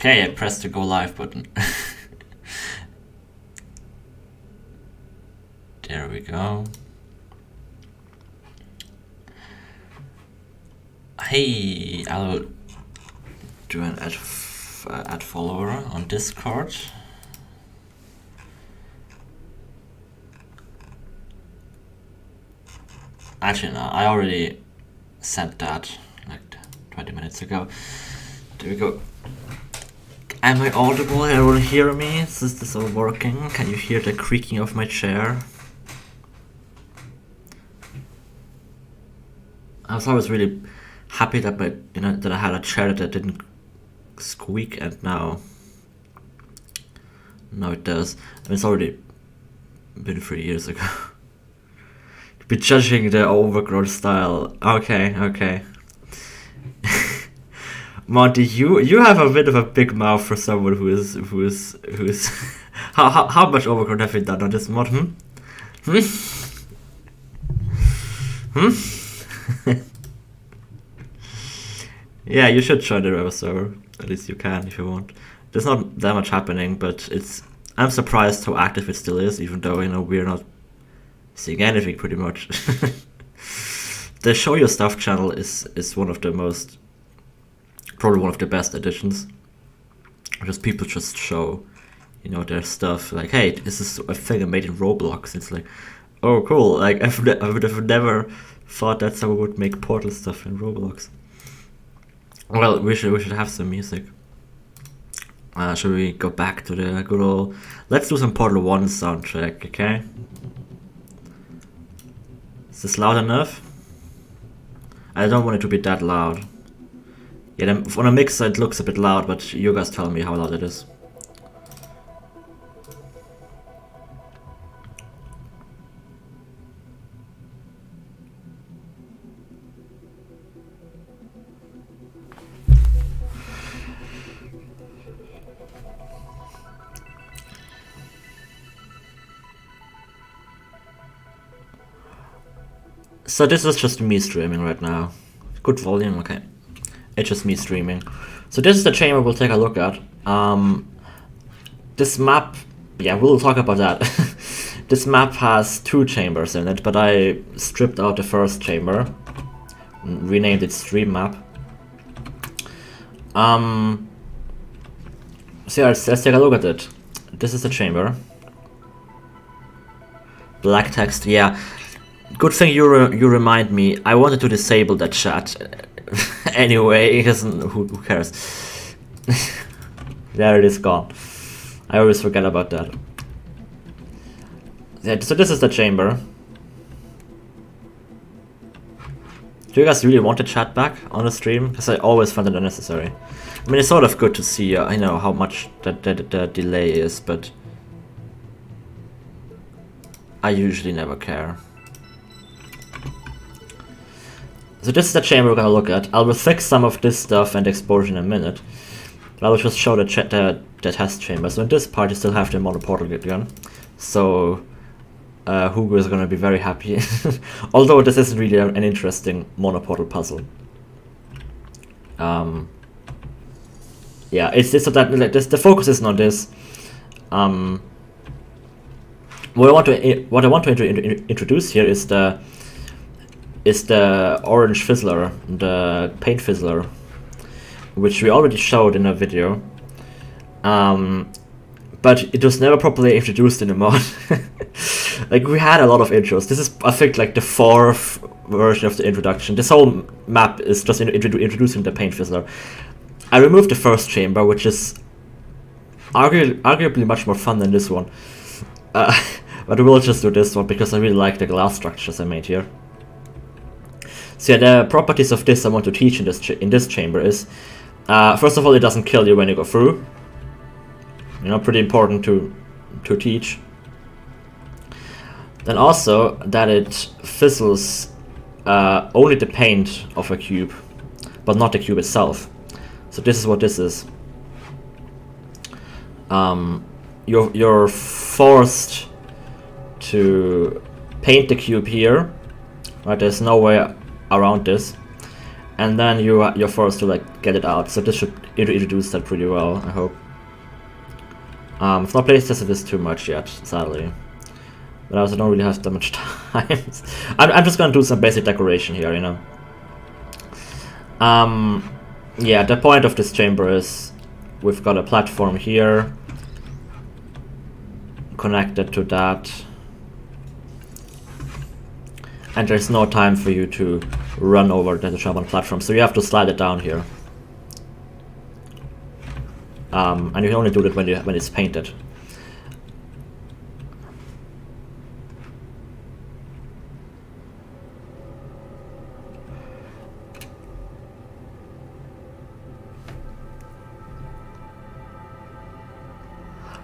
Okay, I pressed the go live button. There we go. Hey, I'll do an add follower on Discord. Actually, no, I already sent that like 20 minutes ago. There we go. Am I audible? Everyone hear me? Is this all working? Can you hear the creaking of my chair? I was always really happy that that I had a chair that didn't squeak, and now it does. I mean, it's already been 3 years ago. Be judging the overgrown style. Okay. Monty, you have a bit of a big mouth for someone who is how much overgrown have you done on this mod? Yeah, you should try the reverse server. At least you can if you want. There's not that much happening, but I'm surprised how active it still is, even though we're not seeing anything pretty much. The Show Your Stuff channel is one of the most, probably one of the best additions. Just people just show, their stuff. Like, hey, this is a thing I made in Roblox. It's like, oh, cool. Like, I would have never thought that someone would make Portal stuff in Roblox. Well, we should have some music. Should we go back to the good old? Let's do some Portal 1 soundtrack, okay? Is this loud enough? I don't want it to be that loud. Yeah, on a mixer it looks a bit loud, but you guys tell me how loud it is. So this is just me streaming right now. Good volume, okay. It's just me streaming. So this is the chamber we'll take a look at. This map, yeah, we'll talk about that. This map has 2 chambers in it, but I stripped out the first chamber, renamed it Stream Map. So yeah, let's take a look at it. This is the chamber. Black text, yeah. Good thing you remind me. I wanted to disable that chat. Anyway, because who cares? There it is, gone. I always forget about that. Yeah, so this is the chamber. Do you guys really want to chat back on the stream? Because I always find it unnecessary. I mean, it's sort of good to see, how much the delay is, but I usually never care. So this is the chamber we're gonna look at. I will fix some of this stuff and exposure in a minute. But I will just show the test chamber. So in this part you still have the monoportal again. So Hugo is gonna be very happy. Although this isn't really an interesting monoportal puzzle. Yeah, it's so that like, the focus isn't on this. What I want to introduce here is the orange fizzler, the paint fizzler, which we already showed in a video, but it was never properly introduced in the mod. Like, we had a lot of intros. This is, I think, like the 4th version of the introduction. This whole map is just introducing the paint fizzler. I removed the first chamber, which is arguably much more fun than this one, but we'll just do this one because I really like the glass structures I made here. So yeah, the properties of this I want to teach in this chamber is, first of all, it doesn't kill you when you go through. Pretty important to teach. Then also that it fizzles only the paint of a cube, but not the cube itself. So this is what this is. You're forced to paint the cube here. Right, there's no way around this, and then you're forced to like get it out. So this should introduce that pretty well, I hope. It's not playtested this too much yet, sadly. But I also don't really have that much time. I'm just gonna do some basic decoration here, you know. Yeah, the point of this chamber is we've got a platform here connected to that, and there's no time for you to run over the jump on platform, so you have to slide it down here. And you can only do that when it's painted.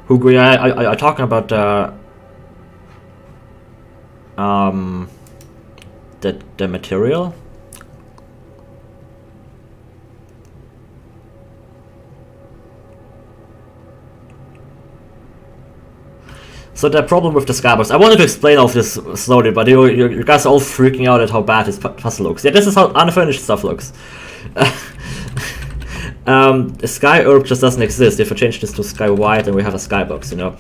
Hugo, yeah, I talking about the material. So the problem with the skybox, I wanted to explain all of this slowly, but you guys are all freaking out at how bad this puzzle looks. Yeah, this is how unfinished stuff looks. The sky herb just doesn't exist. If I change this to sky white, then we have a skybox, you know.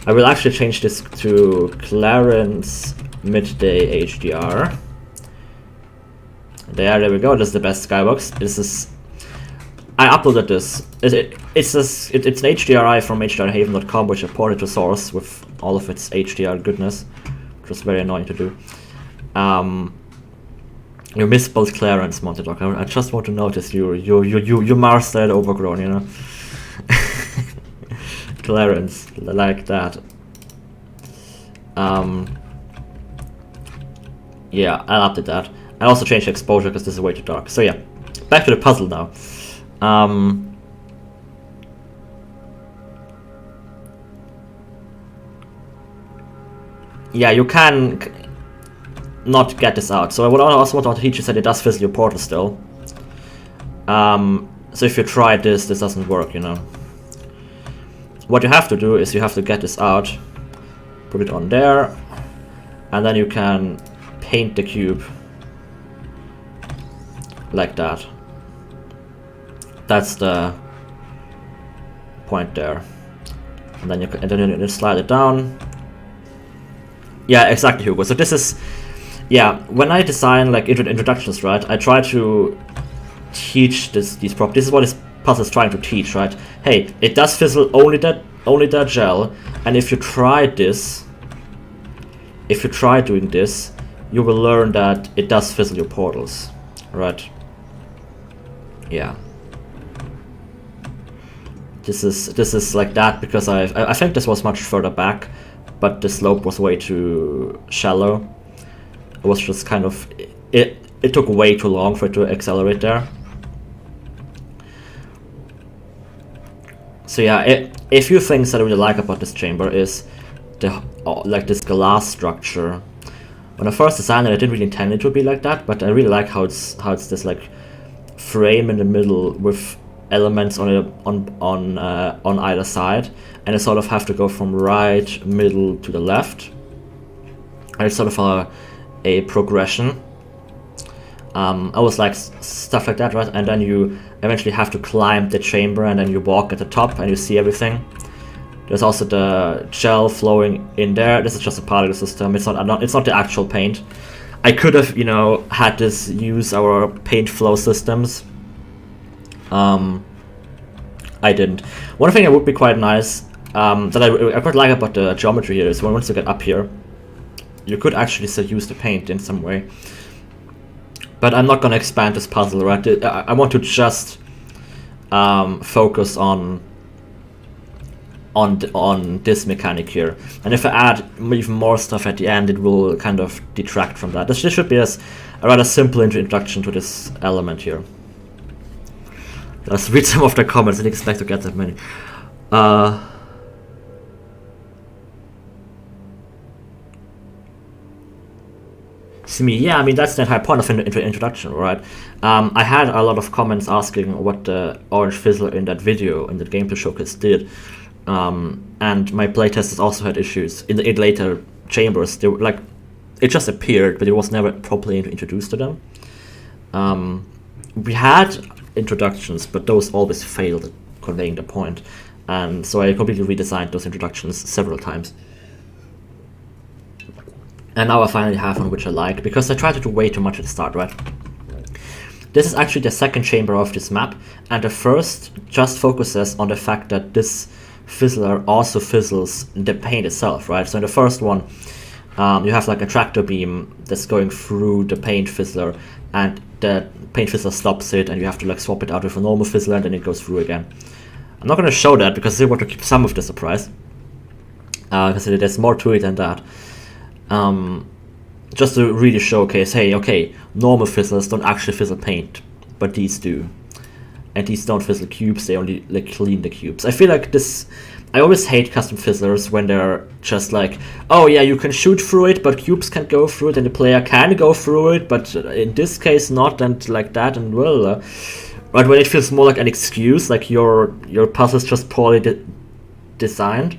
I will actually change this to Clarence Midday HDR. There we go. This is the best skybox. This is. I uploaded this. It's an HDRI from hdrhaven.com, which I ported to source with all of its HDR goodness, which was very annoying to do. You misspelled Clarence, Montadoc. I just want to notice you mastered overgrown, you know. Clarence, like that. Yeah, I updated that. I also changed the exposure because this is way too dark. So yeah, back to the puzzle now. Yeah, you can not get this out. So what I also want to teach is that it does fizzle your portal still. So if you try this doesn't work, you know. What you have to do is you have to get this out, put it on there, and then you can paint the cube like that. That's the point there, and then you slide it down. Yeah, exactly, Hugo. So this is, yeah. When I design like introductions, right, I try to teach these properties. This is what this puzzle is trying to teach, right? Hey, it does fizzle only that gel, and if you try doing this, you will learn that it does fizzle your portals, right? Yeah. This is like that because I think this was much further back, but the slope was way too shallow. It was just kind of it took way too long for it to accelerate there. So yeah, a few things that I really like about this chamber is the like this glass structure. When I first designed it, I didn't really intend it to be like that, but I really like how it's this like frame in the middle with elements on either side, and it sort of have to go from right, middle to the left, and it's sort of a progression. I always like stuff like that, right? And then you eventually have to climb the chamber, and then you walk at the top and you see everything. There's also the gel flowing in there. This is just a part of the system. It's not the actual paint. I could have, you know, had this use our paint flow systems. I didn't. One thing that would be quite nice, that I quite like about the geometry here is once you get up here, you could actually still use the paint in some way. But I'm not gonna expand this puzzle, right? I want to just focus on this mechanic here. And if I add even more stuff at the end, it will kind of detract from that. This should be a rather simple introduction to this element here. Let's read some of the comments. I didn't expect to get that many. Simi, yeah, I mean that's the entire point of introduction, right? I had a lot of comments asking what the orange fizzler in that video, in the gameplay showcase did. And my playtesters also had issues in later chambers. They were, it just appeared, but it was never properly introduced to them. we had introductions, but those always failed at conveying the point. And so I completely redesigned those introductions several times. And now I finally have one which I like, because I tried to do way too much at the start, right? This is actually the second chamber of this map, and the first just focuses on the fact that this fizzler also fizzles the paint itself, right? So in the first one, you have like a tractor beam that's going through the paint fizzler, and the paint fizzler stops it, and you have to like swap it out with a normal fizzler, and then it goes through again. I'm not going to show that because I want to keep some of the surprise, because there's more to it than that. Just to really showcase, hey, okay, normal fizzlers don't actually fizzle paint, but these do. And these don't fizzle cubes, they only like clean the cubes. I feel like this, I always hate custom fizzlers when they're just like, oh yeah, you can shoot through it, but cubes can't go through it, and the player can go through it, but in this case not, and like that, and well, right, when it feels more like an excuse, like your puzzle's just poorly designed.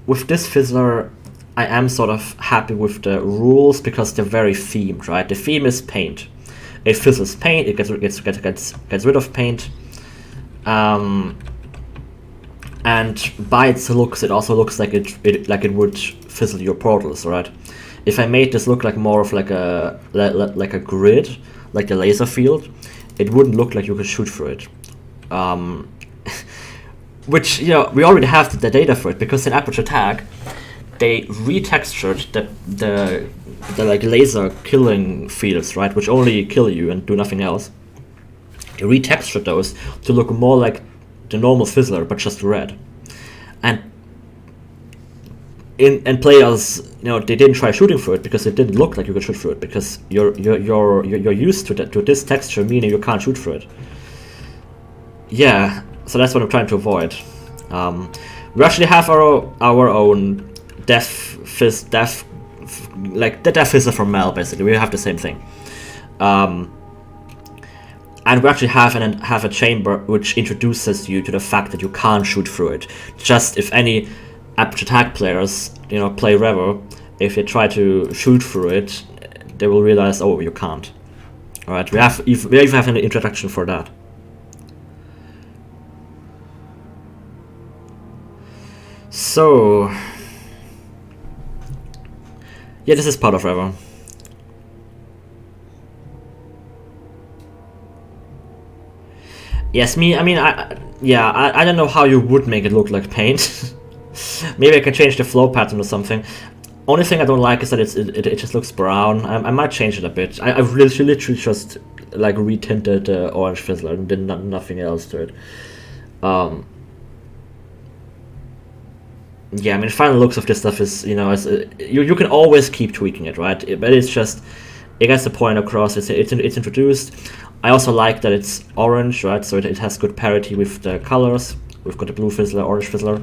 With this fizzler, I am sort of happy with the rules because they're very themed, right? The theme is paint. It fizzles paint, it gets rid of paint. And by its looks, it also looks like it would fizzle your portals, right? If I made this look like more of like a grid, like the laser field, it wouldn't look like you could shoot through it. Which, you know, we already have the data for it, because in Aperture Tag, they retextured the like laser killing fields, right, which only kill you and do nothing else. They retextured those to look more like the normal fizzler, but just red. And players, you know, they didn't try shooting through it because it didn't look like you could shoot through it, because you're used to this texture, meaning you can't shoot through it. Yeah, so that's what I'm trying to avoid. We actually have our own death fizzler from Mel, basically. We have the same thing. And we actually have a chamber which introduces you to the fact that you can't shoot through it. Just if any Aperture Tag players, you know, play Revo, if they try to shoot through it, they will realize, oh, you can't. Alright, we even have an introduction for that. So, yeah, this is part of Revo. Yes, I don't know how you would make it look like paint. Maybe I can change the flow pattern or something. Only thing I don't like is that it just looks brown. I might change it a bit. I've literally just like retinted the orange fizzler and did nothing else to it. Yeah, I mean, the final looks of this stuff is, you know, you can always keep tweaking it, right? But it's just, it gets the point across. It's introduced. I also like that it's orange, right? So it has good parity with the colors. We've got the blue fizzler, orange fizzler.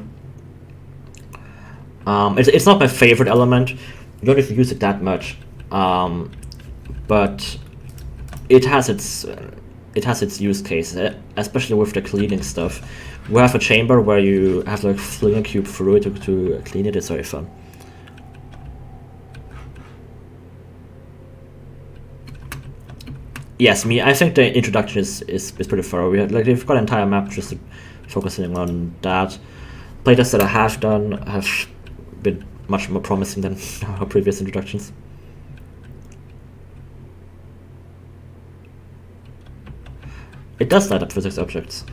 It's not my favorite element. You don't even use it that much, but it has its use case, especially with the cleaning stuff. We have a chamber where you have to like fling a cube through it to clean it. It's very fun. Yes, I think the introduction is pretty thorough. We've got an entire map just focusing on that. Playtests that I have done have been much more promising than our previous introductions. It does light up physics objects.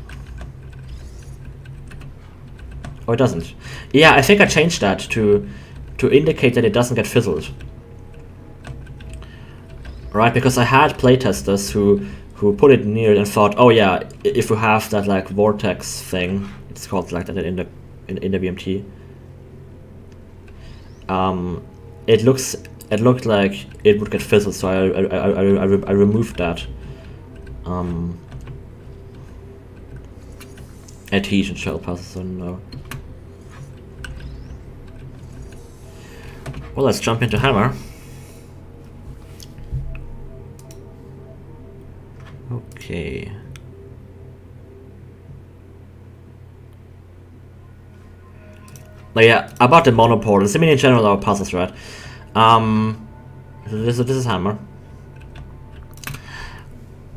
Oh, it doesn't. Yeah, I think I changed that to indicate that it doesn't get fizzled. Right, because I had playtesters who put it near and thought, oh yeah, if you have that like vortex thing, it's called like that in the VMT. It looked like it would get fizzled, so I removed that. Adhesion shell passes, I don't know. Well, let's jump into Hammer. Okay. But yeah, about the monoportals. I mean, in general, our puzzles, right? This is Hammer.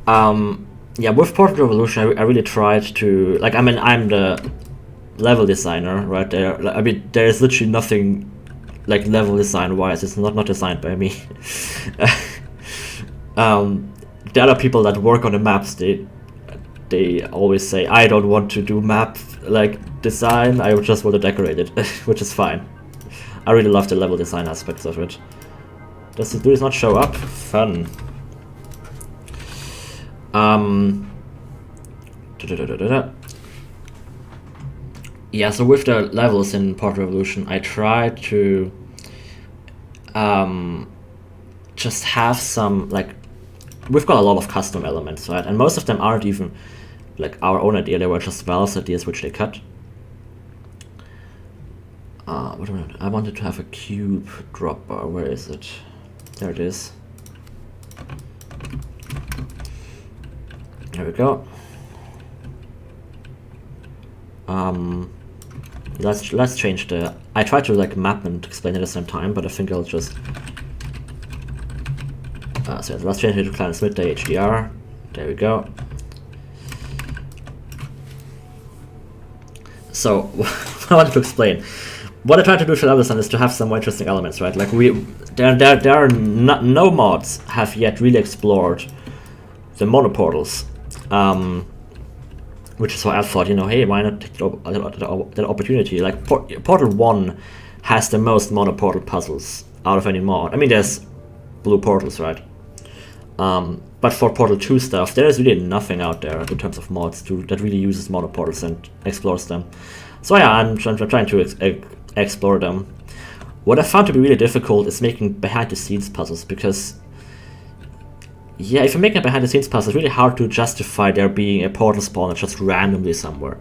Yeah, with Portal Revolution, I really tried to, like, I mean, I'm the level designer, right? I mean, there is literally nothing, like, level design wise. It's not designed by me. The other people that work on the maps, they always say, I don't want to do map, like, design, I just want to decorate it, which is fine. I really love the level design aspects of it. Do this not show up? Fun. Yeah, so with the levels in Portal Revolution, I tried to just have some, like, we've got a lot of custom elements, right? And most of them aren't even like our own idea, they were just Valve's ideas which they cut. What do I wanted to have a cube drop bar, where is it? There it is. There we go. Let's change the. I tried to like map and explain it at the same time, but I think I'll just. So let's change it to Client Smith Day HDR. There we go. So what I wanted to explain. What I tried to do for Levelson is to have some more interesting elements, right? Like there are no mods have yet really explored the monoportals, which is why I thought, you know, hey, why not take that opportunity? Like Portal 1 has the most monoportal puzzles out of any mod. I mean, there's blue portals, right? But for Portal 2 stuff, there is really nothing out there in terms of mods that really uses monoportals and explores them. So yeah, I'm trying to explore them. What I found to be really difficult is making behind-the-scenes puzzles, because yeah, if you're making a behind-the-scenes puzzle, it's really hard to justify there being a portal spawner just randomly somewhere.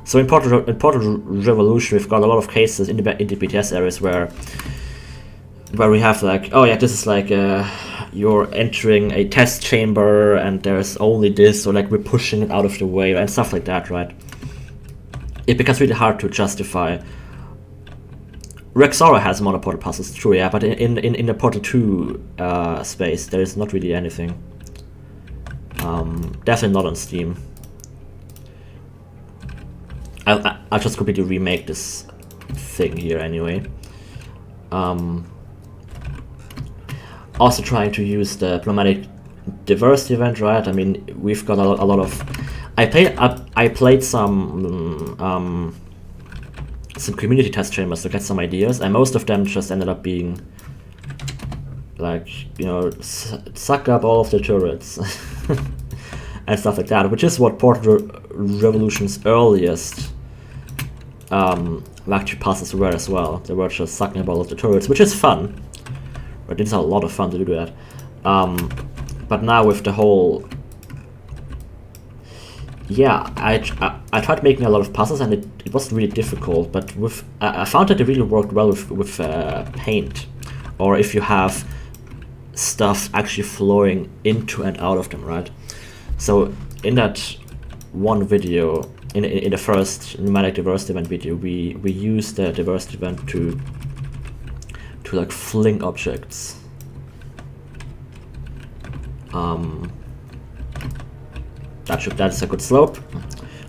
So in Portal Revolution, we've got a lot of cases in the BTS areas where we have like, oh yeah, this is like you're entering a test chamber and there's only this, or like we're pushing it out of the way and stuff like that, right? It becomes really hard to justify. Rexora has monoportal puzzles, true, yeah, but in the Portal 2 space, there is not really anything. Definitely not on Steam. I'll just completely remake this thing here anyway. Also trying to use the Diplomatic Diversity event, right? I mean, we've got a lot of. I played some community test chambers to get some ideas, and most of them just ended up being like, you know, suck up all of the turrets and stuff like that, which is what Portal Revolution's earliest actually puzzles were as well. They were just sucking up all of the turrets, which is fun. But it's a lot of fun to do that. But now with the whole, yeah, I tried making a lot of puzzles and it wasn't really difficult. But with I found that it really worked well with paint, or if you have stuff actually flowing into and out of them, right? So in that one video, in the first Pneumatic Diversity event video, we used the diversity event to like fling objects. That's a good slope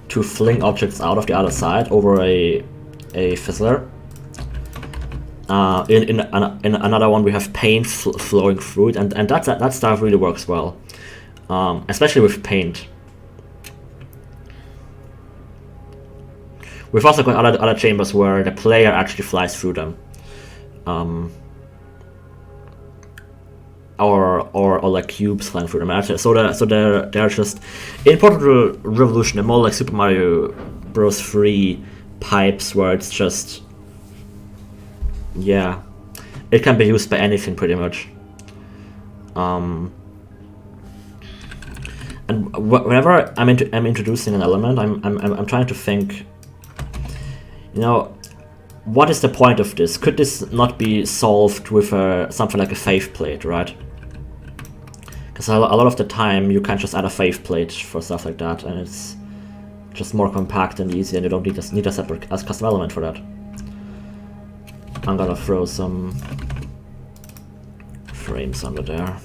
to fling objects out of the other side over a fizzler. In another one we have paint flowing through it, and that stuff really works well, especially with paint. We've also got other chambers where the player actually flies through them. Or like cubes flying through them. So they're just in Portal Revolution. They're more like Super Mario Bros. 3 pipes, where it's just, yeah, it can be used by anything pretty much. And whenever I'm introducing an element, I'm trying to think, you know, what is the point of this? Could this not be solved with something like a faith plate, right? Because a lot of the time you can just add a faith plate for stuff like that, and it's just more compact and easy, and you don't need a separate custom element for that. I'm gonna throw some frames under there.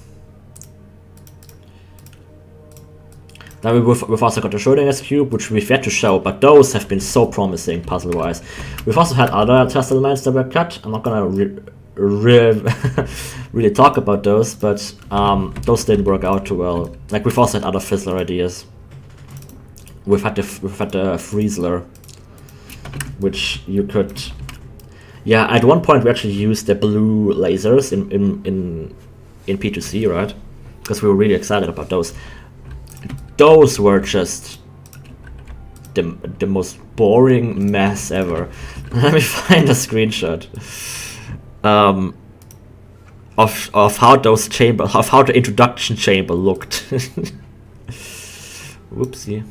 Then we've also got the Schrodinger's cube, which we've yet to show, but those have been so promising puzzle-wise. We've also had other test elements that were cut. I'm not gonna really talk about those, but those didn't work out too well. Like, we've also had other Fizzler ideas. We've had the Friezler, which you could... Yeah, at one point we actually used the blue lasers in P2C, right? Because we were really excited about those. Those were just the most boring mess ever. Let me find a screenshot of how those how the introduction chamber looked. Whoopsie.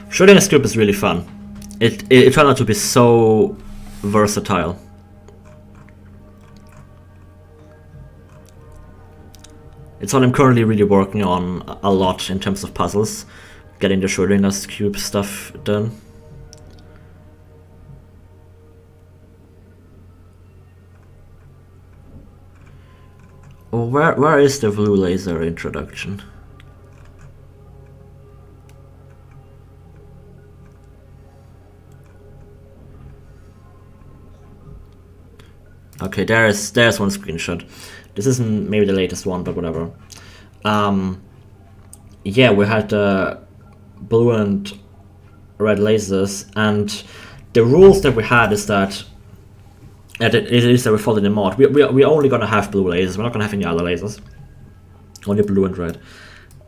Schrodinger's cube is really fun. It turned out to be so versatile. It's what I'm currently really working on a lot in terms of puzzles, getting the Schrodinger's cube stuff done. Oh, where is the blue laser introduction? Okay, there's one screenshot. This isn't maybe the latest one, but whatever. Yeah, we had blue and red lasers, and the rules that we had is that it is that we followed the mod. We're only gonna have blue lasers. We're not gonna have any other lasers. Only blue and red.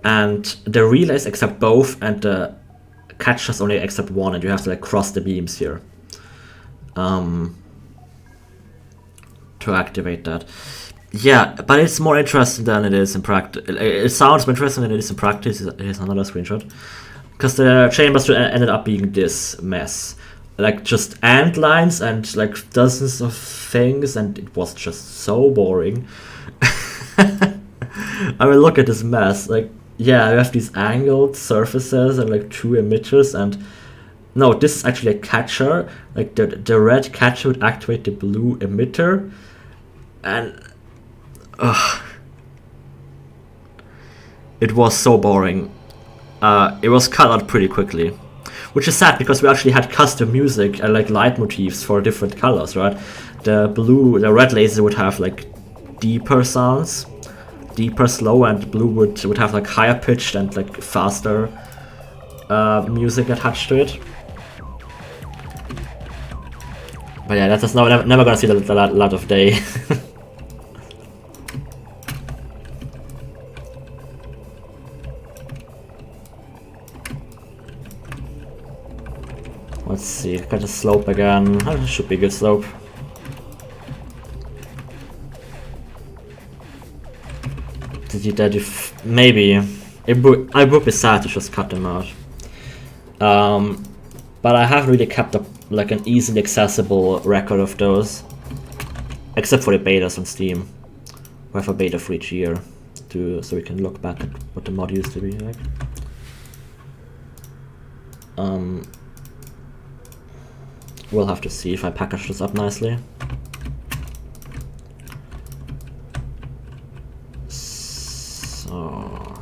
And the relays accept both, and the catchers only accept one, and you have to like cross the beams here. To activate that. Yeah, but it's more interesting than it is in practice. It sounds more interesting than it is in practice. Here's another screenshot. Because the chambers ended up being this mess. Like just ant lines and like dozens of things, and it was just so boring. I mean, look at this mess. Like, yeah, you have these angled surfaces and like two emitters, and no, this is actually a catcher. Like the red catcher would activate the blue emitter, and it was so boring. It was cut out pretty quickly, which is sad because we actually had custom music and like leitmotifs for different colors, right? The red laser would have like deeper sounds, deeper slow, and blue would have like higher pitched and like faster music attached to it. But yeah, that's just never gonna see the light of day. Let's see, got a slope again. That should be a good slope. Maybe I would be sad to just cut them out. But I haven't really kept up like an easily accessible record of those, except for the betas on Steam. We have a beta for each year, so we can look back at what the mod used to be like. We'll have to see if I package this up nicely. So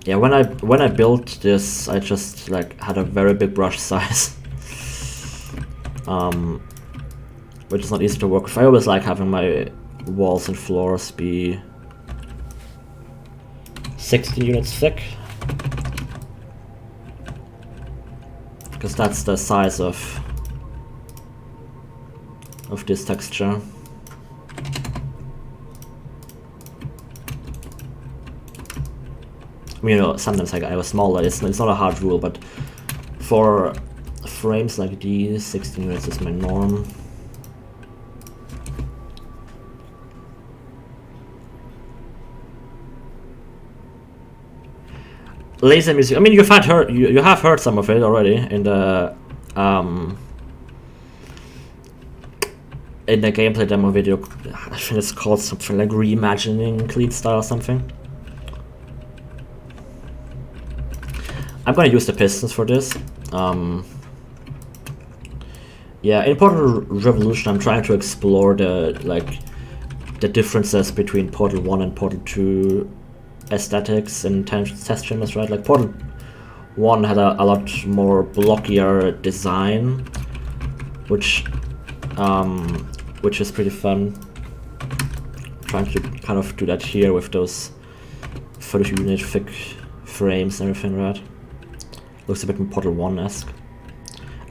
yeah, when I built this, I just like had a very big brush size, which is not easy to work with. I always like having my walls and floors be 16 units thick, because that's the size of this texture. You know, sometimes I was smaller. It's not a hard rule, but for frames like these, 16 units is my norm. Laser music. I mean, you have heard some of it already in the in the gameplay demo video, I think it's called something like reimagining clean style or something. I'm gonna use the pistons for this. Yeah, in Portal Revolution, I'm trying to explore the differences between Portal 1 and Portal 2 aesthetics and test chambers, right? Like Portal 1 had a lot more blockier design, which is pretty fun. I'm trying to kind of do that here with those 30 unit thick frames and everything, right? Looks a bit more Portal 1-esque.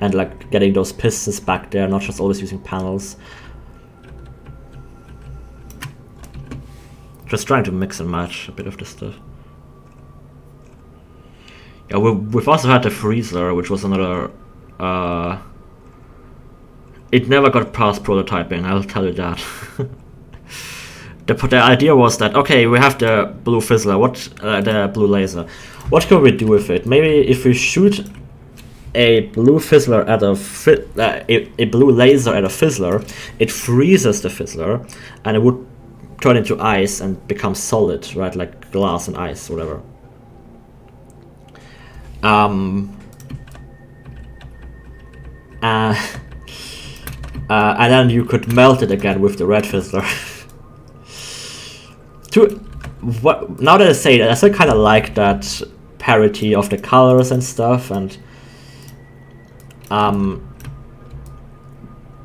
And like getting those pistons back there, not just always using panels. Just trying to mix and match a bit of this stuff. Yeah, we've also had the freezer, which was another... it never got past prototyping, I'll tell you that. The idea was that, okay, we have the blue fizzler, the blue laser. What can we do with it? Maybe if we shoot a blue fizzler at a blue laser at a fizzler, it freezes the fizzler, and it would turn into ice and become solid, right? Like glass and ice, whatever. And then you could melt it again with the red fizzler. Now that I say that, I still kind of like that parity of the colors and stuff, and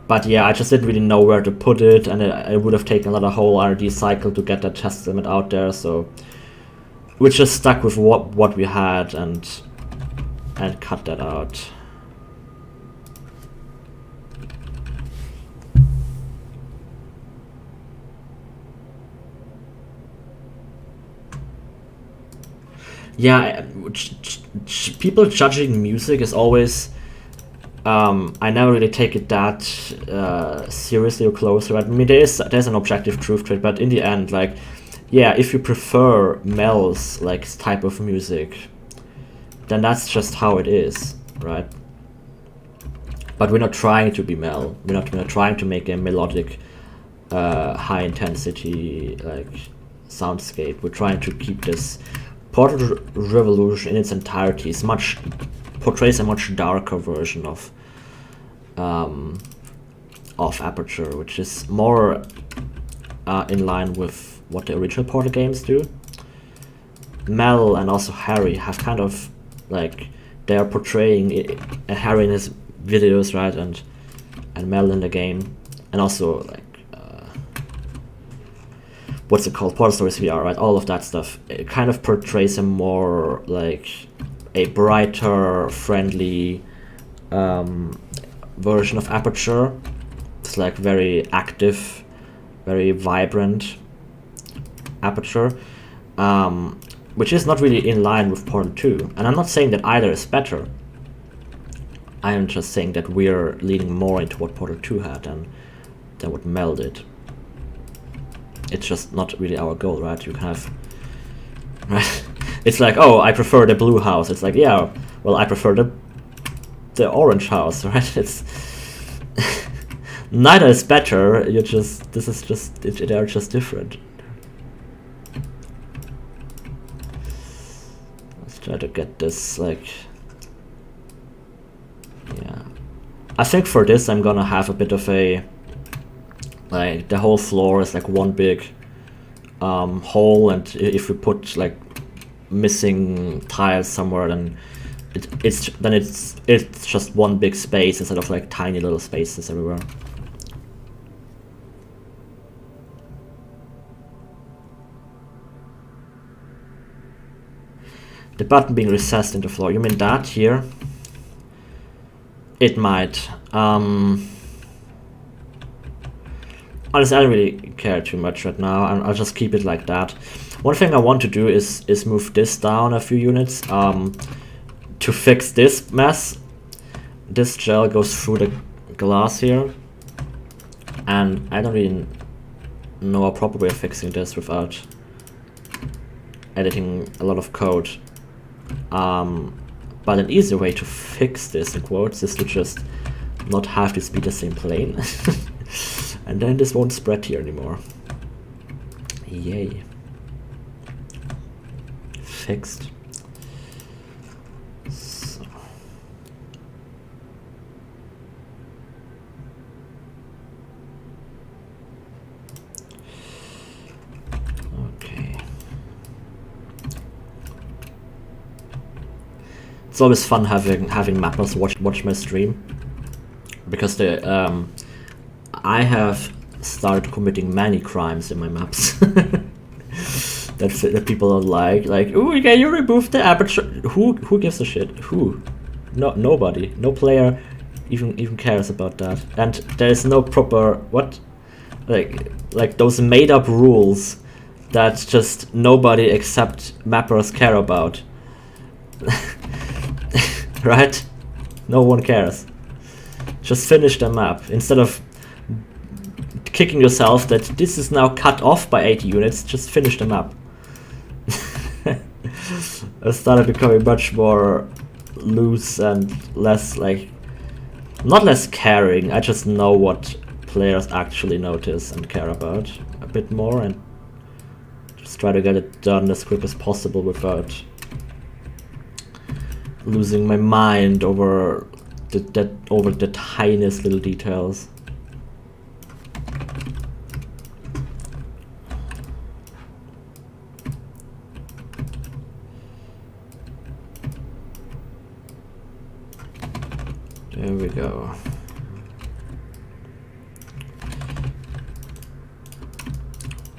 but yeah, I just didn't really know where to put it, and it would have taken a whole R&D cycle to get that test limit out there, so we just stuck with what we had and cut that out. Yeah, people judging music is always... I never really take it that seriously or closely. I mean, there's an objective truth to it, but in the end, like, yeah, if you prefer Mel's type of music, then that's just how it is, right? But we're not trying to be Mel. We're not trying to make a melodic, high intensity soundscape. We're trying to keep this Portal Revolution in its entirety. Portrays a much darker version of Aperture, which is more in line with what the original Portal games do. Mel and also Harry have kind of they are portraying Harry in his videos, right, and Mel in the game, and also what's it called, Portal Stories VR, right? All of that stuff. It kind of portrays him more like a brighter, friendly version of Aperture. It's very active, very vibrant Aperture, which is not really in line with Portal 2. And I'm not saying that either is better. I am just saying that we're leaning more into what Portal 2 had than what Mel did. It's just not really our goal, right? You kind of... Right? It's oh, I prefer the blue house. It's yeah, well, I prefer the orange house, right? It's neither is better. They're just different. Let's try to get this yeah. I think for this I'm gonna have a bit of a the whole floor is one big hole, and if we put missing tiles somewhere, then it's just one big space instead of tiny little spaces everywhere. The button being recessed in the floor, you mean that here? It might. Honestly, I don't really care too much right now. I'll just keep it like that. One thing I want to do is move this down a few units to fix this mess. This gel goes through the glass here, and I don't really know a proper way of fixing this without editing a lot of code. But an easy way to fix this, in quotes, is to just not have this be the same plane. And then this won't spread here anymore. Yay. Fixed. So. Okay. It's always fun having mappers watch my stream, because I have started committing many crimes in my maps that people don't like. Like, oh, can you remove the aperture? Who gives a shit? Who? No, nobody. No player even cares about that. And there is no proper what, like those made up rules that just nobody except mappers care about. Right? No one cares. Just finish the map instead of kicking yourself that this is now cut off by 80 units. Just finish the map. I started becoming much more loose and less, like, not less caring. I just know what players actually notice and care about a bit more, and just try to get it done as quick as possible without losing my mind over the tiniest little details. There we go.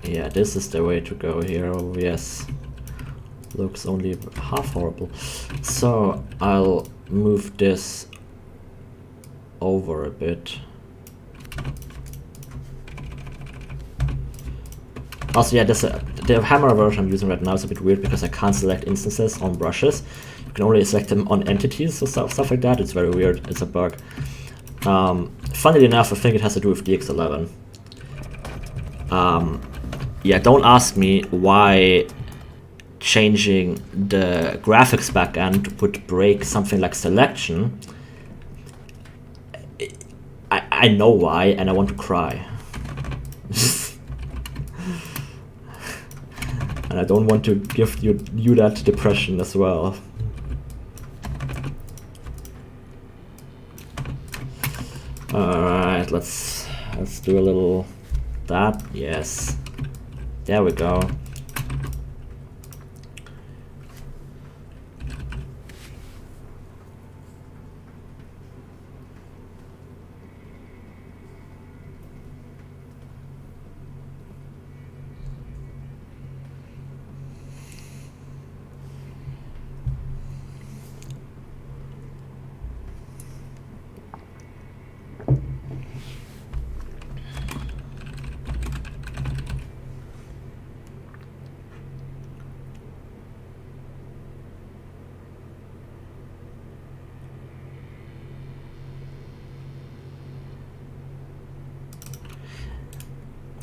Yeah, this is the way to go here. Oh yes. Looks only half horrible. So I'll move this over a bit. Also, yeah, the hammer version I'm using right now is a bit weird because I can't select instances on brushes. You can only select them on entities or stuff like that. It's very weird. It's a bug. Funnily enough, I think it has to do with DX11. Yeah, don't ask me why changing the graphics backend would break something like selection. I know why, and I want to cry. And I don't want to give you that depression as well. Alright, let's do a little that. Yes. There we go.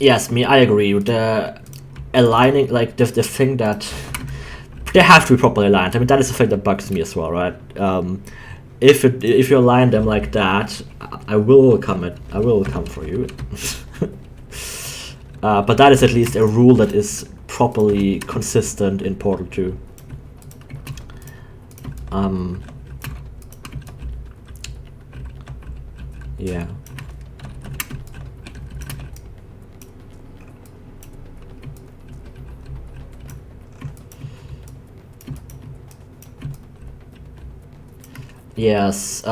Yes, I agree. The aligning, like the thing that they have to be properly aligned. I mean, that is the thing that bugs me as well, right? If you align them like that, I will come for you. But that is at least a rule that is properly consistent in Portal 2. Yeah. Yes,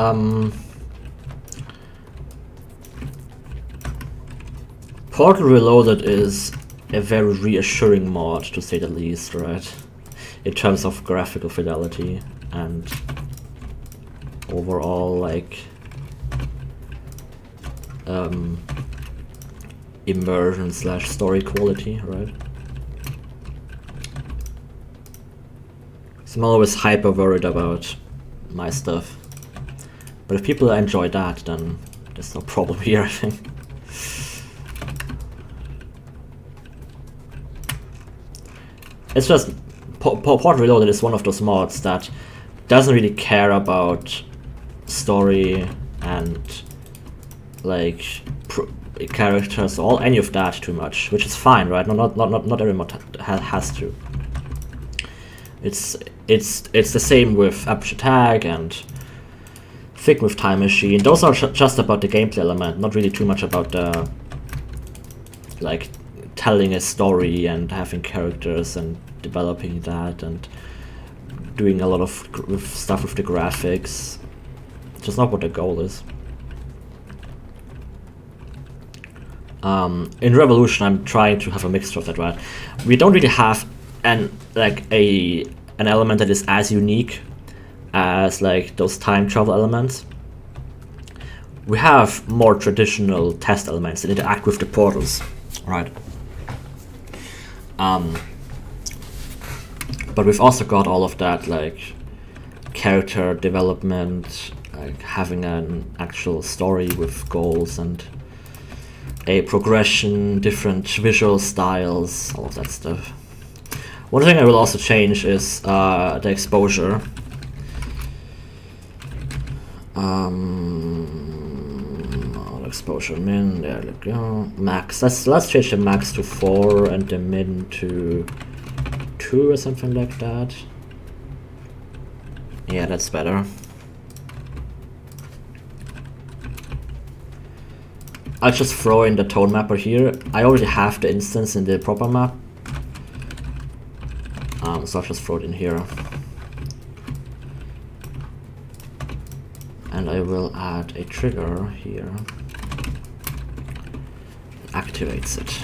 Portal Reloaded is a very reassuring mod, to say the least, right? In terms of graphical fidelity and overall, like, immersion / story quality, right? So I'm always hyper worried about my stuff, but if people enjoy that, then there's no problem here, I think. It's just Portal Reloaded is one of those mods that doesn't really care about story and, like, characters or any of that too much, which is fine, right? Not every mod has to. It's the same with Aperture Tag and Fig with Time Machine. Those are just about the gameplay element, not really too much about the like telling a story and having characters and developing that and doing a lot of stuff with the graphics. Just not what the goal is. In Revolution, I'm trying to have a mixture of that, right? We don't really have an element that is as unique as like those time travel elements. We have more traditional test elements that interact with the portals, right? But we've also got all of that like character development, like having an actual story with goals and a progression, different visual styles, all of that stuff. One thing I will also change is the exposure. Exposure min, there we go. Max. Let's change the max to 4 and the min to 2 or something like that. Yeah, that's better. I'll just throw in the tone mapper here. I already have the instance in the proper map. So I'll just throw it in here. And I will add a trigger here. Activates it.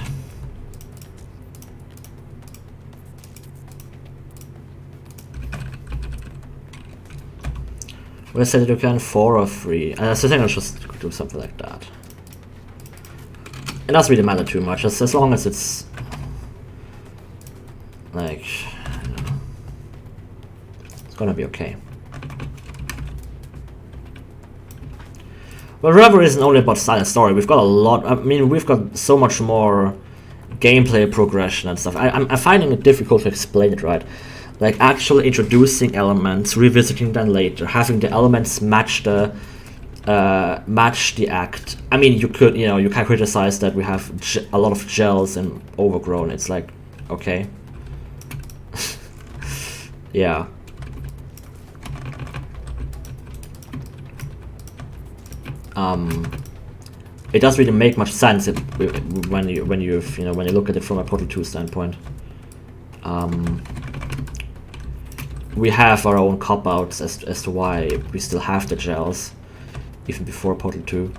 We said that you can 4 or 3. I think I'll just do something like that. It doesn't really matter too much, as long as it's like, I don't know, it's gonna be okay. Well, Reverie isn't only about silent story. We've got a lot. I mean, we've got so much more gameplay progression and stuff. I'm finding it difficult to explain it, right? Like actually introducing elements, revisiting them later, having the elements match the act. I mean, you can criticize that we have a lot of gels and overgrown. It's like, okay, yeah. It doesn't really make much sense when you look at it from a Portal 2 standpoint. We have our own cop-outs as to why we still have the gels, even before Portal 2.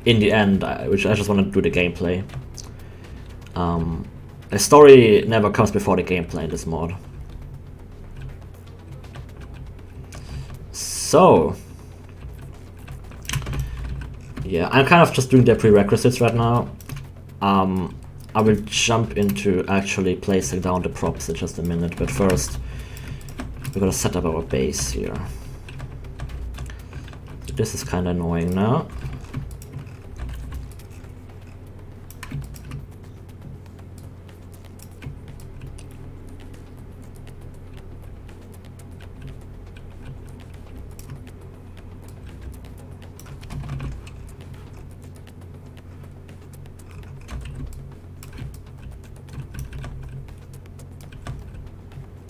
In the end, which I just want to do the gameplay. The story never comes before the gameplay in this mod. So, yeah, I'm kind of just doing the prerequisites right now. I will jump into actually placing down the props in just a minute, but first we're gonna set up our base here. This is kind of annoying now.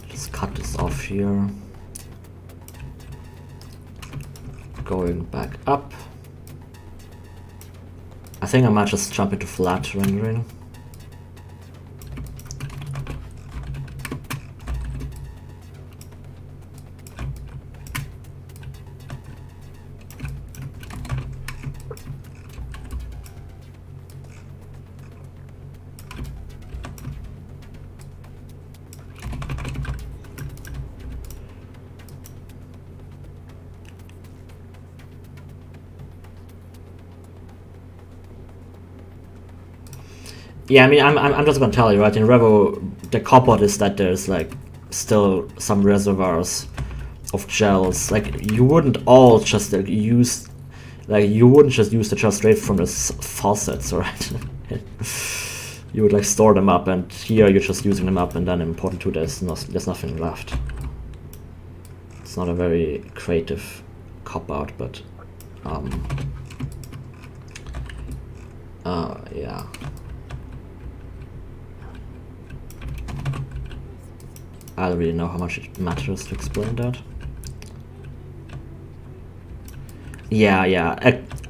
Just cut this off here. Going back up. I think I might just jump into flat rendering. Yeah, I mean, I'm just gonna tell you, right? In Revo, the cop-out is that there's like still some reservoirs of gels. Like you wouldn't all just use, like you wouldn't just use the gel straight from the faucets, right? You would like store them up, and here you're just using them up, and then in Portal 2 there's nothing left. It's not a very creative cop-out, but Yeah. I don't really know how much it matters to explain that. Yeah,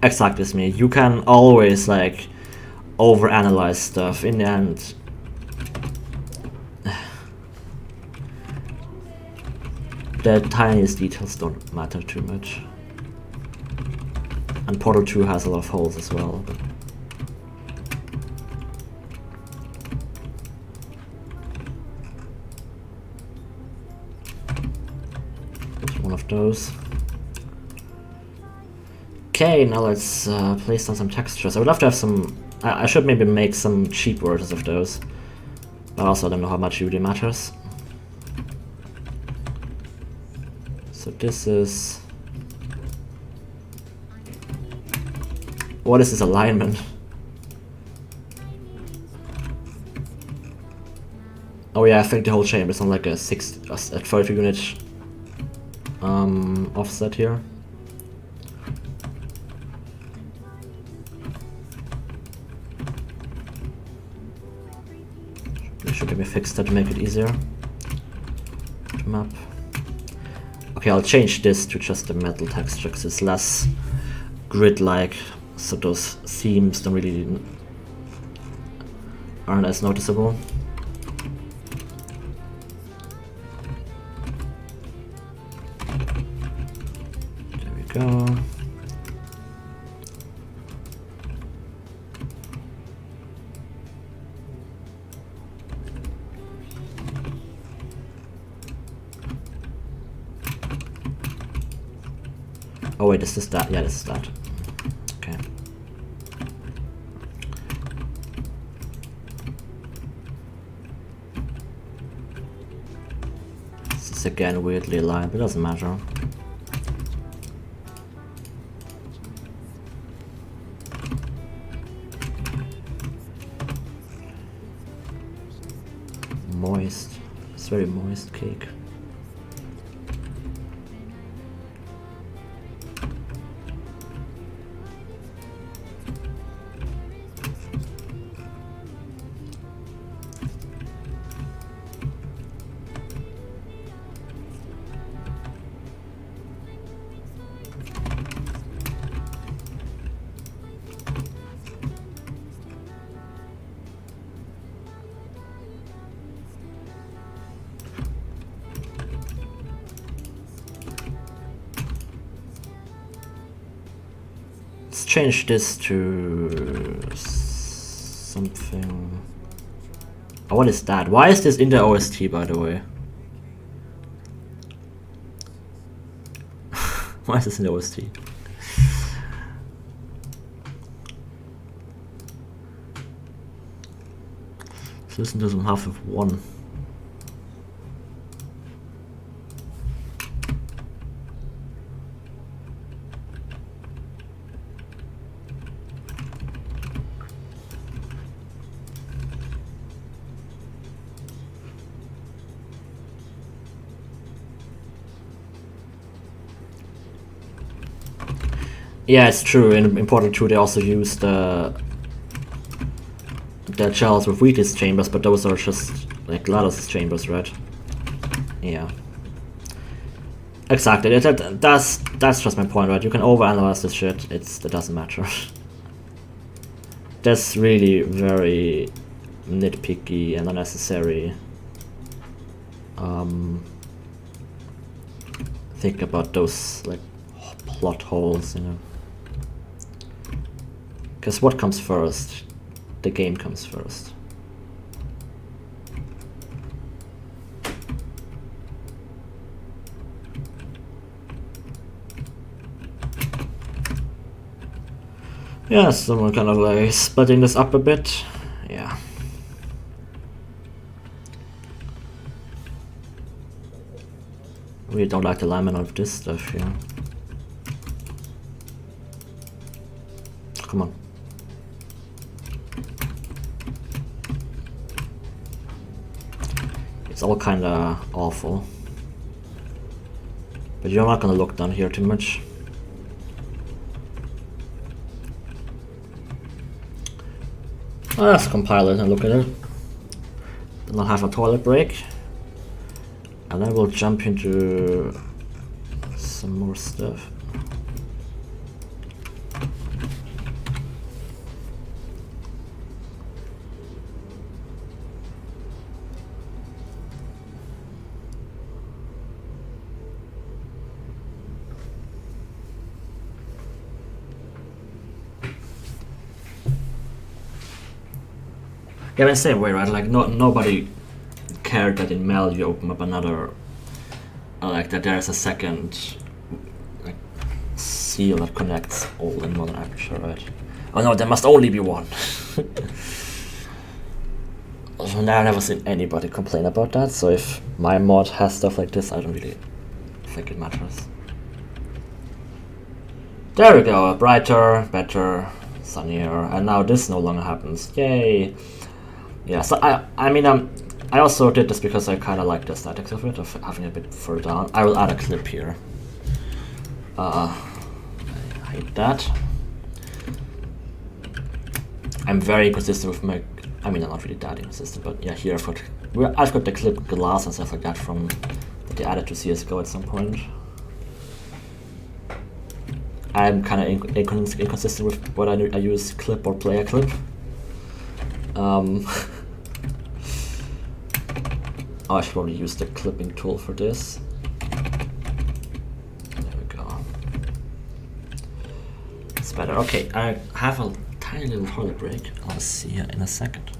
exactly as me. You can always like overanalyze stuff. In the end, the tiniest details don't matter too much. And Portal 2 has a lot of holes as well. But there's one of those. Okay, now let's place down some textures. I would love to have some... I should maybe make some cheap versions of those. But also I don't know how much it really matters. So this is... What is this alignment? Oh yeah, I think the whole chamber is on like a 32 unit offset here. Should maybe fix that to make it easier to map. Okay, I'll change this to just a metal texture because it's less grid-like, so those seams don't really aren't as noticeable. There we go. Oh wait, this is that. Yeah, this is that. Okay. This is again weirdly aligned, but it doesn't matter. Moist. It's very moist cake. Let's change this to something. Oh, what is that? Why is this in the OST, by the way? Why is this in the OST? So listen to some half of one. Yeah, it's true. In Portal 2 they also use the shells with Wheatus chambers, but those are just like lattice chambers, right? Yeah. Exactly. That's just my point, right? You can overanalyze this shit. It doesn't matter. That's really very nitpicky and unnecessary. Think about those like plot holes, you know. Because what comes first? The game comes first. Yeah, someone kind of like splitting this up a bit. Yeah. Really don't like the alignment of this stuff here. Come on. It's all kinda awful. But you're not gonna look down here too much. Let's compile it and look at it. Then I'll have a toilet break. And then we'll jump into some more stuff. Yeah, in the same way, right? Like, nobody cared that in Mel you open up another, like that there's a second like seal that connects all in one aperture, right? Oh no, there must only be one. So now I've never seen anybody complain about that, so if my mod has stuff like this, I don't really think it matters. There we go, brighter, better, sunnier, and now this no longer happens. Yay! Yeah, so I mean, I also did this because I kind of like the aesthetics of it, of having it a bit further down. I will add a clip here. I hate that. I'm very inconsistent with my, I mean, I'm not really that inconsistent, but yeah, here I've got the clip glass and stuff like that from, that they added to CSGO at some point. I'm kind of inconsistent with what I use clip or play a clip. Oh, I should probably use the clipping tool for this. There we go. It's better. Okay, I have a tiny little toilet break. I'll see you in a second.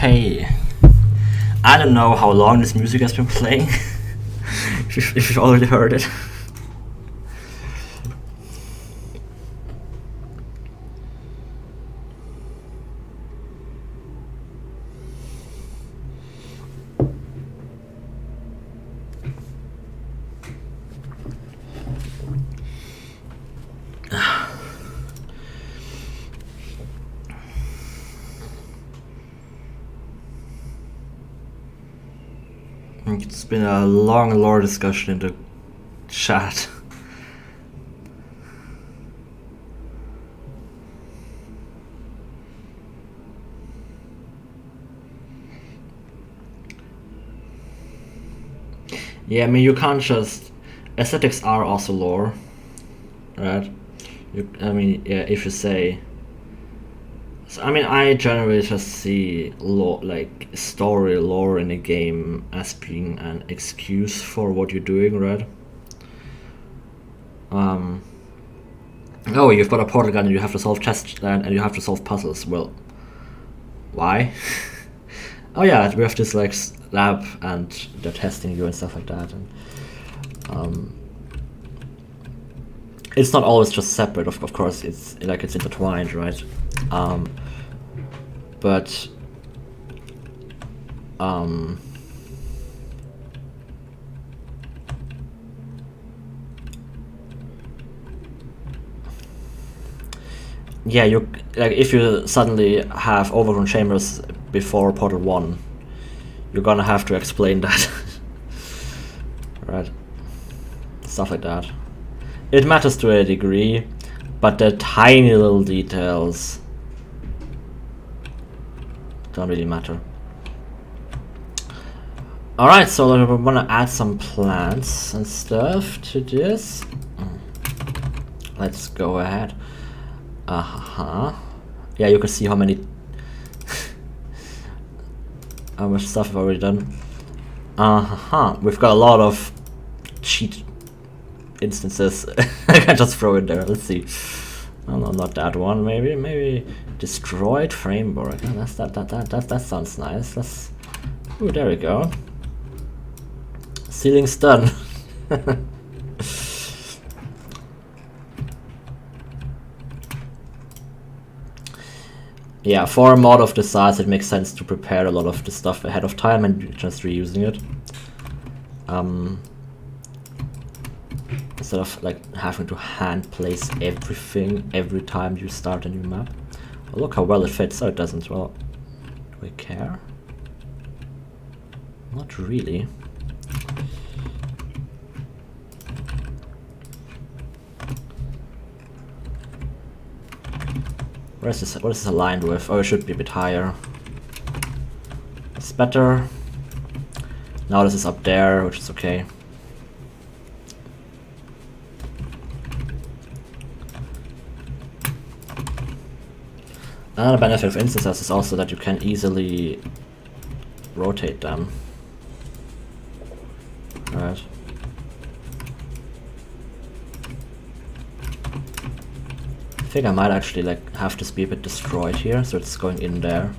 Okay. I don't know how long this music has been playing. if you've already heard it. It's been a long lore discussion in the chat. Yeah, I mean, you can't just... Aesthetics are also lore, right? I mean, yeah, if you say... So, I mean, I generally just see lore, like story lore in a game as being an excuse for what you're doing, right? Oh, you've got a portal gun and you have to solve chests and you have to solve puzzles. Well, why? Oh yeah, we have this like lab and they're testing you and stuff like that. And it's not always just separate. Of course, it's like it's intertwined, right? But yeah, you like if you suddenly have overgrown chambers before Portal 1, you're gonna have to explain that. Right? Stuff like that. It matters to a degree, but the tiny little details don't really matter. Alright, so we wanna add some plants and stuff to this. Let's go ahead. Yeah, you can see how many how much stuff I've already done. We've got a lot of cheat instances. I can just throw it there. Let's see. Oh no, not that one. Maybe destroyed framework. Oh, that sounds nice. Oh, there we go. Ceiling's done. Yeah, for a mod of this size, it makes sense to prepare a lot of the stuff ahead of time and just reusing it. Instead of like having to hand place everything every time you start a new map. Oh, look how well it fits. Oh, it doesn't. Well, do we care? Not really. What is this aligned with? Oh, it should be a bit higher. It's better. Now this is up there, which is okay. Another benefit of instances is also that you can easily rotate them. Right. I think I might actually like have this be a bit destroyed here, so it's going in there.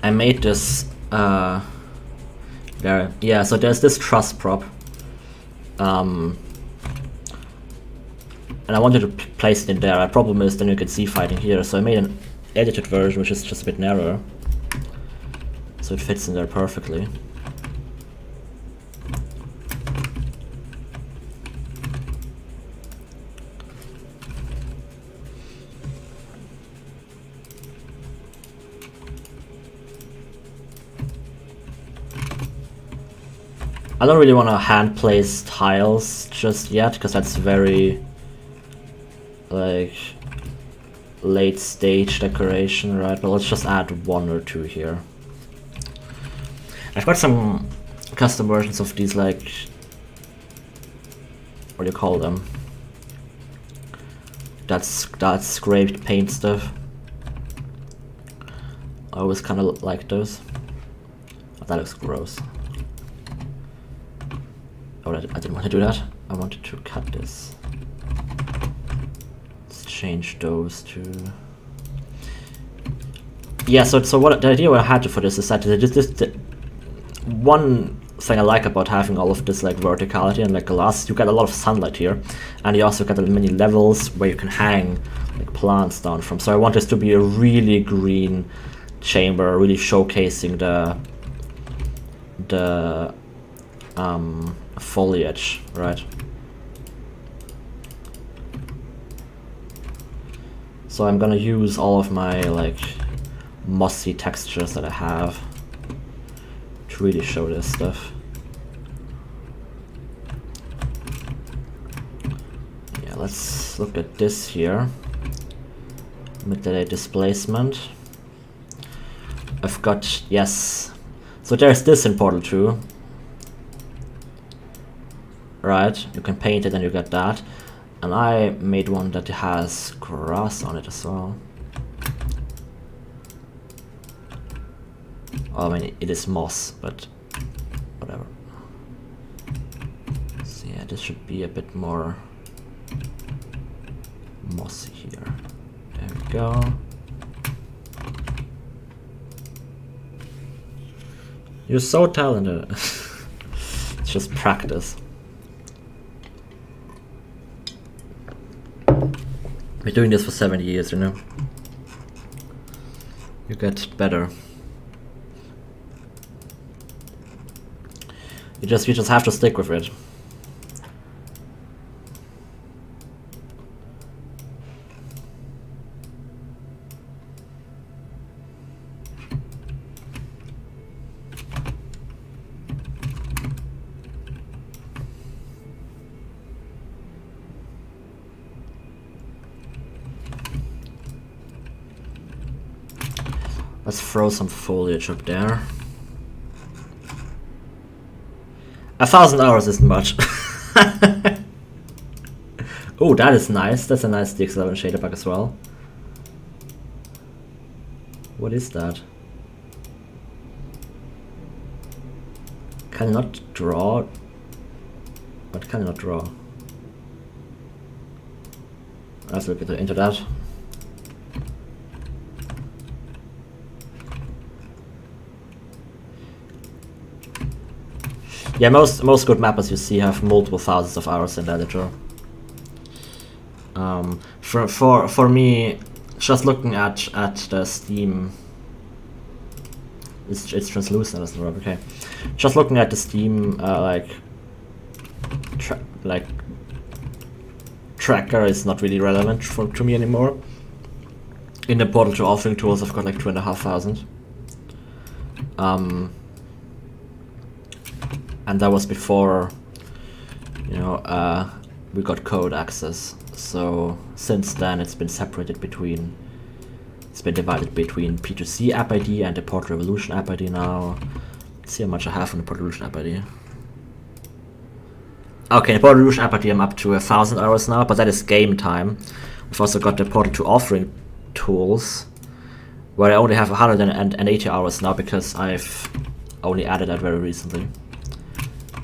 I made this there. Yeah, so there's this truss prop. And I wanted to place it in there. The problem is then you can see fighting here, so I made an edited version which is just a bit narrower. So it fits in there perfectly. I don't really want to hand place tiles just yet, because that's very like late stage decoration, right? But let's just add one or two here. I've got some custom versions of these, like, what do you call them? That's scraped paint stuff. I always kind of like those. Oh, that looks gross. Oh, I didn't want to do that. I wanted to cut this. change those to... Yeah, so what the idea what I had for this is that one thing I like about having all of this like verticality and like glass, you get a lot of sunlight here, and you also get many levels where you can hang like plants down from. So I want this to be a really green chamber, really showcasing the foliage, right? So I'm gonna use all of my like mossy textures that I have to really show this stuff. Yeah, let's look at this here. Mid-delay displacement. I've got, yes. So there's this in Portal 2. Right, you can paint it and you get that. And I made one that has grass on it as well. Oh, I mean, it is moss, but whatever. So yeah, this should be a bit more mossy here. There we go. You're so talented. It's just practice. We're doing this for 70 years, you know. You get better. You just have to stick with it. Let's throw some foliage up there. 1,000 hours isn't much. Oh, that is nice. That's a nice DX11 shader pack as well. What is that? Cannot draw. What can I not draw? Let's look into that. Yeah, most good mappers you see have multiple thousands of hours in the editor. For me, just looking at the Steam, it's translucent, doesn't work. Okay, just looking at the Steam tracker is not really relevant to me anymore. In the Portal 2 authoring tools, I've got like 2,500. And that was before, you know, we got code access. So since then, it's been separated between, it's been divided between P2C app ID and the Portal Revolution app ID now. Let's see how much I have on the Portal Revolution app ID. Okay, the Portal Revolution app ID, I'm up to 1,000 hours now, but that is game time. I've also got the Portal 2 authoring tools, where I only have 180 hours now because I've only added that very recently.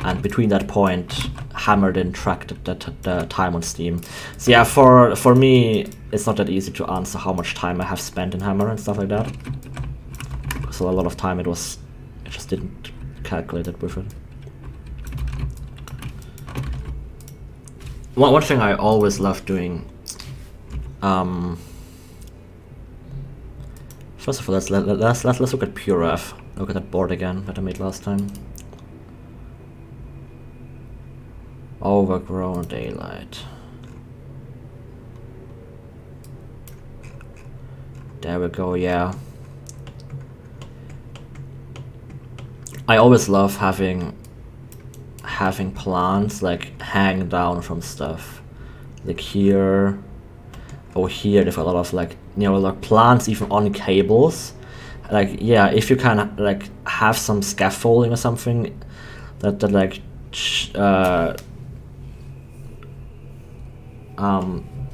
And between that point, Hammer then tracked the time on Steam. So yeah, for me, it's not that easy to answer how much time I have spent in Hammer and stuff like that. So a lot of time I just didn't calculate it with it. One thing I always love doing. First of all, let's look at PureF. Look at that board again that I made last time. Overgrown daylight. There we go, yeah. I always love having plants like hang down from stuff. Like here, or here they've got a lot of like, you know, like plants even on cables. Like, yeah, if you can like have some scaffolding or something that like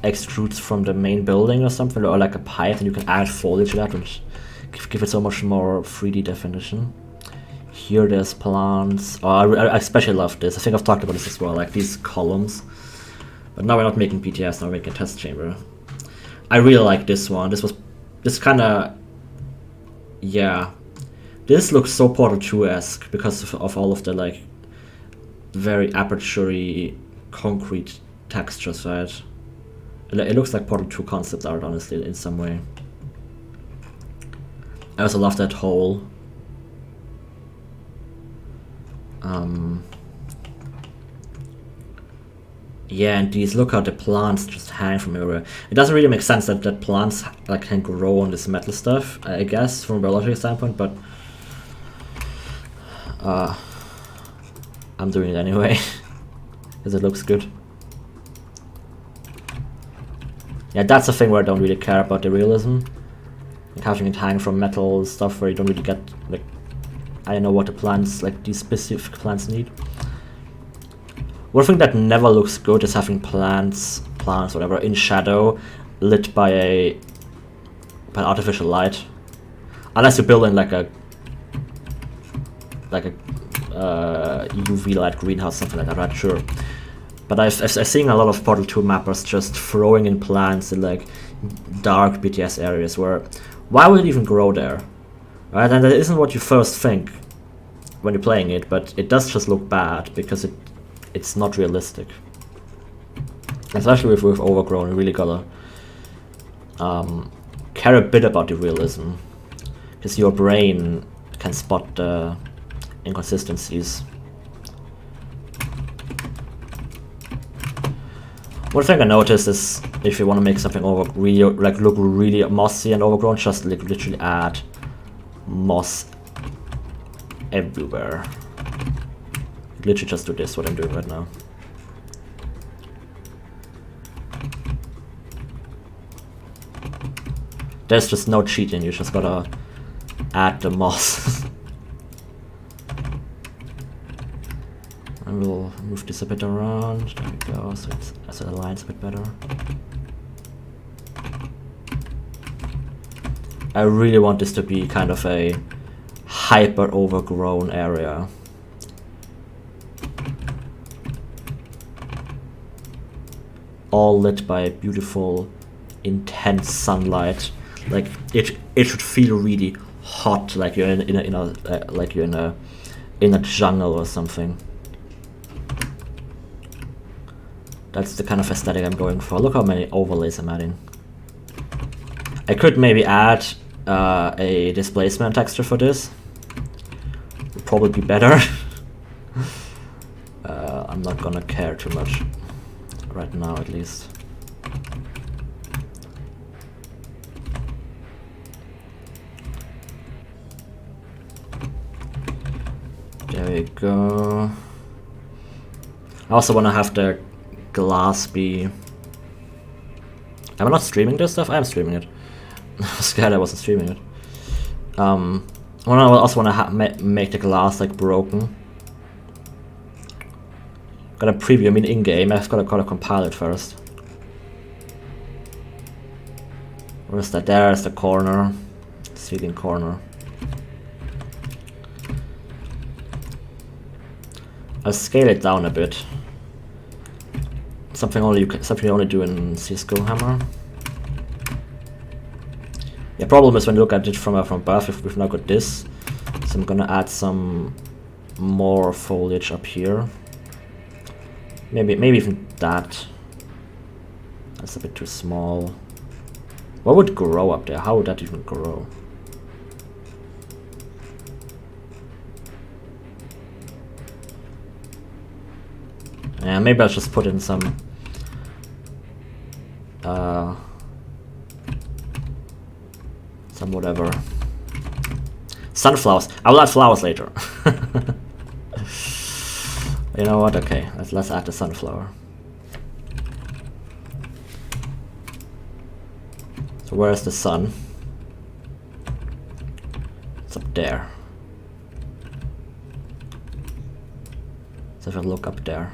extrudes from the main building or something, or like a pipe, and you can add foliage to that, which give it so much more 3D definition. Here there's plants. Oh, I especially love this. I think I've talked about this as well, like these columns. But now we're not making PTS, now we're making a test chamber. I really like this one. This kind of, yeah. This looks so Portal 2-esque because of all of the like very aperture-y concrete textures, right? It looks like Portal 2 concept art, honestly, in some way. I also love that hole. Yeah, and these, look how the plants just hang from everywhere. It doesn't really make sense that plants like can grow on this metal stuff, I guess, from a biological standpoint, but I'm doing it anyway, because it looks good. Yeah, that's the thing where I don't really care about the realism. Like having it hang from metal stuff where you don't really get, like, I don't know what the plants, like these specific plants need. One thing that never looks good is having plants, whatever, in shadow, lit by an artificial light. Unless you build in like a UV light greenhouse, something like that, right? Sure. But I've seen a lot of Portal 2 mappers just throwing in plants in like dark BTS areas where, why would it even grow there? Right, and that isn't what you first think when you're playing it, but it does just look bad because it's not realistic. Especially with overgrown, you really gotta care a bit about the realism, because your brain can spot the inconsistencies. One thing I noticed is if you want to make something look really mossy and overgrown, just like literally add moss everywhere. Literally just do this, what I'm doing right now. There's just no cheating, you just gotta add the moss. I will move this a bit around, there we go, so it aligns a bit better. I really want this to be kind of a hyper overgrown area. All lit by beautiful, intense sunlight. Like it should feel really hot, like you're in a jungle or something. That's the kind of aesthetic I'm going for. Look how many overlays I'm adding. I could maybe add a displacement texture for this. Would probably be better. I'm not gonna care too much right now, at least. There we go. I also want to have the glass be... Am I not streaming this stuff? I am streaming it. I was scared I wasn't streaming it. I also want to make the glass like broken. Gotta preview, I mean in-game, I've gotta compile it first. Where's that? There's the corner. Ceiling corner. I'll scale it down a bit. Something you only do in Cisco Hammer. The problem is when you look at it from above, if we've now got this, so I'm gonna add some more foliage up here. Maybe even that. That's a bit too small. What would grow up there? How would that even grow? Yeah, maybe I'll just put in some whatever. Sunflowers. I will add flowers later. You know what? Okay, let's add the sunflower. So where's the sun? It's up there. So if I look up there.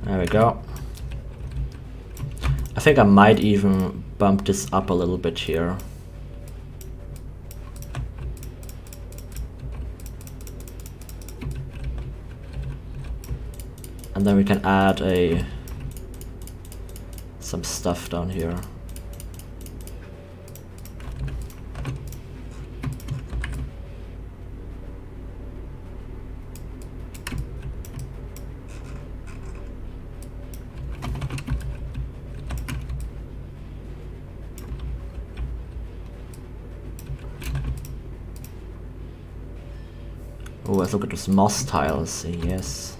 There we go. I think I might even bump this up a little bit here. And then we can add some stuff down here. Oh, let's look at those moss tiles. Yes.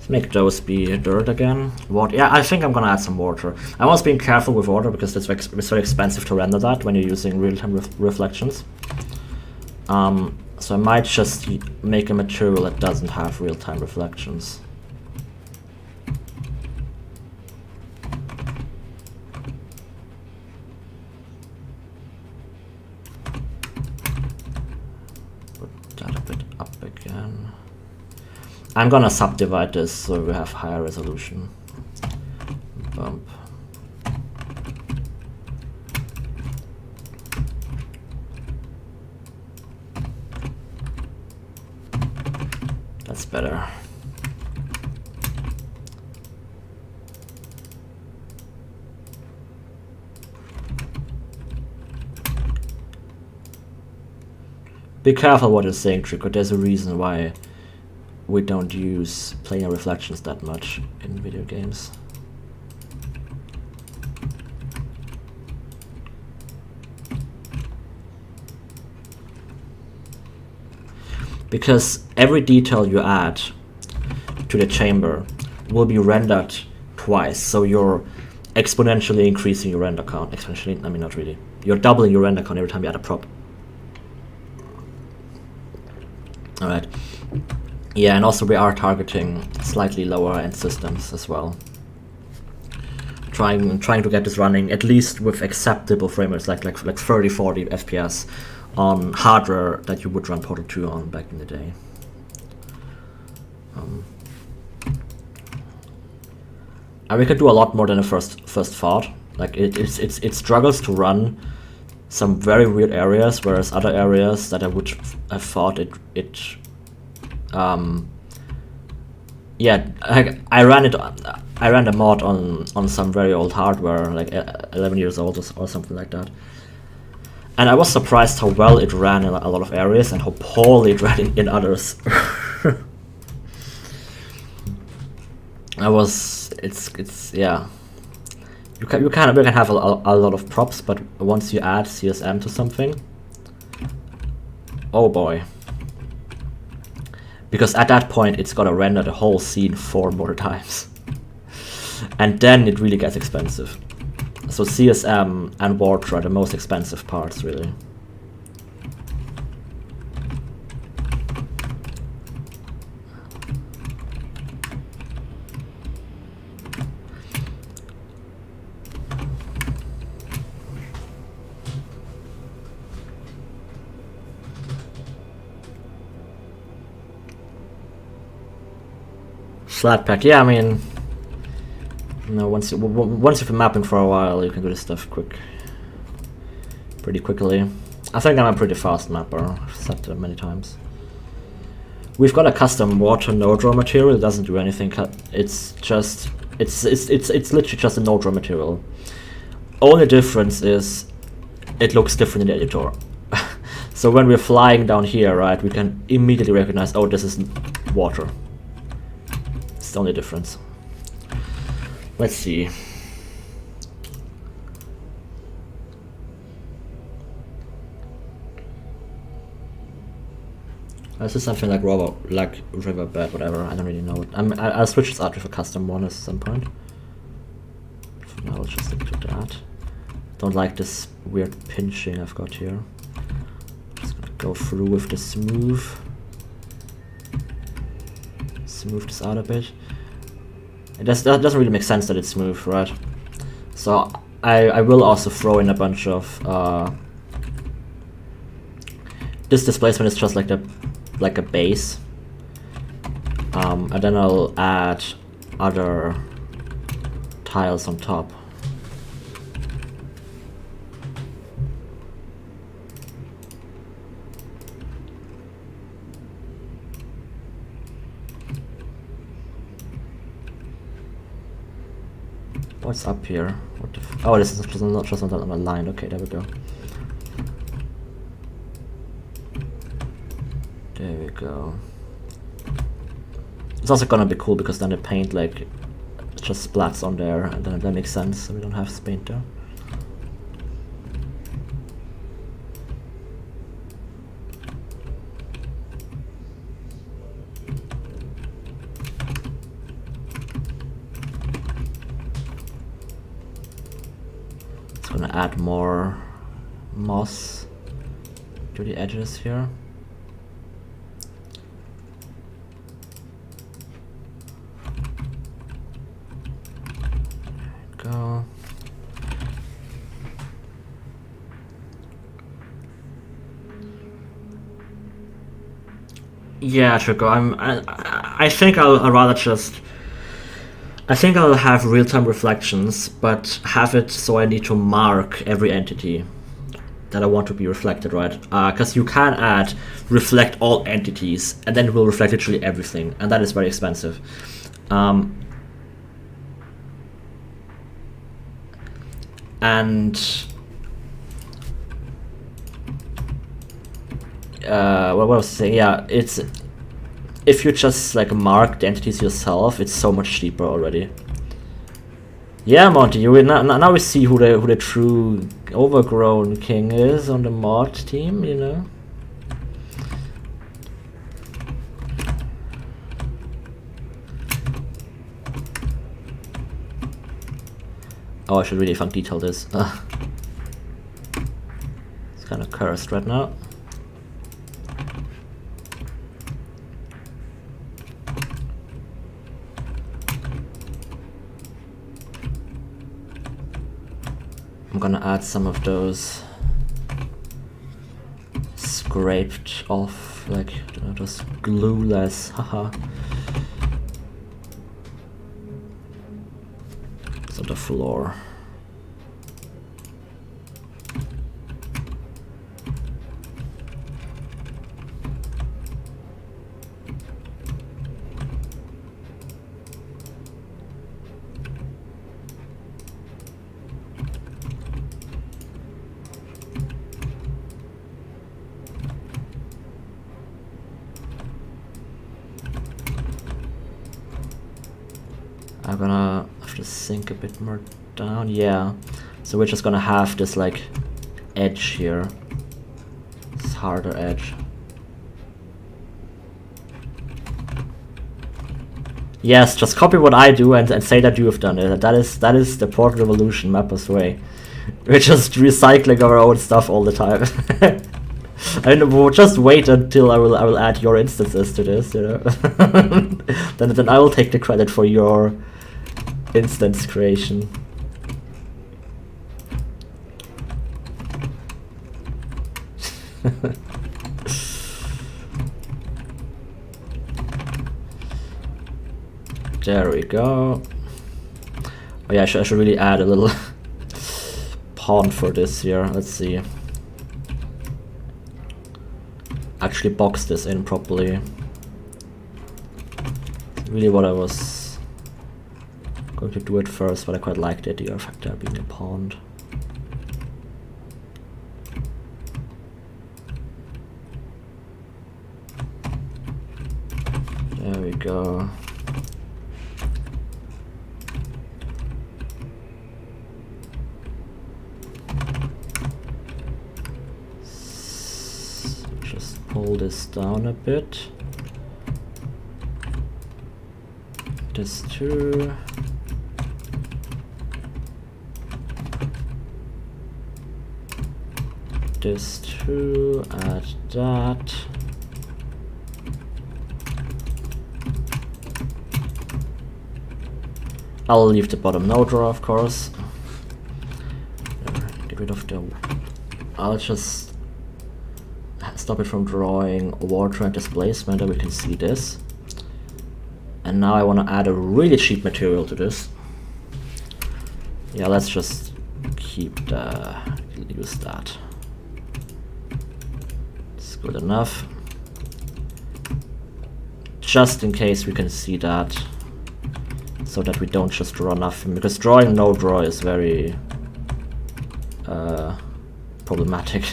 Make those be dirt again. Water. Yeah, I think I'm gonna add some water. I was being careful with water because it's very expensive to render that when you're using real-time reflections. So I might just make a material that doesn't have real-time reflections. Put that a bit up again. I'm gonna subdivide this so we have higher resolution. Bump. That's better. Be careful what you're saying, Trico. There's a reason why we don't use planar reflections that much in video games. Because every detail you add to the chamber will be rendered twice, so you're exponentially increasing your render count. Exponentially, I mean not really. You're doubling your render count every time you add a prop. Alright. Yeah, and also we are targeting slightly lower end systems as well. Trying to get this running at least with acceptable frame rates, like 30-40 FPS on hardware that you would run Portal 2 on back in the day. And we could do a lot more than a first thought. Like it struggles to run some very weird areas, whereas other areas that I would have thought yeah, I ran a mod on some very old hardware, like 11 years old or something like that. And I was surprised how well it ran in a lot of areas and how poorly it ran in others. Yeah. You can have a lot of props, but once you add CSM to something, oh boy. Because at that point it's gotta render the whole scene 4 more times. And then it really gets expensive. So CSM and water are the most expensive parts, really. Flat pack, yeah, I mean, you know, once you've been mapping for a while, you can do this stuff pretty quickly. I think I'm a pretty fast mapper. I've said that many times. We've got a custom water node raw material. It doesn't do anything. It's literally just a node raw material. Only difference is it looks different in the editor. So when we're flying down here, right, we can immediately recognize, oh, this is water. It's the only difference. Let's see. This is something like riverbed, whatever. I don't really know it. I'll switch this out with a custom one at some point. For now, I'll just stick to that. Don't like this weird pinching I've got here. Just gonna go through with the smooth. Smooth this out a bit. That doesn't really make sense that it's smooth, right? So I will also throw in a bunch of this displacement is just like a base, And then I'll add other tiles on top. What's up here? What the oh, this is just not on a line. Okay, there we go. There we go. It's also gonna be cool because then the paint like just splats on there, and then that makes sense. So we don't have paint there. Gonna add more moss to the edges here. There we go. Yeah, Trico. I think I'll rather just. I think I'll have real-time reflections, but have it so I need to mark every entity that I want to be reflected, right? Because you can add reflect all entities, and then it will reflect literally everything, and that is very expensive. And what was I saying? Yeah, it's. If you just like mark the entities yourself, it's so much cheaper already. Yeah, Monty, you will now we see who the true overgrown king is on the mod team, you know. Oh, I should really fun detail this. It's kind of cursed right now. I'm gonna add some of those scraped off, like, you know, just glueless, haha. It's on the floor. I'm gonna have to sink a bit more down, yeah. So we're just gonna have this like edge here, this harder edge. Yes, just copy what I do and say that you have done it. That is the Port Revolution Mappers way. We're just recycling our own stuff all the time. I mean, we'll just wait until I will add your instances to this, you know. then I will take the credit for your instance creation. There we go. Oh yeah, I should really add a little pond for this here. Let's see. Actually box this in properly. Really what I was going to do it first, but I quite like the idea of there being a pond. There we go. Just pull this down a bit. This too. This too, add that. I'll leave the bottom no draw, of course. Get rid of the... I'll just stop it from drawing water and displacement, and we can see this. And now I want to add a really cheap material to this. Yeah, let's just use that. It's good enough. Just in case we can see that, so that we don't just draw nothing, because drawing no draw is very problematic.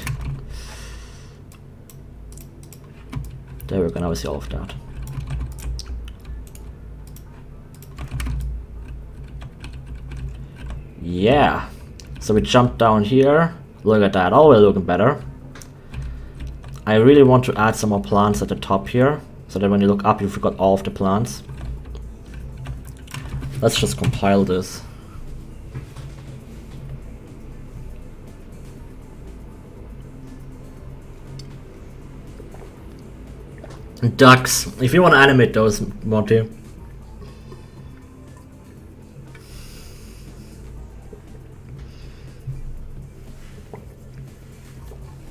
There we go, now we see all of that. Yeah, so we jump down here, look at that, oh, we're looking better. I really want to add some more plants at the top here, so that when you look up you've got all of the plants. Let's just compile this. And ducks, if you want to animate those, Monty.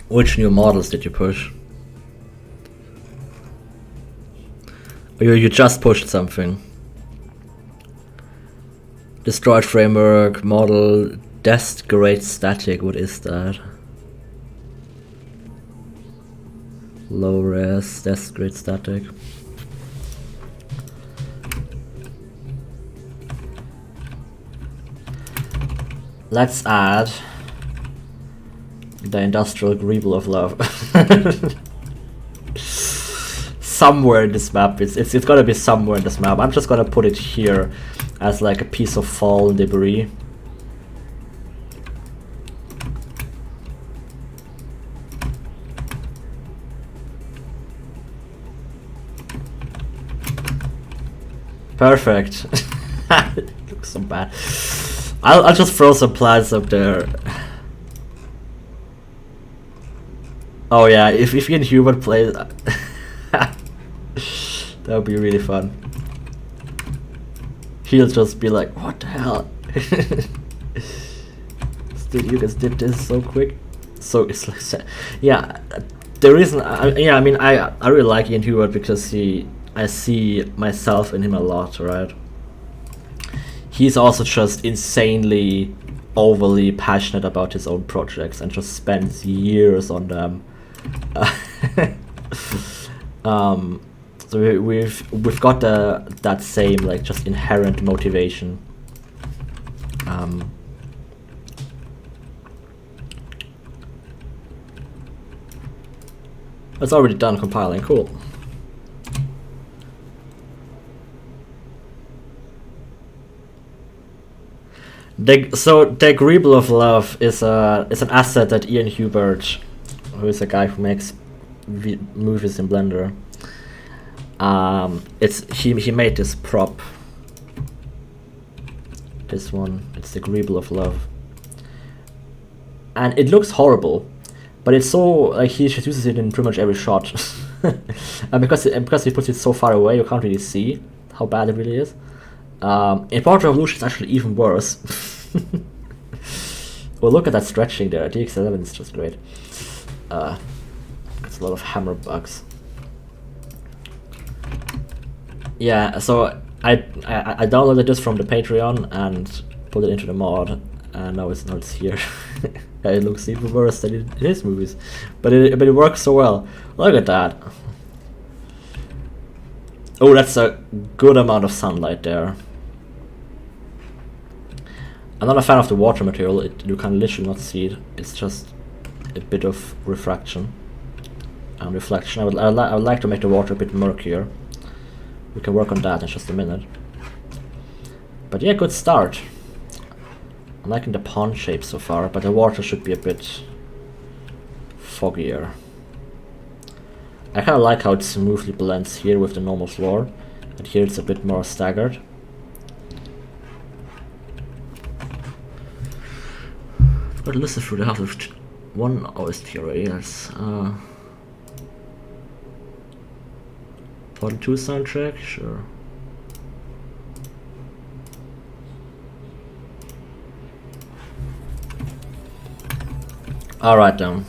Which new models did you push? Or you just pushed something? Destroyed framework, model, desk grade static, what is that? Low res, desk grade static. Let's add the industrial greeble of love. Somewhere in this map, it's gotta be somewhere in this map. I'm just gonna put it here as like a piece of fallen debris. Perfect. It looks so bad. I'll just throw some plants up there. Oh yeah, if you and Hubert play, that would be really fun. He'll just be like, what the hell? Dude, you guys did this so quick. So it's like, yeah, the reason, I really like Ian Hubert because I see myself in him a lot, right? He's also just insanely overly passionate about his own projects and just spends years on them. So we've got that same like just inherent motivation. It's already done compiling, cool. So the Greeble of Love is an asset that Ian Hubert, who is a guy who makes movies in Blender, he made this prop. This one, it's the Greeble of Love, and it looks horrible, but it's so like he just uses it in pretty much every shot, and because he puts it so far away, you can't really see how bad it really is. In Portrait Revolution, it's actually even worse. Well, look at that stretching there. DX11 is just great. It's a lot of hammer bugs. Yeah, so I downloaded this from the Patreon and put it into the mod, and now it's here. It looks even worse than in his movies, but it works so well. Look at that. Oh, that's a good amount of sunlight there. I'm not a fan of the water material. You can literally not see it. It's just a bit of refraction and reflection. I would like to make the water a bit murkier. We can work on that in just a minute. But yeah, good start. I'm liking the pond shape so far, but the water should be a bit foggier. I kind of like how it smoothly blends here with the normal floor, and here it's a bit more staggered. I've got to listen through the house with one OST already. That's 42 soundtrack, sure. Alright then.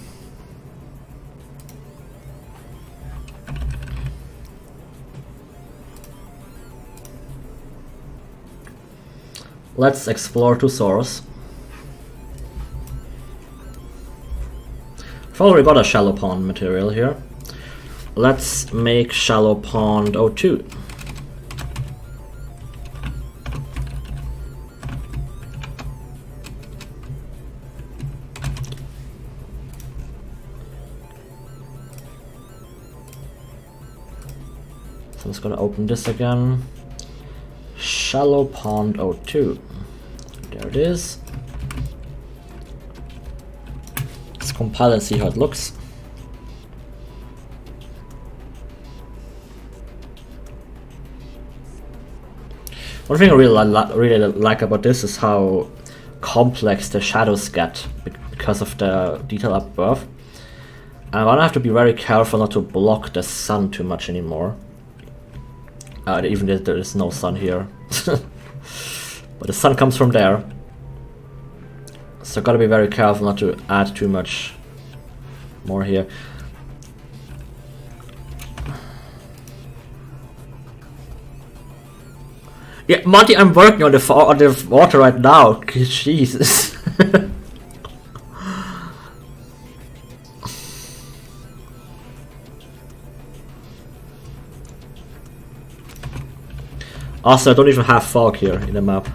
Let's explore to source. I've already got a shallow pond material here. Let's make shallow pond 02. So I'm just gonna open this again. Shallow pond 02. There it is. Let's compile and see how it looks. One thing I really like about this is how complex the shadows get because of the detail up above. I'm gonna have to be very careful not to block the sun too much anymore. Even if there is no sun here. But the sun comes from there. So gotta be very careful not to add too much more here. Yeah, Monty, I'm working on the water right now. Jesus. Also, I don't even have fog here in the map.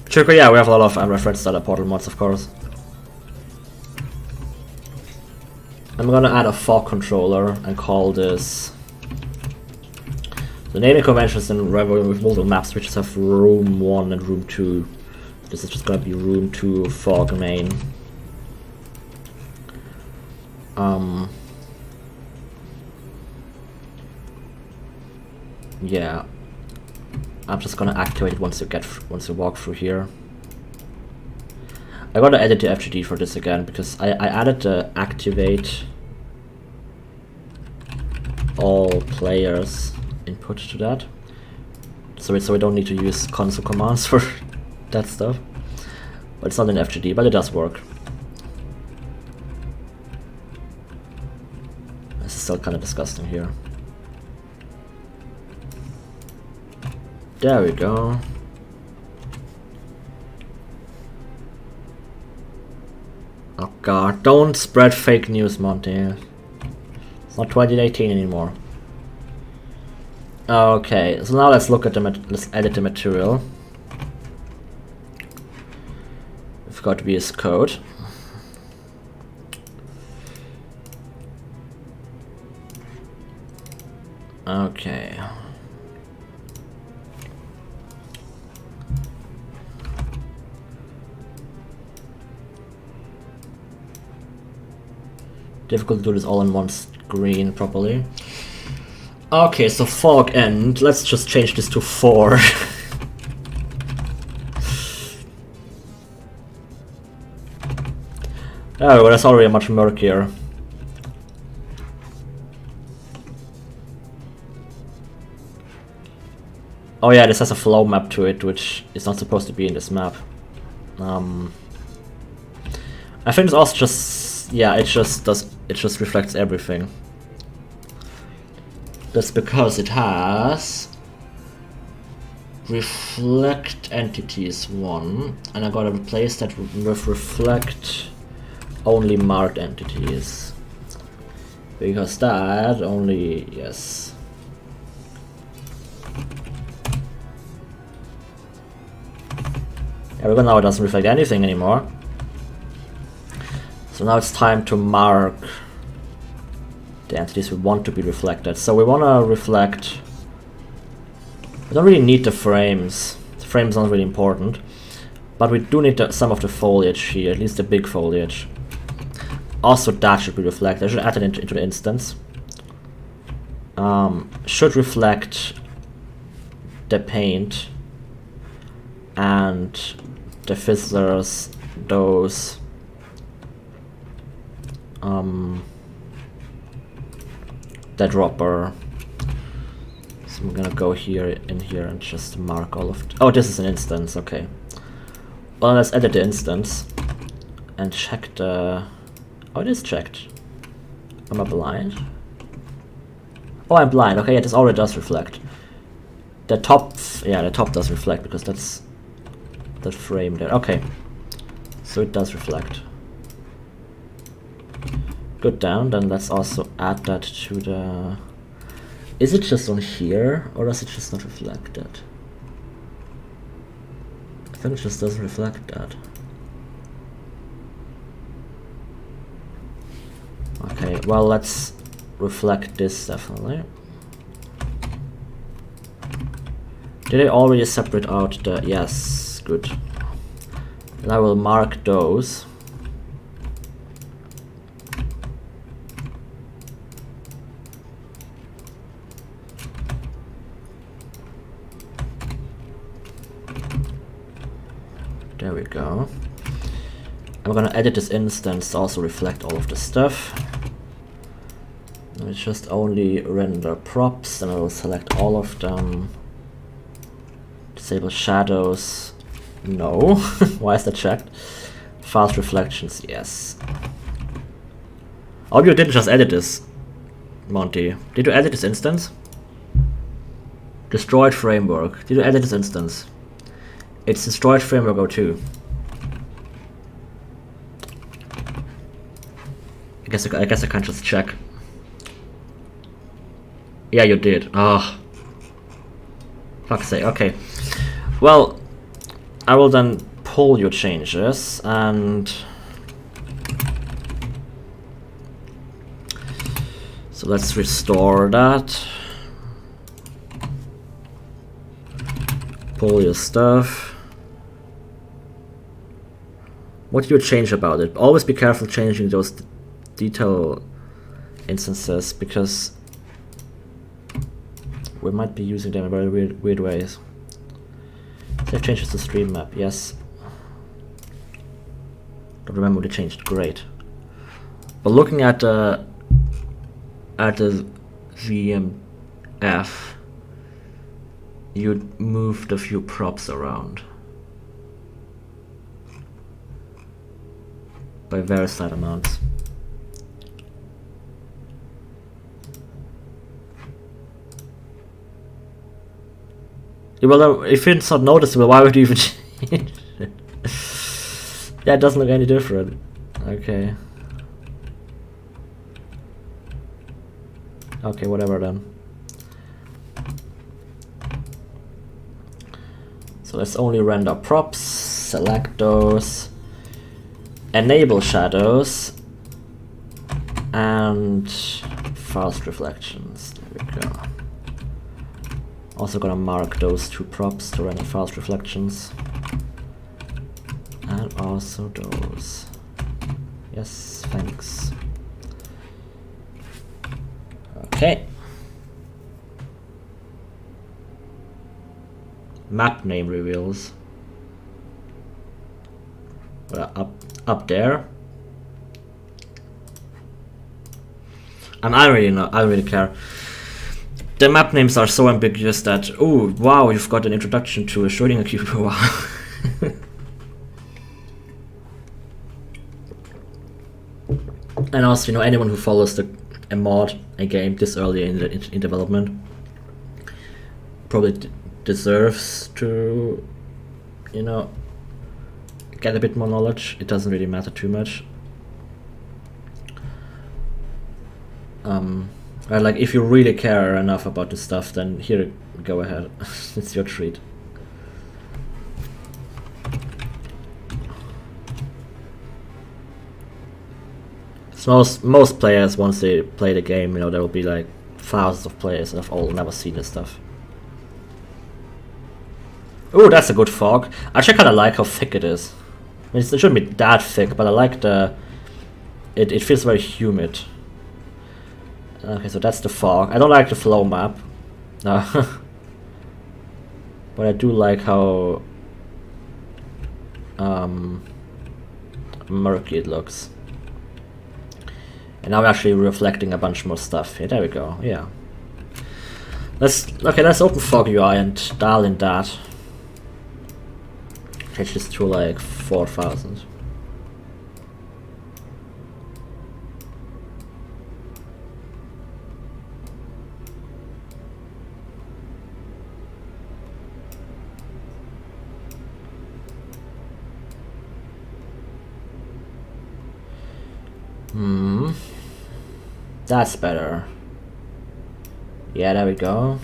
Sure, yeah, we have a lot of reference to the portal mods, of course. I'm gonna add a fog controller and call this. The naming conventions in with multiple maps which just have room 1 and room 2. This is just gonna be room 2 fog main. Yeah, I'm just gonna activate it once you walk through here. I gotta edit the FGD for this again because I added the activate all players input to that, so we don't need to use console commands for that stuff. But it's not in FGD, but it does work. This is still kind of disgusting here. There we go. Oh god, don't spread fake news, Monty. It's not 2018 anymore. Okay, so now let's look at let's edit the material. We've got VS Code. Okay. Difficult to do this all in one screen properly. Okay, so fog end. Let's just change this to 4. Oh, that's already much murkier. Oh yeah, this has a flow map to it, which is not supposed to be in this map. I think it's also just, yeah, it just reflects everything. That's because it has reflect entities 1, and I gotta replace that with reflect only marked entities, because that only, yes. Yeah, but now it doesn't reflect anything anymore. So now it's time to mark the entities we want to be reflected. So we want to reflect. We don't really need the frames. The frames aren't really important, but we do need some of the foliage here, at least the big foliage. Also, that should be reflected. I should add it into the instance. Should reflect the paint and the fizzlers, those. The dropper. So I'm gonna go here in here and just mark all of. Oh, this is an instance. Okay. Well, let's edit the instance and check the. Oh, it is checked. Am I blind? Oh, I'm blind. Okay, yeah, this already does reflect. The top, yeah, the top does reflect because that's that frame there. Okay, so it does reflect. Good down. Then let's also add that to the. Is it just on here, or does it just not reflect that? I think it just doesn't reflect that. Okay, well, let's reflect this definitely. Did I already separate out the... Yes, good. And I will mark those. There we go. I'm gonna edit this instance to also reflect all of the stuff. Let me just only render props, and I will select all of them. Disable shadows. No. Why is that checked? Fast reflections, yes. Oh, you didn't just edit this, Monty. Did you edit this instance? Destroyed framework. Did you edit this instance? It's destroyed framework 02. I guess I can't just check. Yeah, you did. Oh. Fuck's sake, okay. Well, I will then pull your changes and... So let's restore that. Pull your stuff. What do you change about it? Always be careful changing those detail instances, because we might be using them in very weird ways. Save changes to stream map, yes. Don't remember what they changed, great. But looking at the VMF, you moved a few props around by very slight amounts. Yeah, well, if it's not noticeable, why would you even change it? Yeah, it doesn't look any different. Okay. Okay, whatever then. So let's only render props, select those, enable shadows, and fast reflections. There we go. Also gonna mark those two props to render fast reflections. And also those. Yes, thanks. Okay. Map name reveals. Well, up there. I don't really care. The map names are so ambiguous that, oh wow, you've got an introduction to a Schrödinger cube. Wow. And also, you know, anyone who follows a mod, a game this early in development, probably deserves to, you know, get a bit more knowledge. It doesn't really matter too much. Like, if you really care enough about this stuff, then here, go ahead. It's your treat. So most players, once they play the game, you know, there will be like thousands of players that have all never seen this stuff. Ooh, that's a good fog. Actually, I kind of like how thick it is. I mean, it shouldn't be that thick, but I like the... It feels very humid. Okay, so that's the fog. I don't like the flow map. But I do like how murky it looks. And now we're actually reflecting a bunch more stuff. Yeah, there we go. Yeah. Let's open Fog UI and dial in that. Change this to like 4000. That's better. Yeah, there we go.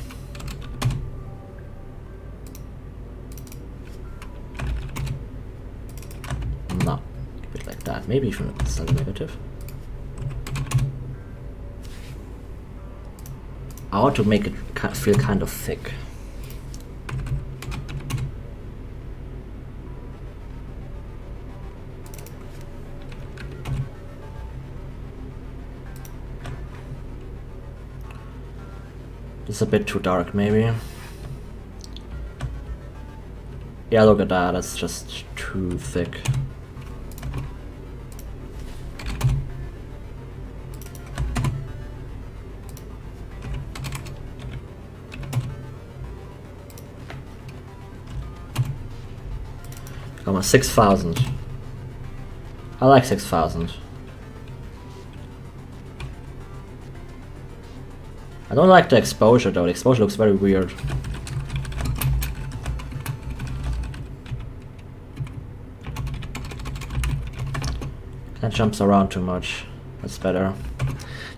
No, keep it like that. Maybe even slightly negative. I want to make it feel kind of thick. It's a bit too dark, maybe. Yeah, look at that, that's just too thick. Come on, 6,000. I like 6,000. I don't like the exposure though, the exposure looks very weird. That jumps around too much. That's better.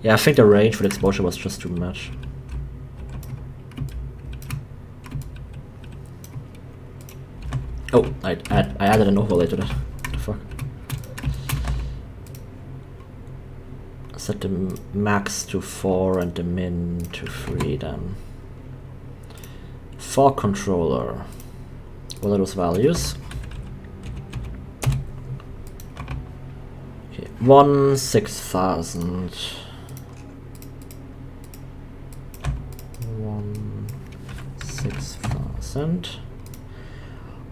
Yeah, I think the range for the exposure was just too much. Oh, I added an overlay to that. What the fuck? Set the max to 4 and the min to 3 then. For controller. What are those values? Okay, 6,000. 6,000.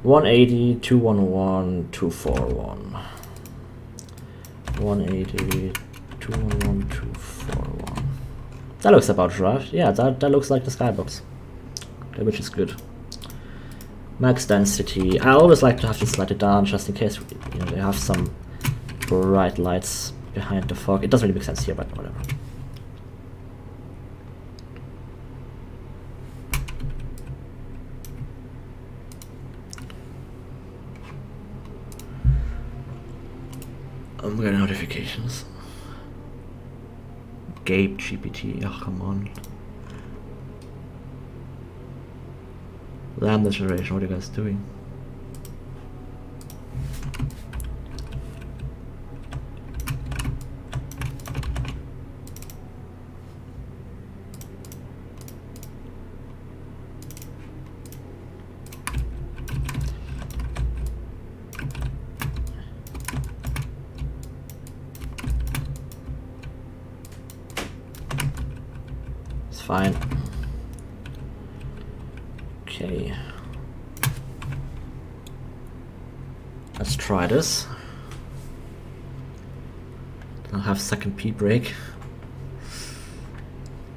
180, 211, 241. 180, 211, 241. That looks about right. Yeah, that looks like the skybox, which is good. Max density. I always like to have to slightly down just in case they have some bright lights behind the fog. It doesn't really make sense here, but whatever. I'm getting notifications. Gabe GPT, oh come on. Lambda generation, what are you guys doing? Fine. Okay. Let's try this. I'll have second pee break.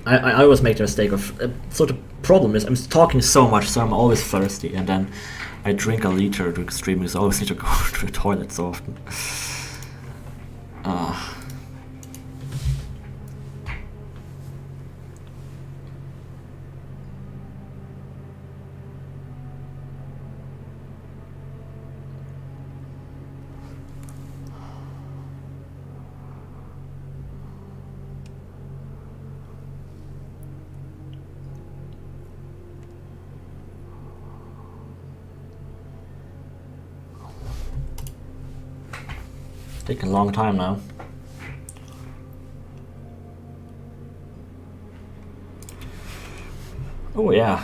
I always make the mistake of so the problem is I'm talking so much, so I'm always thirsty, and then I drink a liter to extremely, so I always need to go to the toilet so often. Taking a long time now. Oh yeah.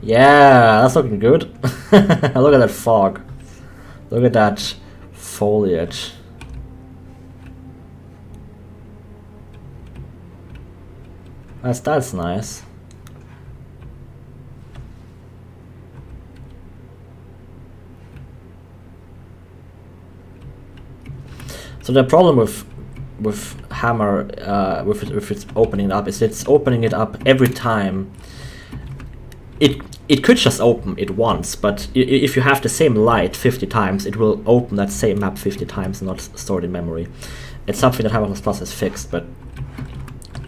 Yeah, that's looking good. Look at that fog. Look at that foliage. That's nice. So the problem with Hammer with its opening it up is it's opening it up every time. It could just open it once, but if you have the same light 50 times, it will open that same map 50 times and not store it in memory. It's something that Hammer Plus has fixed, but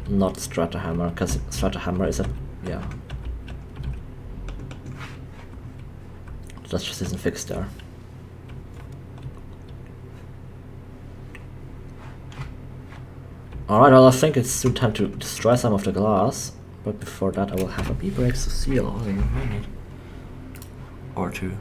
not Stratahammer, because Stratahammer is a, yeah. That just isn't fixed there. Alright, well I think it's soon time to destroy some of the glass, but before that I will have a B-break, so see you all in a minute. Or two.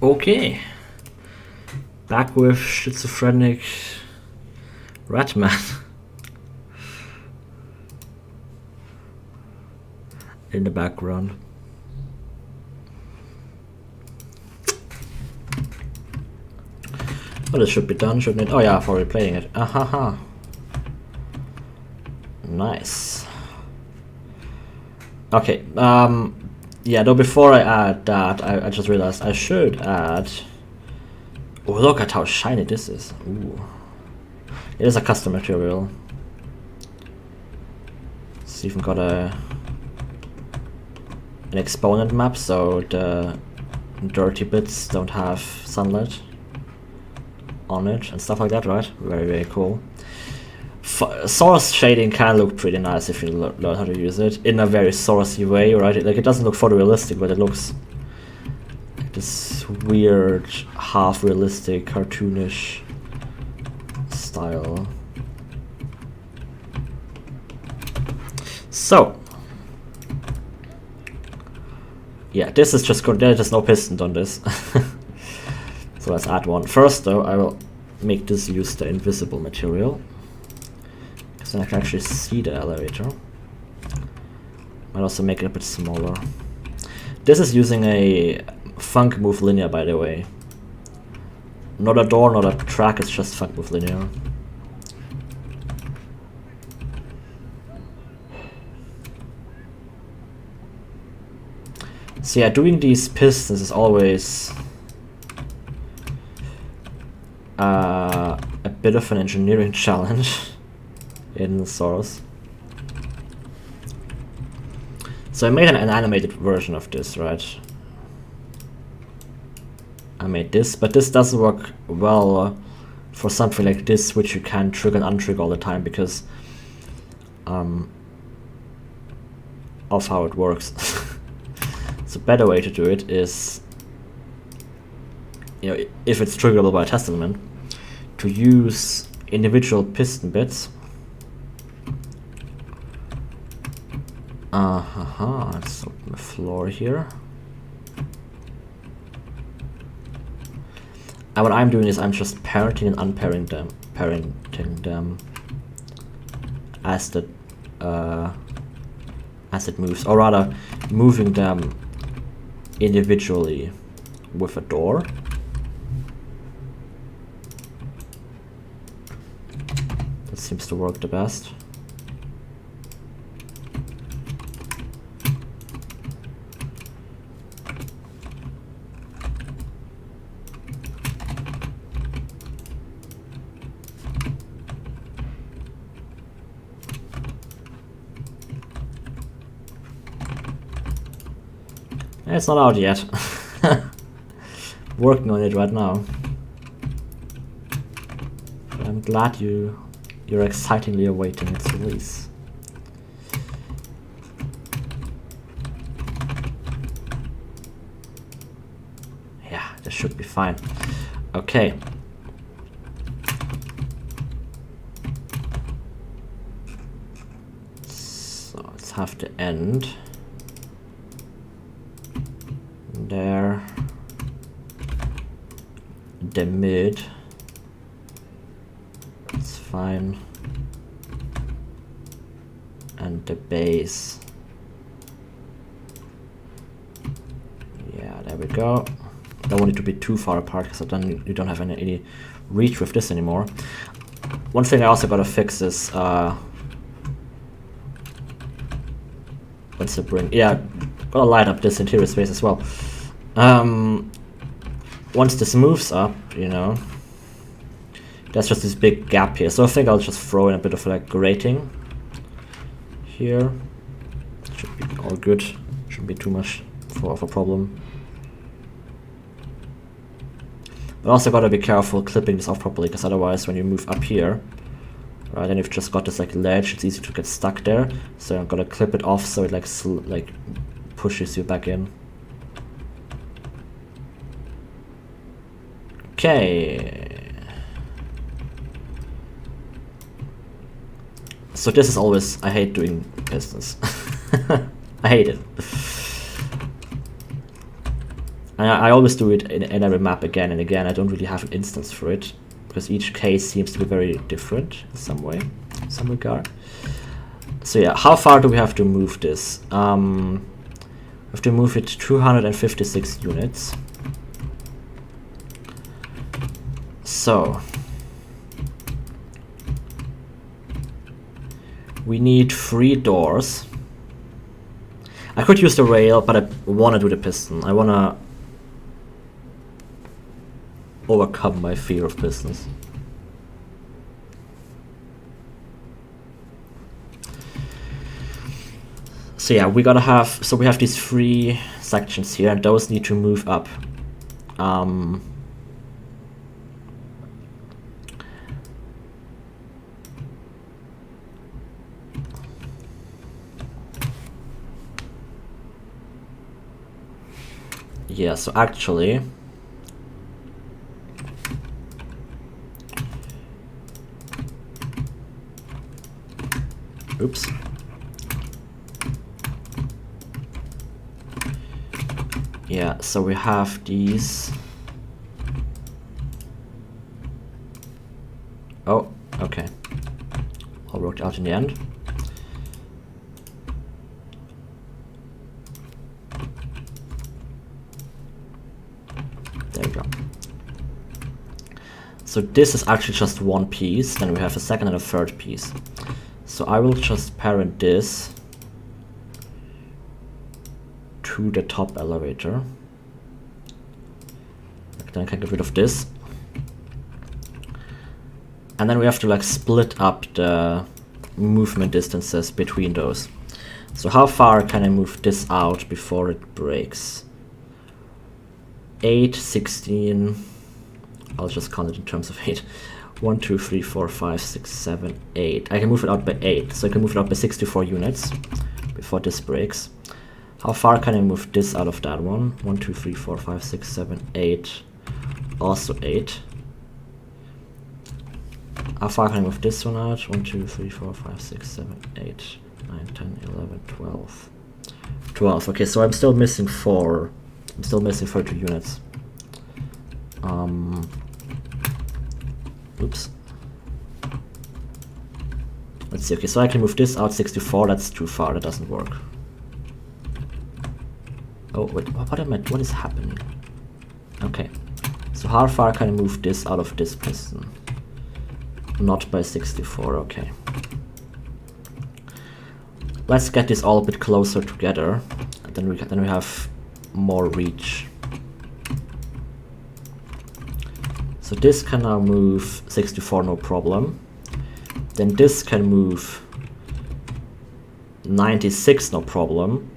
Okay. Back with schizophrenic Ratman in the background. Well, it should be done, shouldn't it? Oh yeah, for replaying it. Ahaha. Nice. Okay, yeah, though before I add that, I just realized I should add... Oh, look at how shiny this is. Ooh. It is a custom material. It's even got an exponent map, so the dirty bits don't have sunlight on it and stuff like that, right? Very, very cool. Source shading can look pretty nice if you learn how to use it in a very sourcey way, right? Like, it doesn't look photorealistic, but it looks like this weird, half-realistic, cartoonish style. So, Yeah, this is just good. There's just no piston on this. So let's add one. First though, I will make this use the invisible material, because then I can actually see the elevator. Might also make it a bit smaller. This is using a Funk Move Linear, by the way. Not a door, not a track, it's just Funk Move Linear. So yeah, doing these pistons is always a bit of an engineering challenge in Source. So I made an animated version of this, right? I made this, but this doesn't work well for something like this, which you can trigger and untrigger all the time because of how it works. So a better way to do it is, you know, if it's triggerable by a test element, to use individual piston bits. Let's open the floor here. And what I'm doing is I'm just parenting and unpairing them, as it moves, or rather moving them individually with a door. That seems to work the best. It's not out yet. Working on it right now. I'm glad you're excitingly awaiting its release. Yeah, this should be fine. Okay. So let's have the end there, the mid, it's fine, and the base. Yeah, there we go. Don't want it to be too far apart because then you don't have any reach with this anymore. One thing I also gotta fix is once to bring, yeah, gotta light up this interior space as well. Once this moves up, you know, there's just this big gap here. So I think I'll just throw in a bit of like grating here. Should be all good. Shouldn't be too much of a problem. But also gotta be careful clipping this off properly, because otherwise when you move up here, right, and you've just got this like ledge, it's easy to get stuck there. So I'm gonna clip it off so it like pushes you back in. Okay. So this is always, I hate doing pistons. I hate it. And I always do it in every map again and again. I don't really have an instance for it, because each case seems to be very different in some way, in some regard. So yeah, how far do we have to move this? We have to move it 256 units. So we need 3 doors. I could use the rail, but I want to do the piston. I want to overcome my fear of pistons. So yeah, we gotta have, so we have these 3 sections here, and those need to move up. Yeah, so actually, oops. Yeah, so we have these. Oh, okay. All worked out in the end. There we go. So this is actually just one piece, then we have a second and a third piece. So I will just parent this to the top elevator. Then I can get rid of this. And then we have to like split up the movement distances between those. So how far can I move this out before it breaks? 8, 16, I'll just count it in terms of 8. 1, 2, 3, 4, 5, 6, 7, 8. I can move it out by 8, so I can move it out by 64 units before this breaks. How far can I move this out of that one? 1, 2, 3, 4, 5, 6, 7, 8. Also 8. How far can I move this one out? 1, 2, 3, 4, 5, 6, 7, 8, 9, 10, 11, 12. 12. Okay, so I'm still missing 4. I'm still missing 32 units. Oops. Let's see. Okay, so I can move this out 64. That's too far. That doesn't work. Oh wait, what is happening? Okay. So how far can I move this out of this piston? Not by 64. Okay. Let's get this all a bit closer together, and then we have more reach. So this can now move 64 no problem. Then this can move 96 no problem.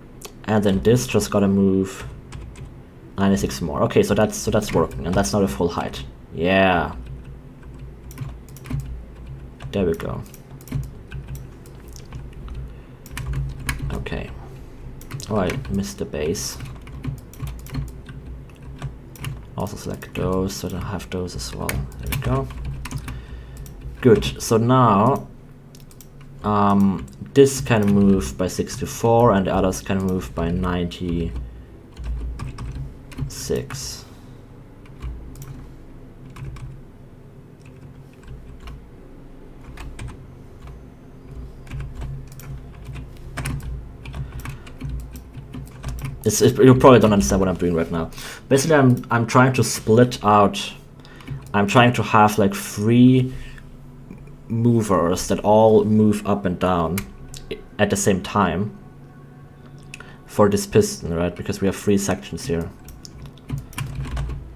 And then this just gotta move 96 more. Okay, so that's working, and that's not a full height. Yeah. There we go. Okay. Oh, I missed the base. Also select those, so I have those as well. There we go. Good. So now this can move by 64 and the others can move by 96. You probably don't understand what I'm doing right now. Basically, I'm trying to split out. I'm trying to have like 3 movers that all move up and down at the same time for this piston, right? Because we have 3 sections here.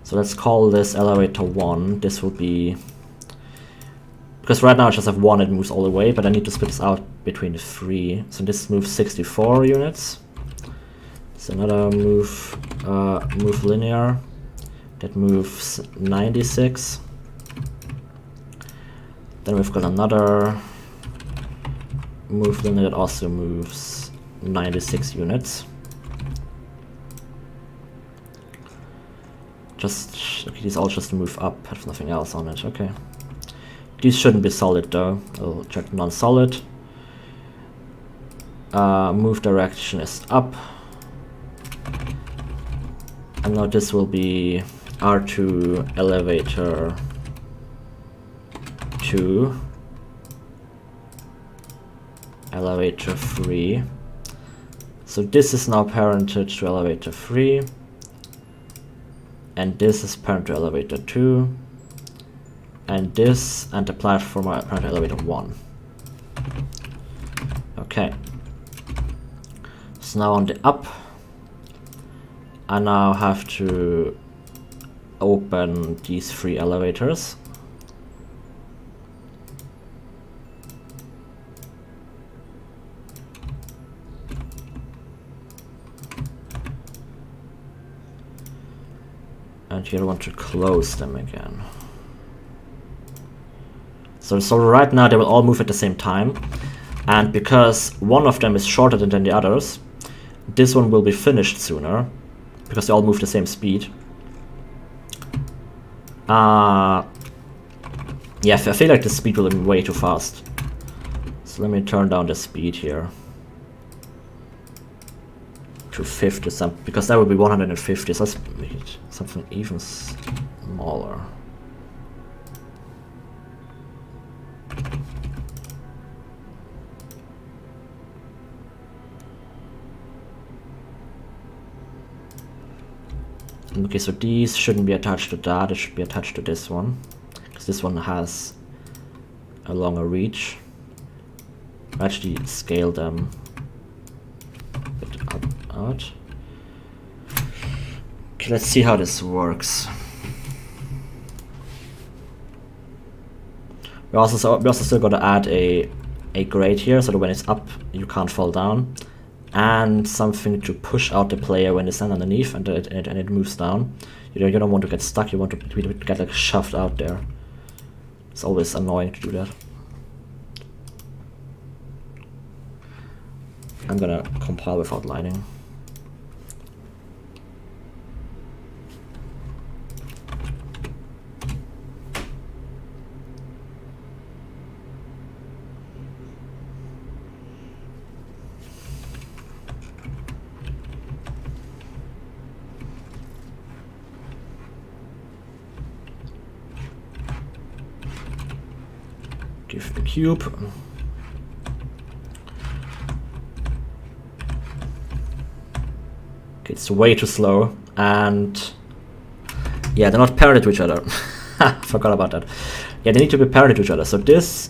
So let's call this elevator 1. This will be, because right now I just have 1 that moves all the way, but I need to split this out between the 3. So this moves 64 units. So another move linear that moves 96. Then we've got another move linear that also moves 96 units. Okay, these all just move up, have nothing else on it. Okay. These shouldn't be solid though. I'll check non-solid. Move direction is up. And now this will be R2 elevator 2, elevator 3. So this is now parented to elevator 3, and this is parent to elevator 2, and this and the platform are parent to elevator 1. Okay. So now on the up, I now have to open these 3 elevators. And here I want to close them again. So right now they will all move at the same time. And because one of them is shorter than the others, this one will be finished sooner, because they all move the same speed. Yeah, I feel like the speed will be way too fast. So let me turn down the speed here. 250 something, because that would be 150, so let's make it something even smaller. Okay, so these shouldn't be attached to that, it should be attached to this one, because this one has a longer reach. Actually scale them a bit out. Okay, let's see how this works. We also still got to add a grate here, so that when it's up you can't fall down, and something to push out the player when they stand underneath and it moves down. You don't want to get stuck, you want to get like shoved out there. It's always annoying to do that. I'm gonna compile without lining. Give the cube. Okay, it's way too slow, and yeah, they're not parallel to each other. Forgot about that. Yeah, they need to be parallel to each other. So this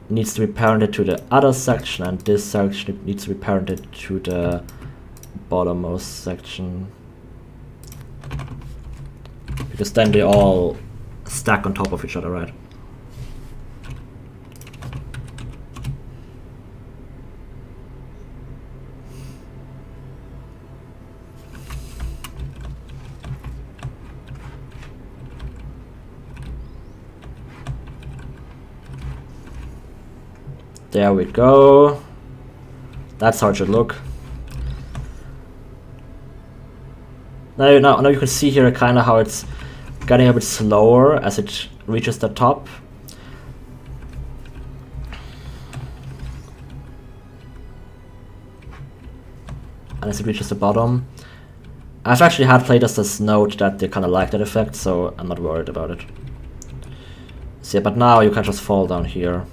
needs to be parented to the other section, and this section needs to be parented to the bottommost section, because then they all stack on top of each other, right? There we go. That's how it should look. Now you can see here kind of how it's getting a bit slower as it reaches the top. And as it reaches the bottom. I've actually had playtesters note that they kind of like that effect, so I'm not worried about it. So yeah, but now you can just fall down here.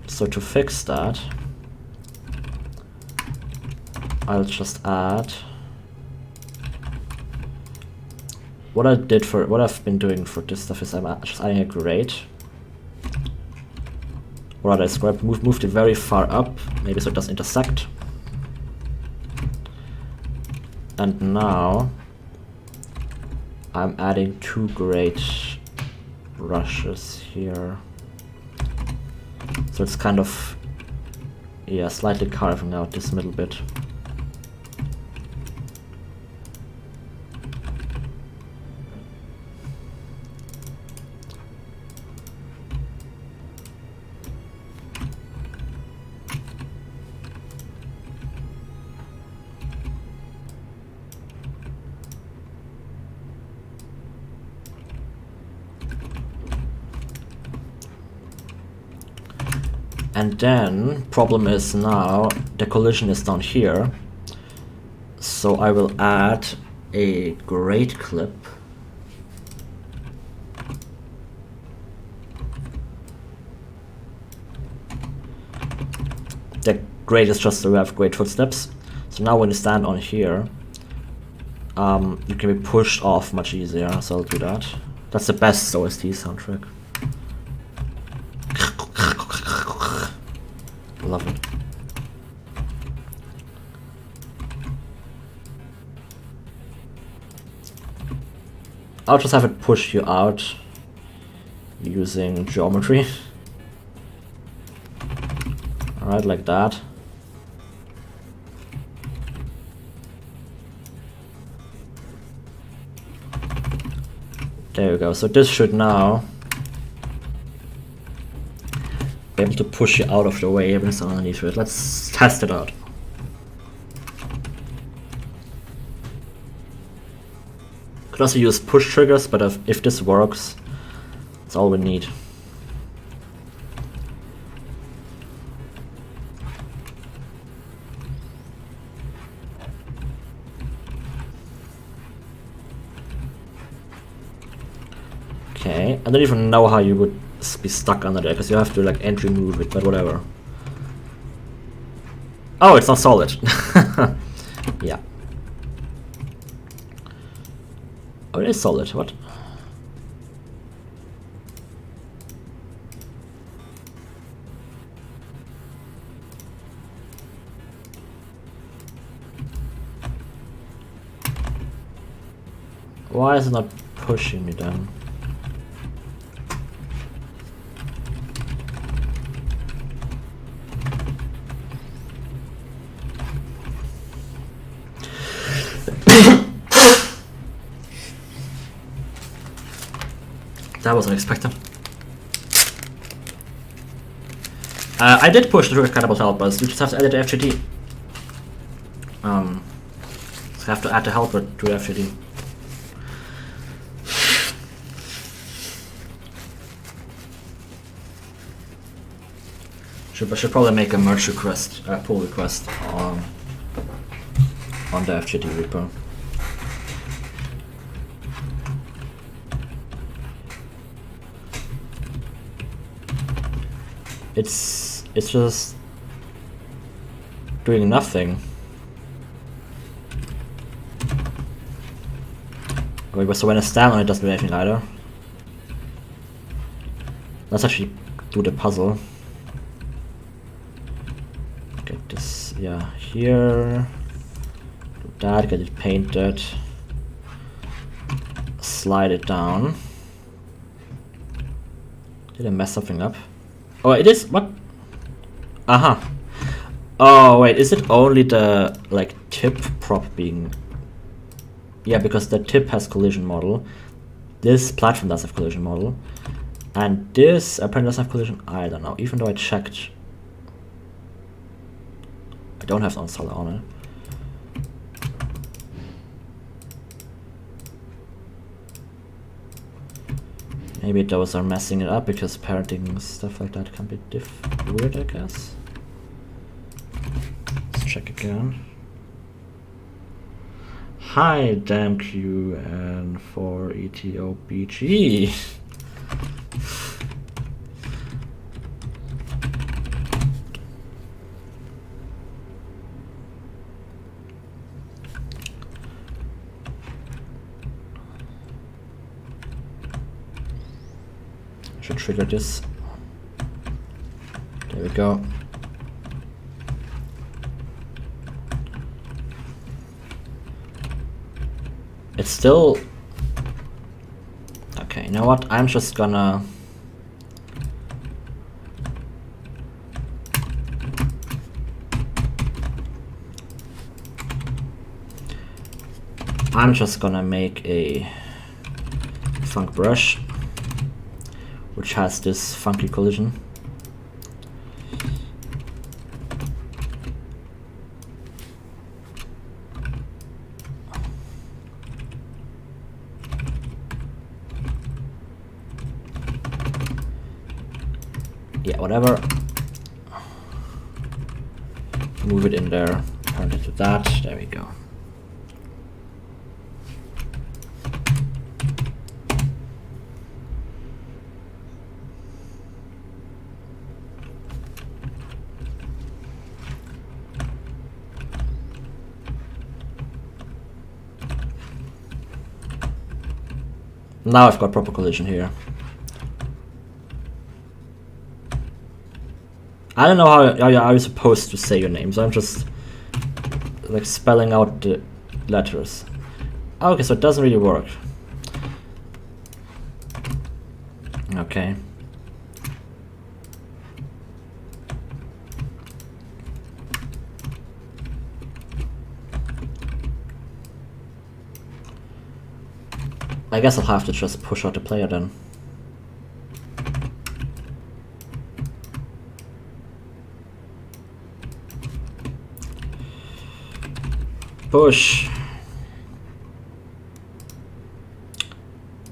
So to fix that, I'll just add what I've been doing for this stuff is I'm just adding a grate. Or rather, I moved it very far up, maybe so it doesn't intersect. And now I'm adding 2 grate brushes here. So it's kind of, yeah, slightly carving out this middle bit. And then, problem is now, the collision is down here. So I will add a grate clip. The grate is just so we have great footsteps. So now when you stand on here, you can be pushed off much easier, so I'll do that. That's the best OST soundtrack. Love it. I'll just have it push you out using geometry. Alright, like that. There we go. So this should now be able to push you out of the way when it's underneath it. Let's test it out. Could also use push triggers, but if this works, that's all we need. Okay, I don't even know how you would be stuck under there, because you have to like entry move it, but whatever. Oh, it's not solid. Yeah. Oh, it is solid. What? Why is it not pushing me down? That wasn't expected. I did push the catapult helpers. We just have to add it to FGT. So have to add the helper to FGT. Should probably make a merge request, pull request on the FGT repo. It's just doing nothing. Wait, so when it's down, it doesn't do anything either. Let's actually do the puzzle. Get this, yeah, here. Do that, get it painted. Slide it down. Did I mess something up? Oh, it is, what? Uh-huh. Oh, wait, is it only the, like, tip prop being... Yeah, because the tip has collision model. This platform does have collision model. And this apparently doesn't have collision, I don't know, even though I checked. I don't have installer on it. Maybe those are messing it up because parenting stuff like that can be weird, I guess. Let's check again. Hi, damn Q and 4ETOBG. Should trigger this. There we go. It's still... Okay, you know what? I'm just gonna... make a funk brush, which has this funky collision. Yeah, whatever. Move it in there, turn it to that, there we go. Now I've got proper collision here. I don't know how you're supposed to say your name, so I'm just like spelling out the letters. Okay, so it doesn't really work. Okay. I guess I'll have to just push out the player then. Push.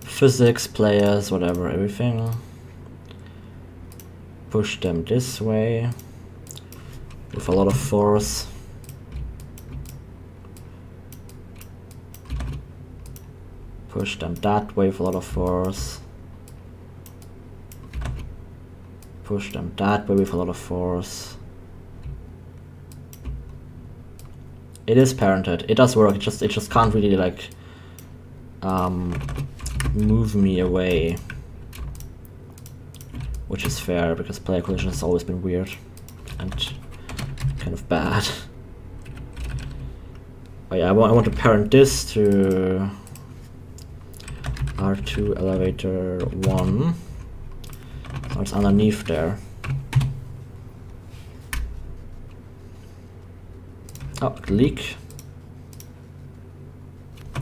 Physics, players, whatever, everything. Push them this way with a lot of force. Push them that way with a lot of force. push them that way with a lot of force. It is parented. It does work. It just can't really like move me away, which is fair because player collision has always been weird and kind of bad. Oh yeah, I want to parent this to R2 elevator 1. So it's underneath there. Oh, leak.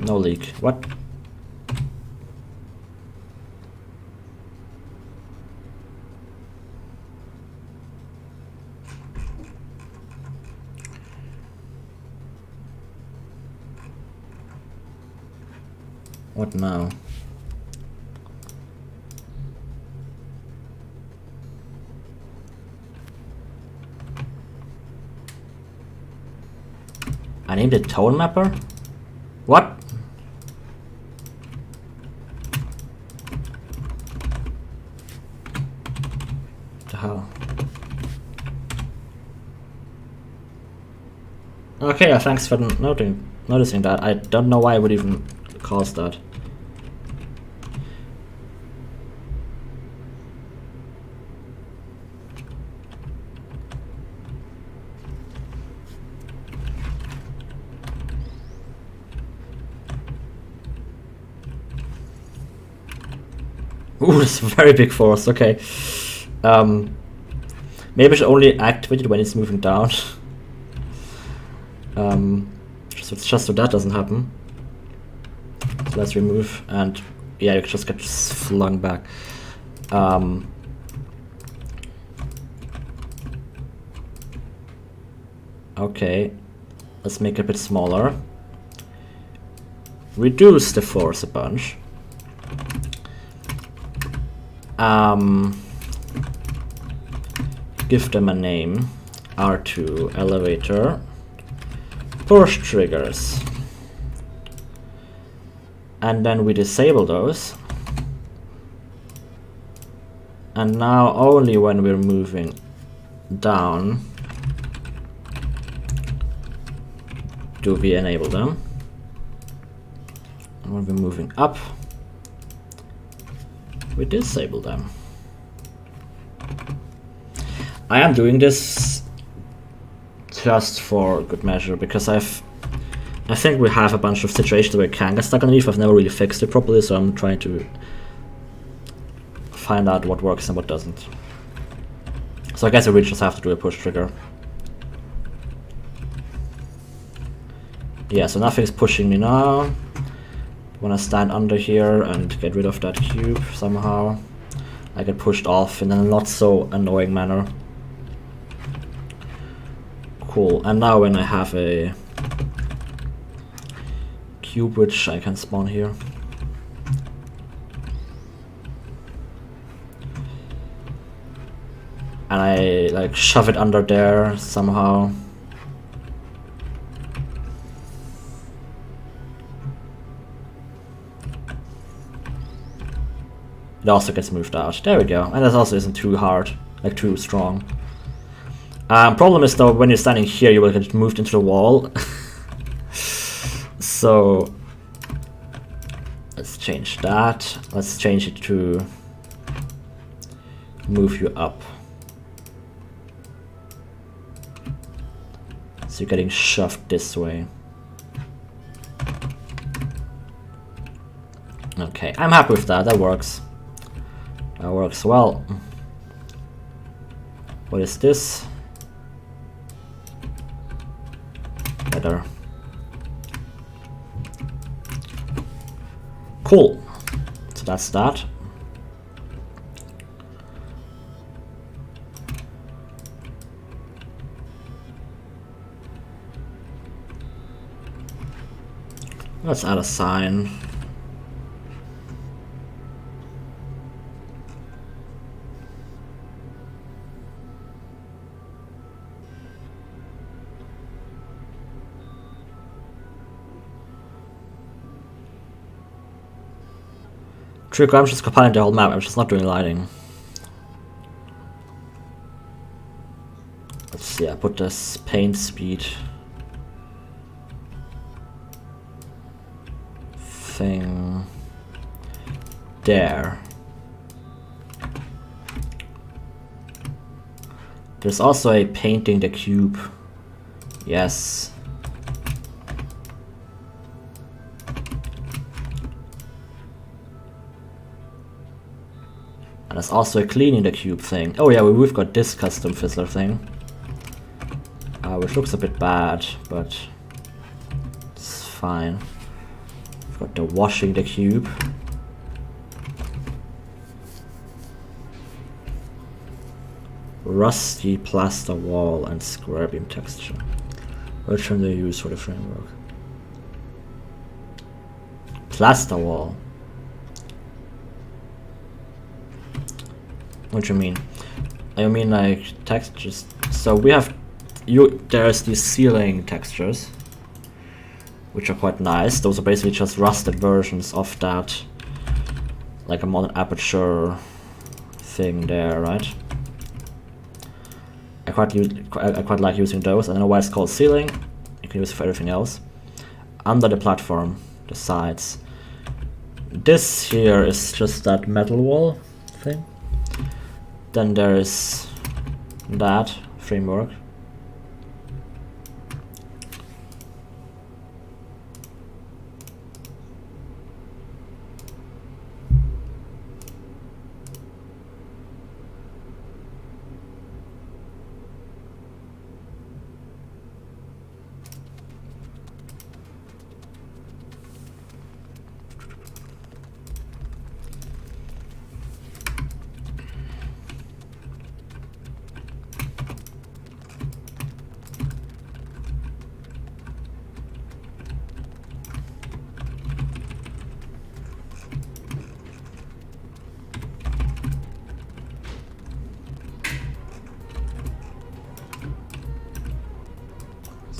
No leak. What? What now? I named it tone mapper? What? The hell? Okay, thanks for noticing that. I don't know why I would even cause that. Ooh, that's a very big force, okay. Maybe I should only activate it when it's moving down. Just so that doesn't happen. So let's remove, and yeah, you just get flung back. Okay, let's make it a bit smaller. Reduce the force a bunch. Give them a name. R2 elevator. Push triggers. And then we disable those. And now only when we're moving down do we enable them. And when we're moving up, we disable them. I am doing this just for good measure because I think we have a bunch of situations where we can get stuck underneath. I've never really fixed it properly, so I'm trying to find out what works and what doesn't. So I guess I really just have to do a push trigger. Yeah, so nothing's pushing me now. When I stand under here and get rid of that cube somehow, I get pushed off in a not so annoying manner. Cool, and now when I have a cube which I can spawn here, and I like shove it under there somehow. It also gets moved out. There we go. And that also isn't too hard, like too strong. Problem is though, when you're standing here, you will get moved into the wall. So let's change that. Let's change it to move you up. So you're getting shoved this way. Okay, I'm happy with that. That works. That works well. What is this? Better. Cool. So that's that. Let's add a sign. True, I'm just compiling the whole map, I'm just not doing lighting. yeah, put this paint speed thing there. There's also a painting the cube. Yes. And there's also a cleaning the cube thing. Oh yeah, we've got this custom fizzler thing. Which looks a bit bad, but it's fine. We've got the washing the cube. Rusty plaster wall and square beam texture. Which one do you use for the framework? Plaster wall. What do you mean? I mean like textures. So we have there's these ceiling textures, which are quite nice. Those are basically just rusted versions of that, like a modern aperture thing there, right? I quite like using those. I don't know why it's called ceiling. You can use it for everything else. Under the platform, the sides. This here is just that metal wall thing. Then there is that framework.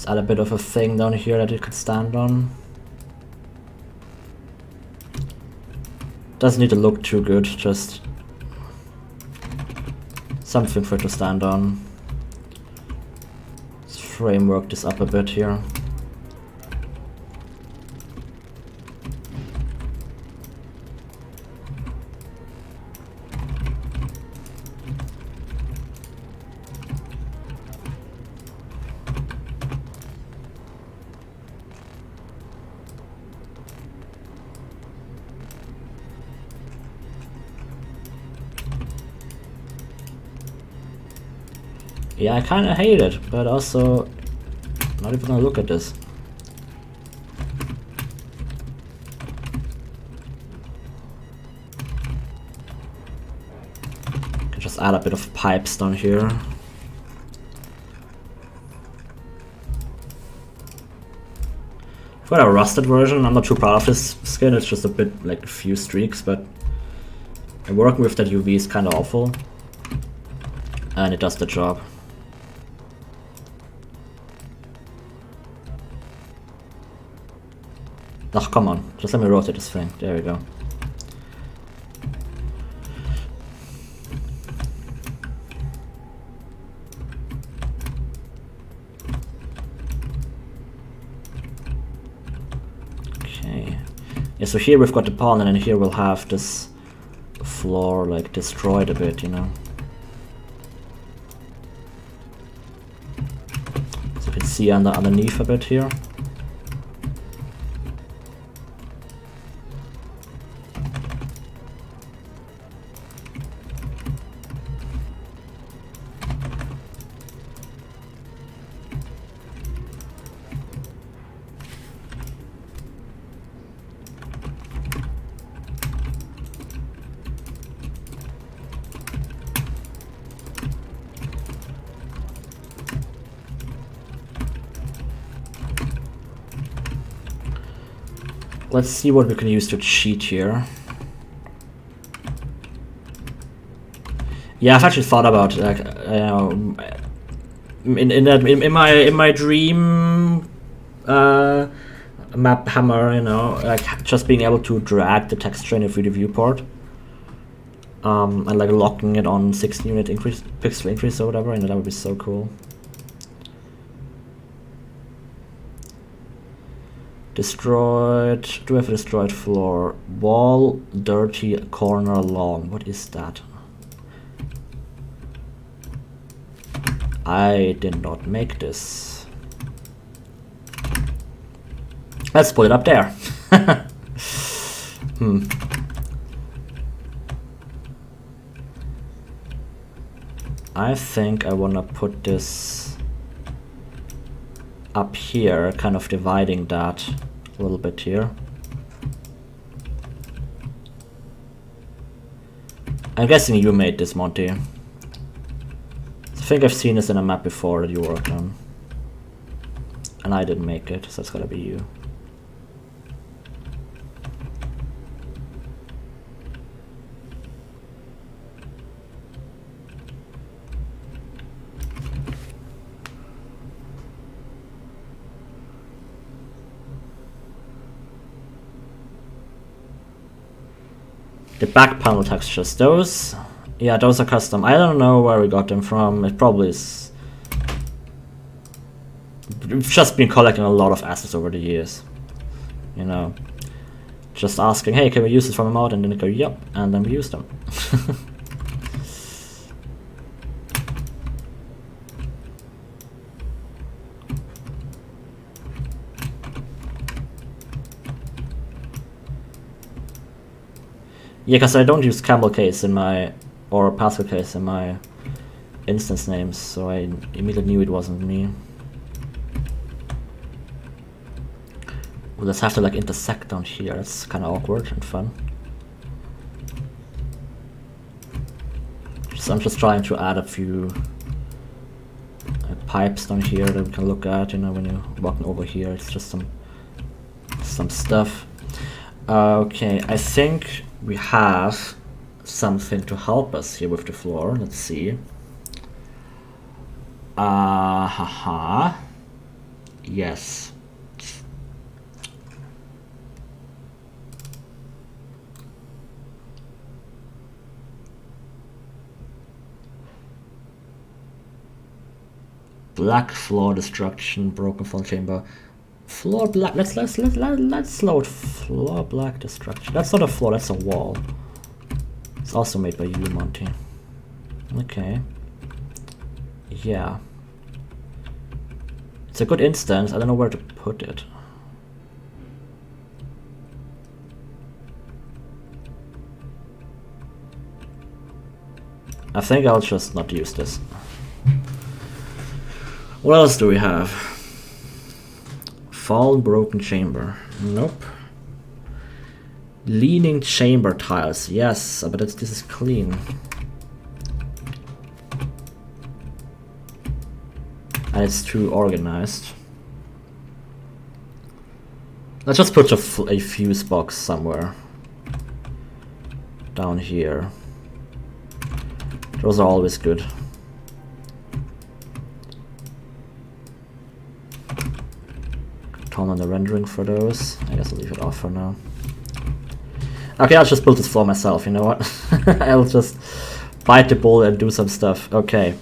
Add a bit of a thing down here that it could stand on. Doesn't need to look too good, just something for it to stand on. Let's framework this up a bit here. Yeah, I kinda hate it, but also not even gonna look at this. Can just add a bit of pipes down here. I've got a rusted version. I'm not too proud of this skin, it's just a bit like a few streaks, but working with that UV is kinda awful. And it does the job. Oh, come on. Just let me rotate this thing. There we go. Okay. Yeah, so here we've got the pawn, and then here we'll have this floor like destroyed a bit, you know. So you can see underneath a bit here. Let's see what we can use to cheat here. Yeah, I've actually thought about like in my dream map hammer, you know, like just being able to drag the texture in a 3D viewport, and like locking it on 16 unit increase, pixel increase or whatever, and that would be so cool. Destroyed. Do I have a destroyed floor? Wall, dirty, corner, long. What is that? I did not make this. Let's put it up there. I think I wanna put this up here, kind of dividing that a little bit here. I'm guessing you made this, Monty. I think I've seen this in a map before that you worked on. And I didn't make it, so it's gotta be you. The back panel textures, those, yeah, those are custom. I don't know where we got them from. It probably is. We've just been collecting a lot of assets over the years, you know. Just asking, hey, can we use this from a mod? And then they go, yep, and then we use them. Yeah, because I don't use camel case in my, or Pascal case in my instance names, so I immediately knew it wasn't me. We'll just have to like intersect down here. That's kind of awkward and fun. So I'm just trying to add a few pipes down here that we can look at. You know, when you're walking over here, it's just some stuff. Okay, I think we have something to help us here with the floor. Let's see. Yes. Black floor destruction, broken fall chamber. Floor black. Let's load floor black destruction. That's not a floor. That's a wall. It's also made by you, Monty. Okay. Yeah. It's a good instance. I don't know where to put it. I think I'll just not use this. What else do we have? Fall broken chamber. Nope. Leaning chamber tiles. Yes, but this is clean. And it's too organized. Let's just put a fuse box somewhere. Down here. Those are always good. On the rendering for those. I guess I'll leave it off for now. Okay, I'll just build this floor myself, you know what? I'll just bite the bullet and do some stuff. Okay.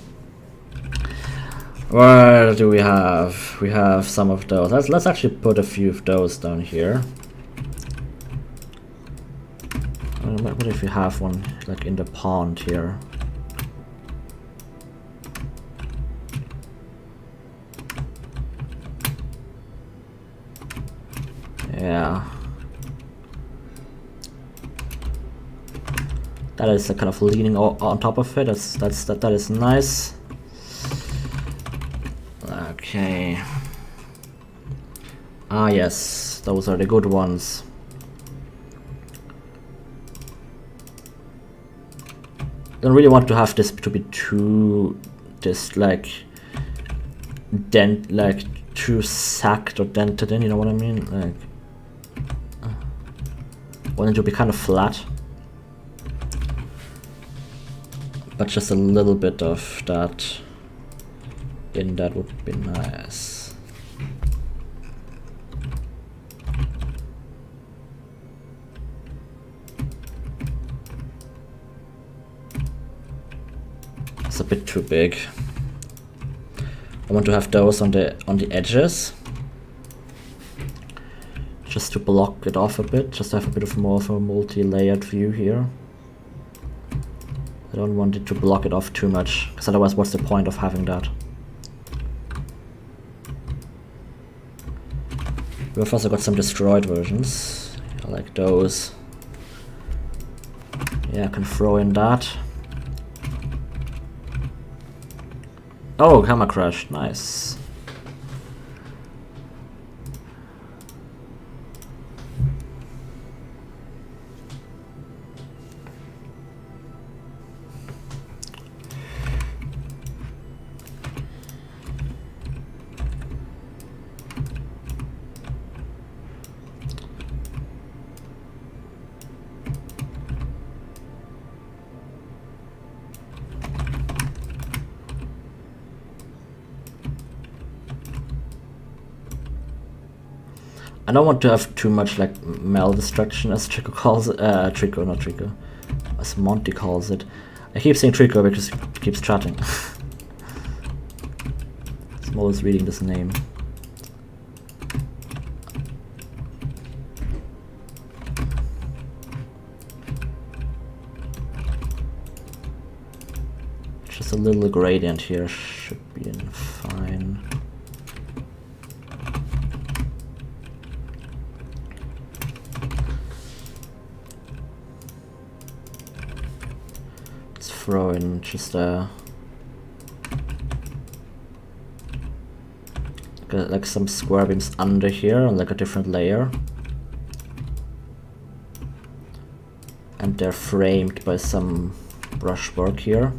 Where do we have? We have some of those. Let's actually put a few of those down here. What if we have one like in the pond here? Yeah, that is a kind of leaning on top of it. That is nice. Okay. Ah yes, those are the good ones. Don't really want to have this to be too like too sacked or dented in. You know what I mean? Like. Want it to be kind of flat, but just a little bit of that in that would be nice. It's a bit too big. I want to have those on the edges. just to block it off a bit, just to have a bit of more of a multi-layered view here. I don't want it to block it off too much, because otherwise what's the point of having that? We've also got some destroyed versions, like those. Yeah, I can throw in that. Oh, camera crash, nice. I don't want to have too much like Mel destruction, as Trico calls it. Trico, not Trico. As Monty calls it. I keep saying Trico because he keeps chatting. I'm always reading this name. Just a little gradient here should be fine. Throw in just like some square beams under here on like a different layer, and they're framed by some brushwork here.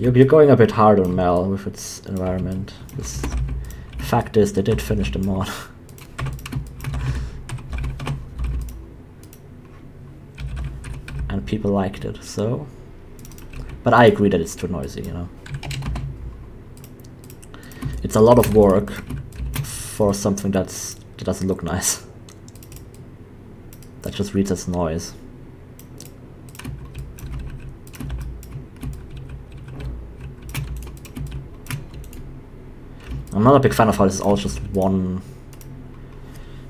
You're going a bit hard on Mel with its environment. The fact is, they did finish the mod. And people liked it, so... But I agree that it's too noisy, you know. It's a lot of work for something that doesn't look nice. That just reads as noise. I'm not a big fan of how this is all just one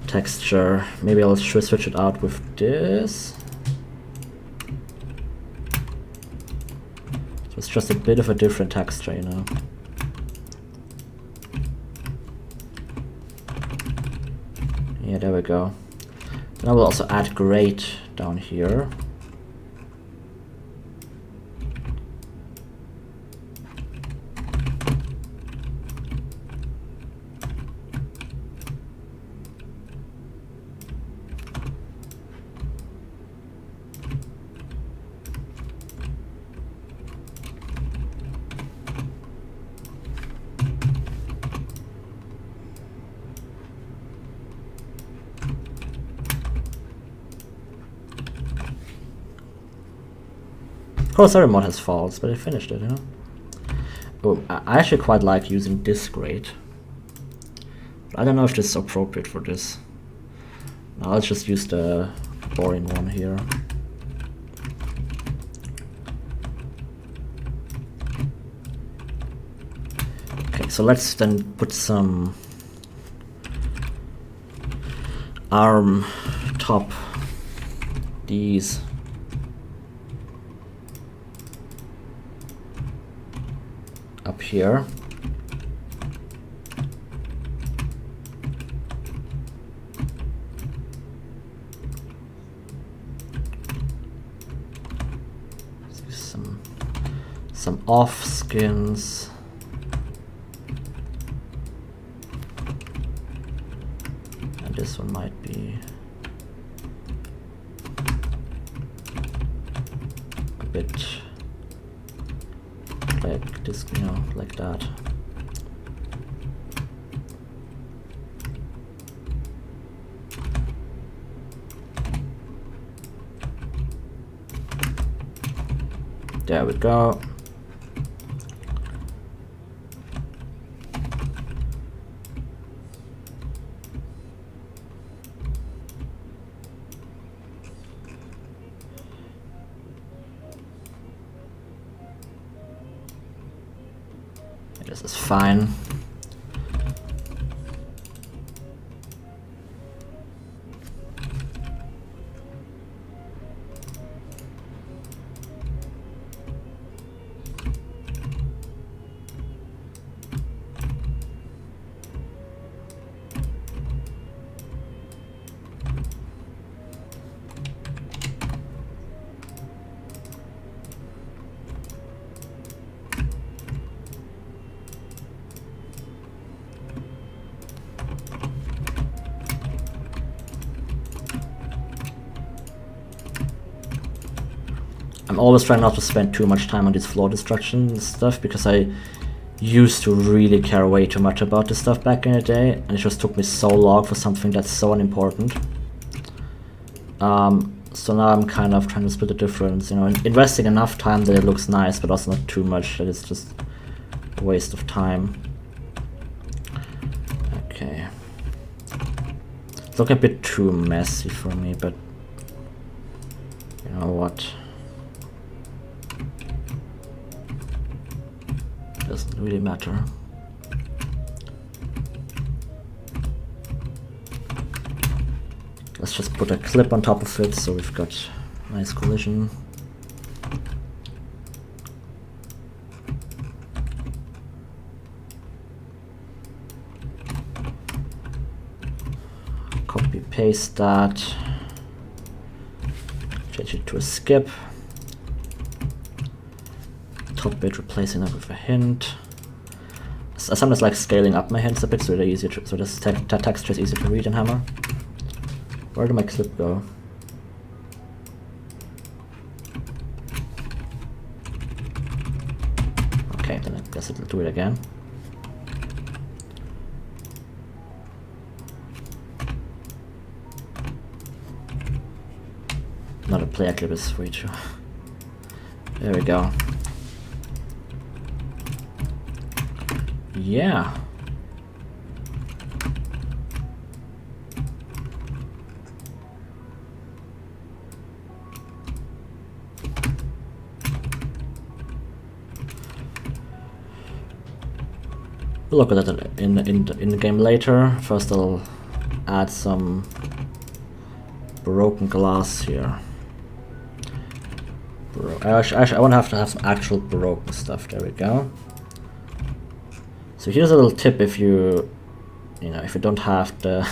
texture. Maybe I'll switch it out with this. So it's just a bit of a different texture, you know. Yeah, there we go. Then I will also add grade down here. Of course, every mod has faults, but I finished it, you know. Oh, I actually quite like using this grade. I don't know if this is appropriate for this. Now let's just use the boring one here. Okay, so let's then put some arm top these. Up here. Some off skins. And this one might be a bit like this, you know, like that. There we go. This is fine. I'm always trying not to spend too much time on this floor destruction stuff, because I used to really care way too much about this stuff back in the day, and it just took me so long for something that's so unimportant. So now I'm kind of trying to split the difference, you know, investing enough time that it looks nice, but also not too much that it's just a waste of time. Okay. It's looking a bit too messy for me, but you know what? Doesn't really matter. Let's just put a clip on top of it so we've got nice collision. Copy paste that. Change it to a skip. Top bit, replacing that with a hint. I sometimes like scaling up my hints a bit so they're easier to, so this texture is easier to read in Hammer. Where did my clip go? Okay, then I guess it'll do it again. Not a player clip is way too. There we go. Yeah. We'll look at that in the game later. First I'll add some broken glass here. Actually, I want to have some actual broken stuff. There we go. So here's a little tip: if you if you don't have the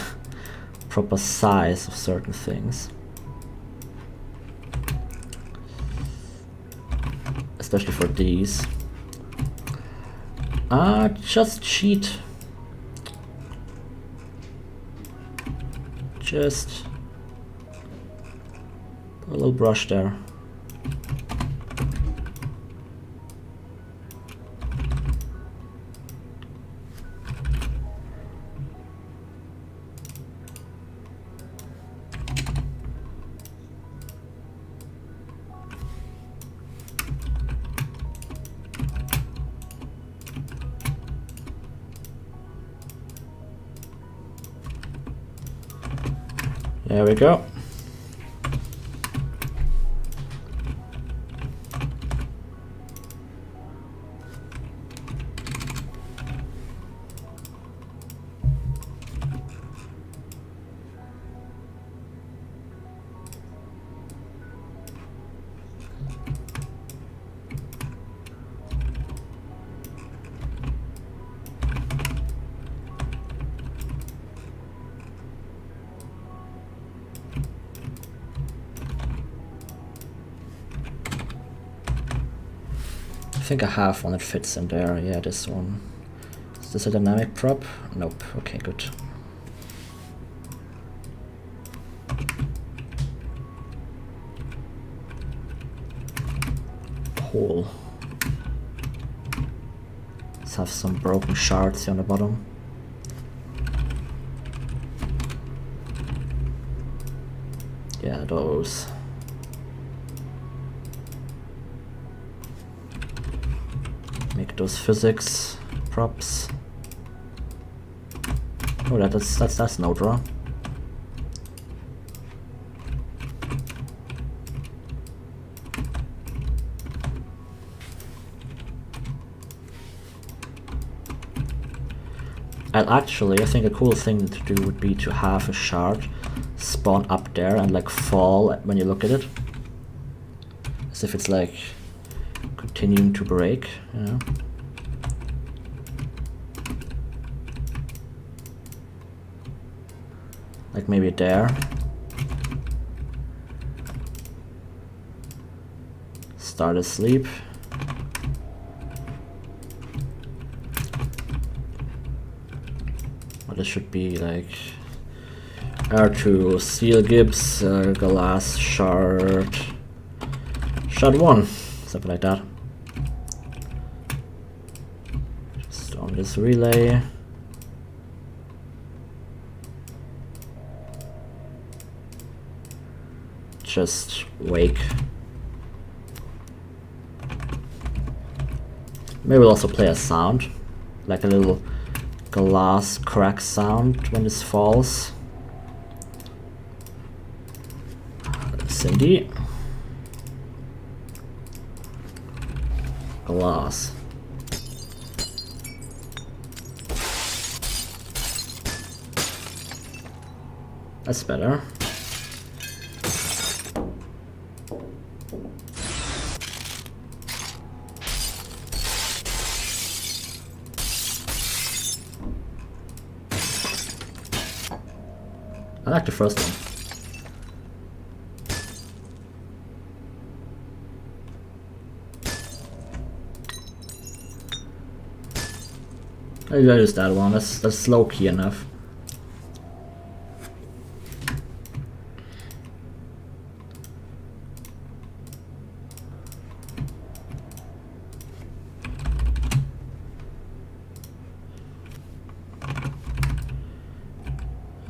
proper size of certain things, especially for these, just cheat. Just put a little brush there. There we go. I think I have one that fits in there. Yeah, this one. Is this a dynamic prop? Nope. Okay, good. Hole. Let's have some broken shards here on the bottom. Yeah, those. Make those physics props. Oh, that's no draw. And actually, I think a cool thing to do would be to have a shard spawn up there and like fall when you look at it. As if it's like continuing to break, you know? Like maybe there. Start asleep. Well, this should be like R2 steel gibbs, glass shard, shard 1, something like that. Just on this relay. Just wake. Maybe we'll also play a sound, like a little glass crack sound when this falls. Cindy. Glass. That's better. I like the first one. Maybe I use that one. That's low key enough.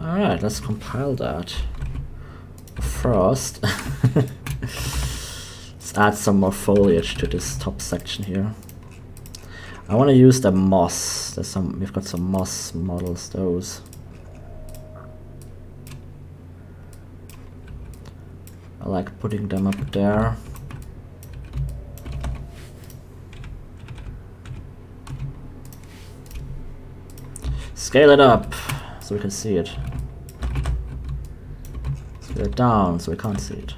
Alright, let's compile that. First, let's add some more foliage to this top section here. I want to use the moss. We've got some moss models, those. I like putting them up there. Scale it up so we can see it. Scale it down so we can't see it.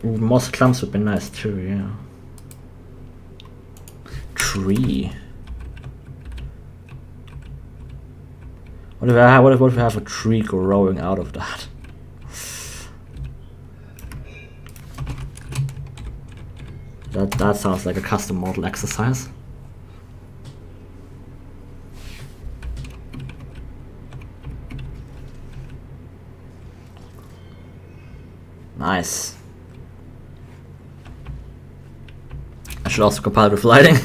Ooh, moss clumps would be nice too, yeah. Tree. What if we have a tree growing out of that? That sounds like a custom model exercise. Nice. I should also compile with lighting.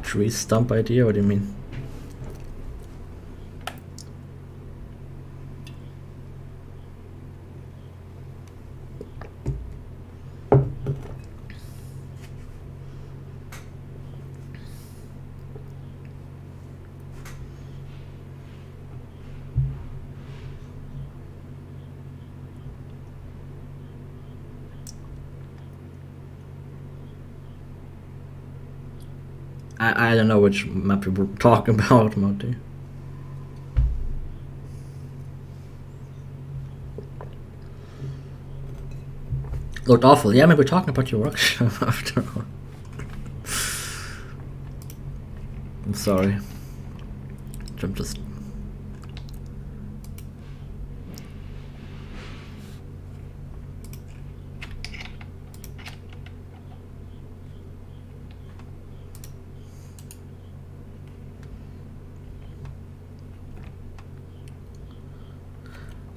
Tree stump idea? What do you mean? I don't know which map you were talking about, Monty. Looked awful. Yeah, maybe we're talking about your workshop after all. I'm sorry. I'm just...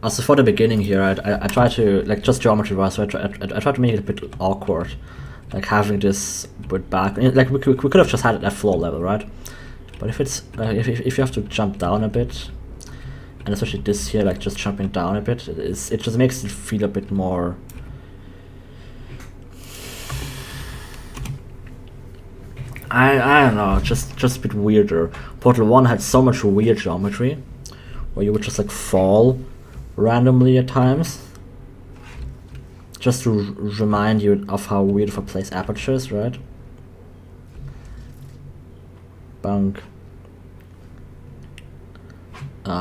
Also for the beginning here, I try to, like, just geometry wise, so I try to make it a bit awkward, like having this bit back. Like we could have just had it at floor level, right? But if it's if you have to jump down a bit, and especially this here, like just jumping down a bit, it just makes it feel a bit more. I don't know, just a bit weirder. Portal 1 had so much weird geometry, where you would just like fall randomly at times, just to remind you of how weird of a place Aperture is, right? Bunk. So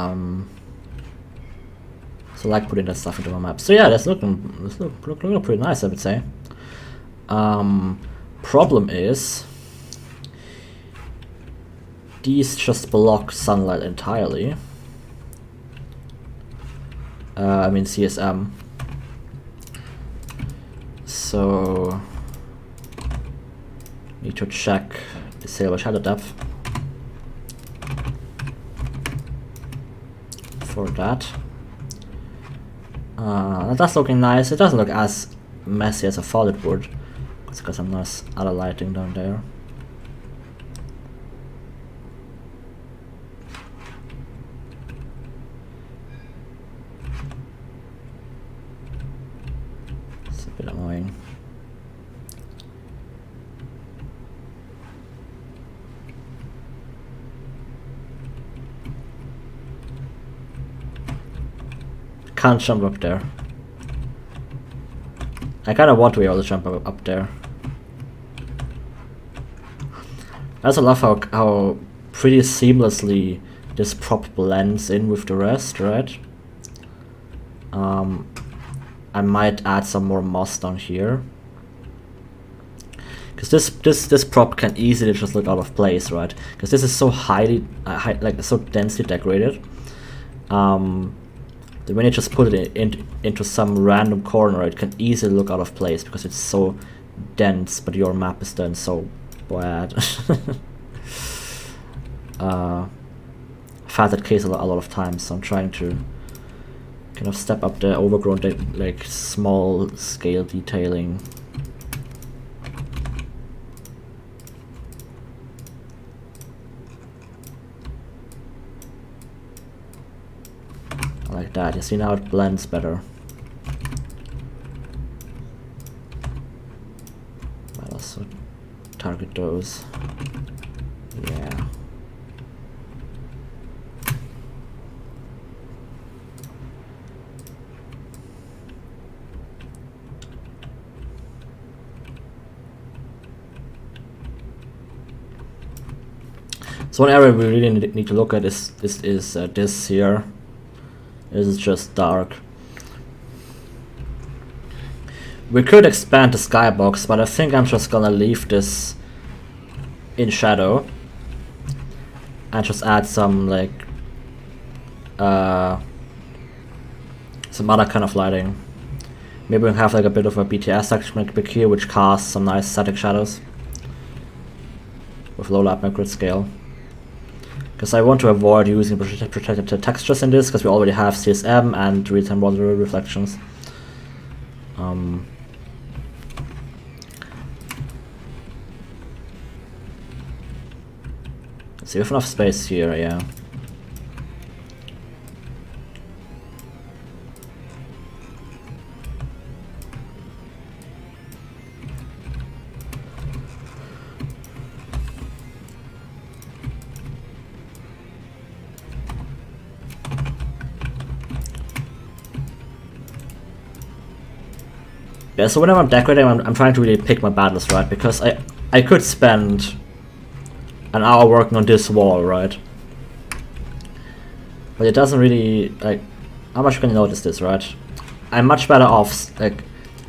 I like putting that stuff into my map. So yeah, that's looking pretty nice, I would say. Problem is, these just block sunlight entirely. I mean CSM. So need to check disable shadow depth for that. That's looking nice. It doesn't look as messy as I thought it would. It's got some nice other lighting down there. It's a bit annoying. Can't jump up there. I kind of want to be able to jump up there. I also love how pretty seamlessly this prop blends in with the rest, right? I might add some more moss down here, because this prop can easily just look out of place, right? Because this is so highly, like so densely decorated. That when you just put it into some random corner, it can easily look out of place because it's so dense, but your map is done so bad. I've had that case a lot of times, so I'm trying to kind of step up the overgrown, like small scale detailing. Like that. You see now it blends better. Might also target those. Yeah. So one area we really need to look at is this here. This is just dark. We could expand the skybox, but I think I'm just gonna leave this in shadow and just add some like some other kind of lighting. Maybe we have like a bit of a BTS section back here, which casts some nice static shadows with low light macro scale. Because I want to avoid using protected textures in this, because we already have CSM and real-time water reflections. Let's see, we have enough space here, yeah. Yeah, so whenever I'm decorating, I'm trying to really pick my battles, right? Because I could spend an hour working on this wall, right? But it doesn't really, like, how much can you notice this, right? I'm much better off, like,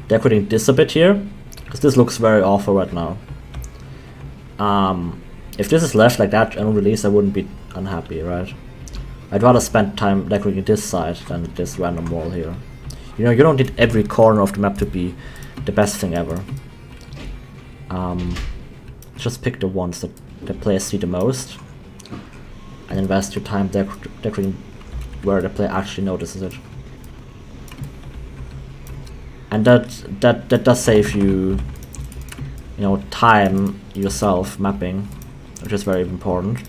decorating this a bit here, because this looks very awful right now. If this is left like that and release, I wouldn't be unhappy, right? I'd rather spend time decorating this side than this random wall here. You know, you don't need every corner of the map to be the best thing ever. Just pick the ones that players see the most, and invest your time decorating where the player actually notices it. and that does save you, you know, time yourself mapping, which is very important,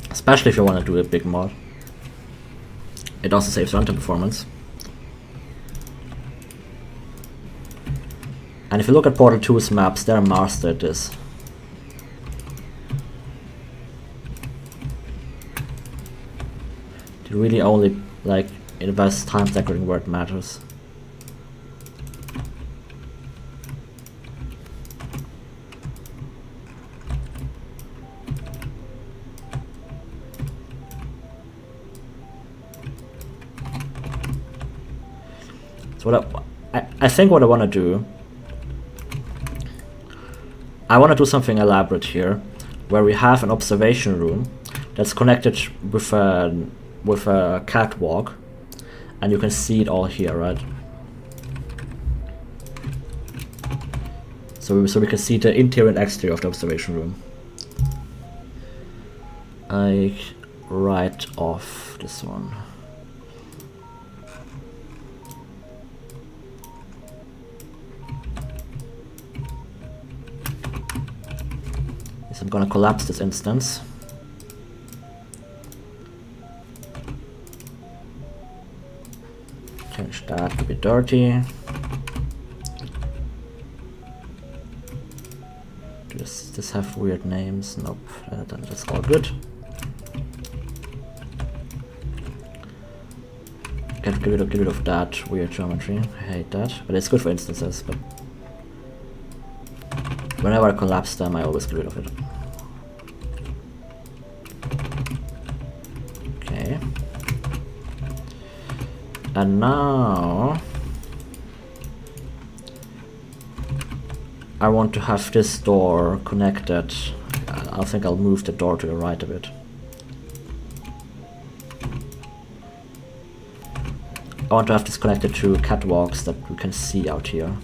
especially if you want to do a big mod. It also saves runtime performance. And if you look at Portal 2's maps, they're mastered at this. They really only like invest time decorating where it matters. So what I think what I want to do, I want to do something elaborate here, where we have an observation room that's connected with a catwalk, and you can see it all here, right? So we can see the interior and exterior of the observation room. I write off this one. So I'm gonna collapse this instance. Change that to be dirty. Does this have weird names? Nope, that's all good. Get rid of that weird geometry. I hate that, but it's good for instances. But whenever I collapse them, I always get rid of it. Okay. And now I want to have this door connected. I think I'll move the door to the right a bit. I want to have this connected to catwalks that we can see out here.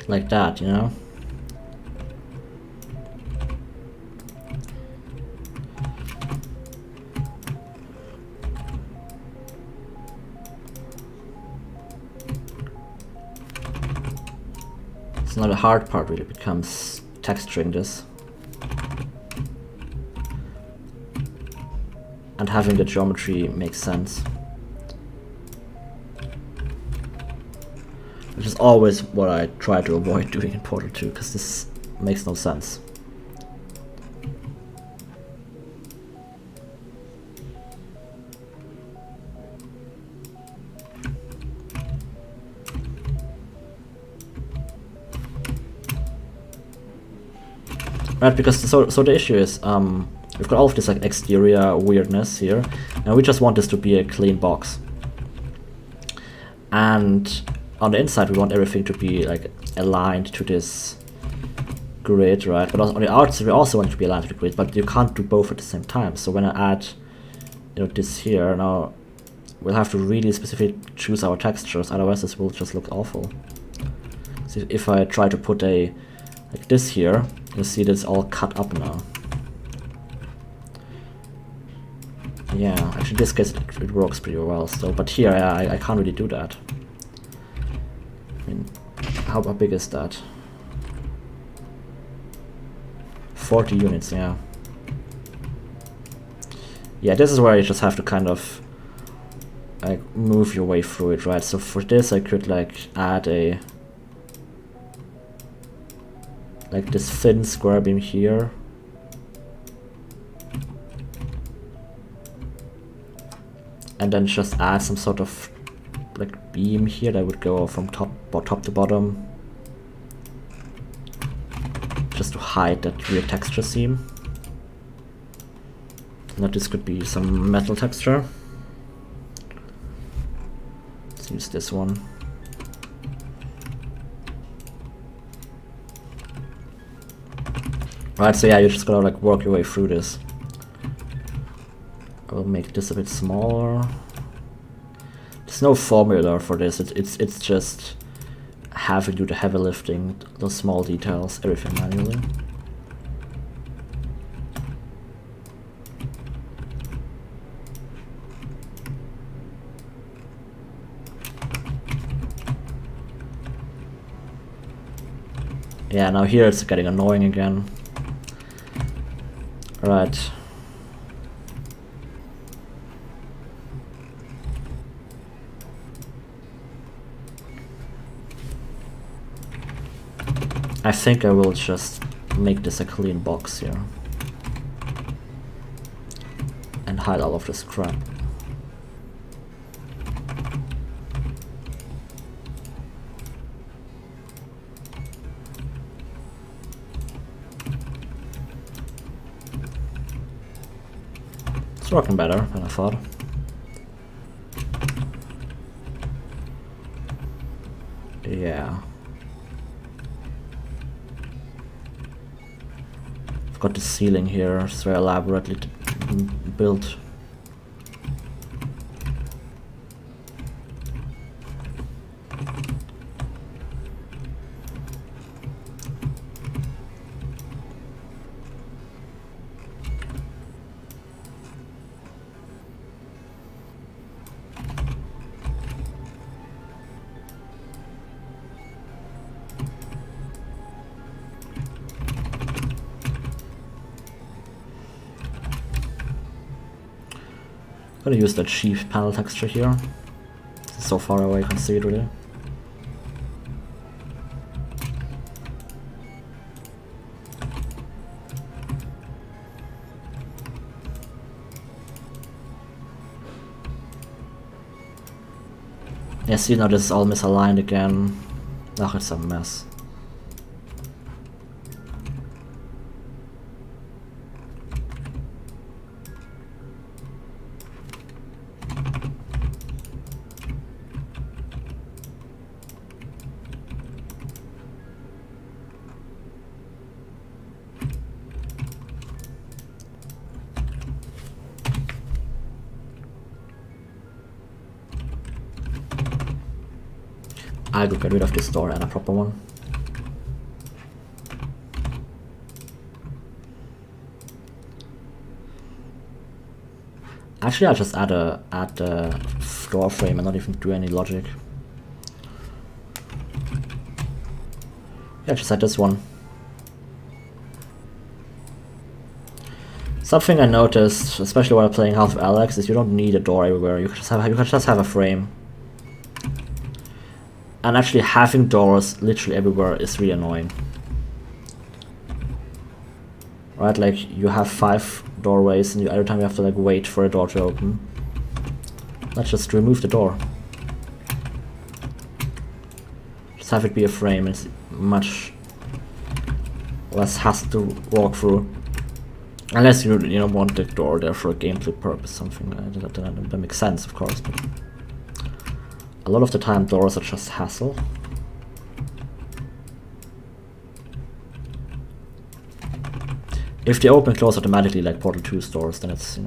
Like that, you know? So now the hard part really becomes texturing this. And having the geometry make sense. Which is always what I try to avoid doing in Portal 2, because this makes no sense. Right, because so the issue is we've got all of this like exterior weirdness here, and we just want this to be a clean box. And on the inside we want everything to be like aligned to this grid, right? But on the outside we also want it to be aligned to the grid, but you can't do both at the same time. So when I add, you know, this here, now we'll have to really specifically choose our textures, otherwise this will just look awful. So if I try to put a like this here, you'll see this all cut up now. Yeah, actually in this case it works pretty well still, but here I can't really do that. I mean, how big is that? 40 units, yeah. Yeah, this is where you just have to kind of like move your way through it, right? So for this I could like add a like this thin square beam here. and then just add some sort of like beam here that would go from top to bottom, just to hide that weird texture seam. Now this could be some metal texture. Let's use this one. Right, so yeah, you just gotta like work your way through this. I will make this a bit smaller. There's no formula for this. It's just having to do the heavy lifting, those small details, everything manually. Yeah, now here it's getting annoying again. Right. I think I will just make this a clean box here and hide all of this crap. It's working better than I thought. Yeah. I've got the ceiling here, it's very elaborately built. I'm gonna use that sheath panel texture here. It's so far away I can see it really. Yeah, see now this is all misaligned again. Ugh, it's a mess. I will get rid of this door and a proper one. Actually, I'll just add the door frame and not even do any logic. Yeah, just add this one. Something I noticed, especially while playing Half of Alex, is you don't need a door everywhere. You can just have a frame. And actually having doors literally everywhere is really annoying. Right, like you have 5 doorways and every time you have to like wait for a door to open. Let's just remove the door. Just have it be a frame, it's much less hassle to walk through. Unless you don't want the door there for a gameplay purpose, something that makes sense of course, but a lot of the time doors are just hassle. If they open and close automatically like Portal 2 doors, then it's,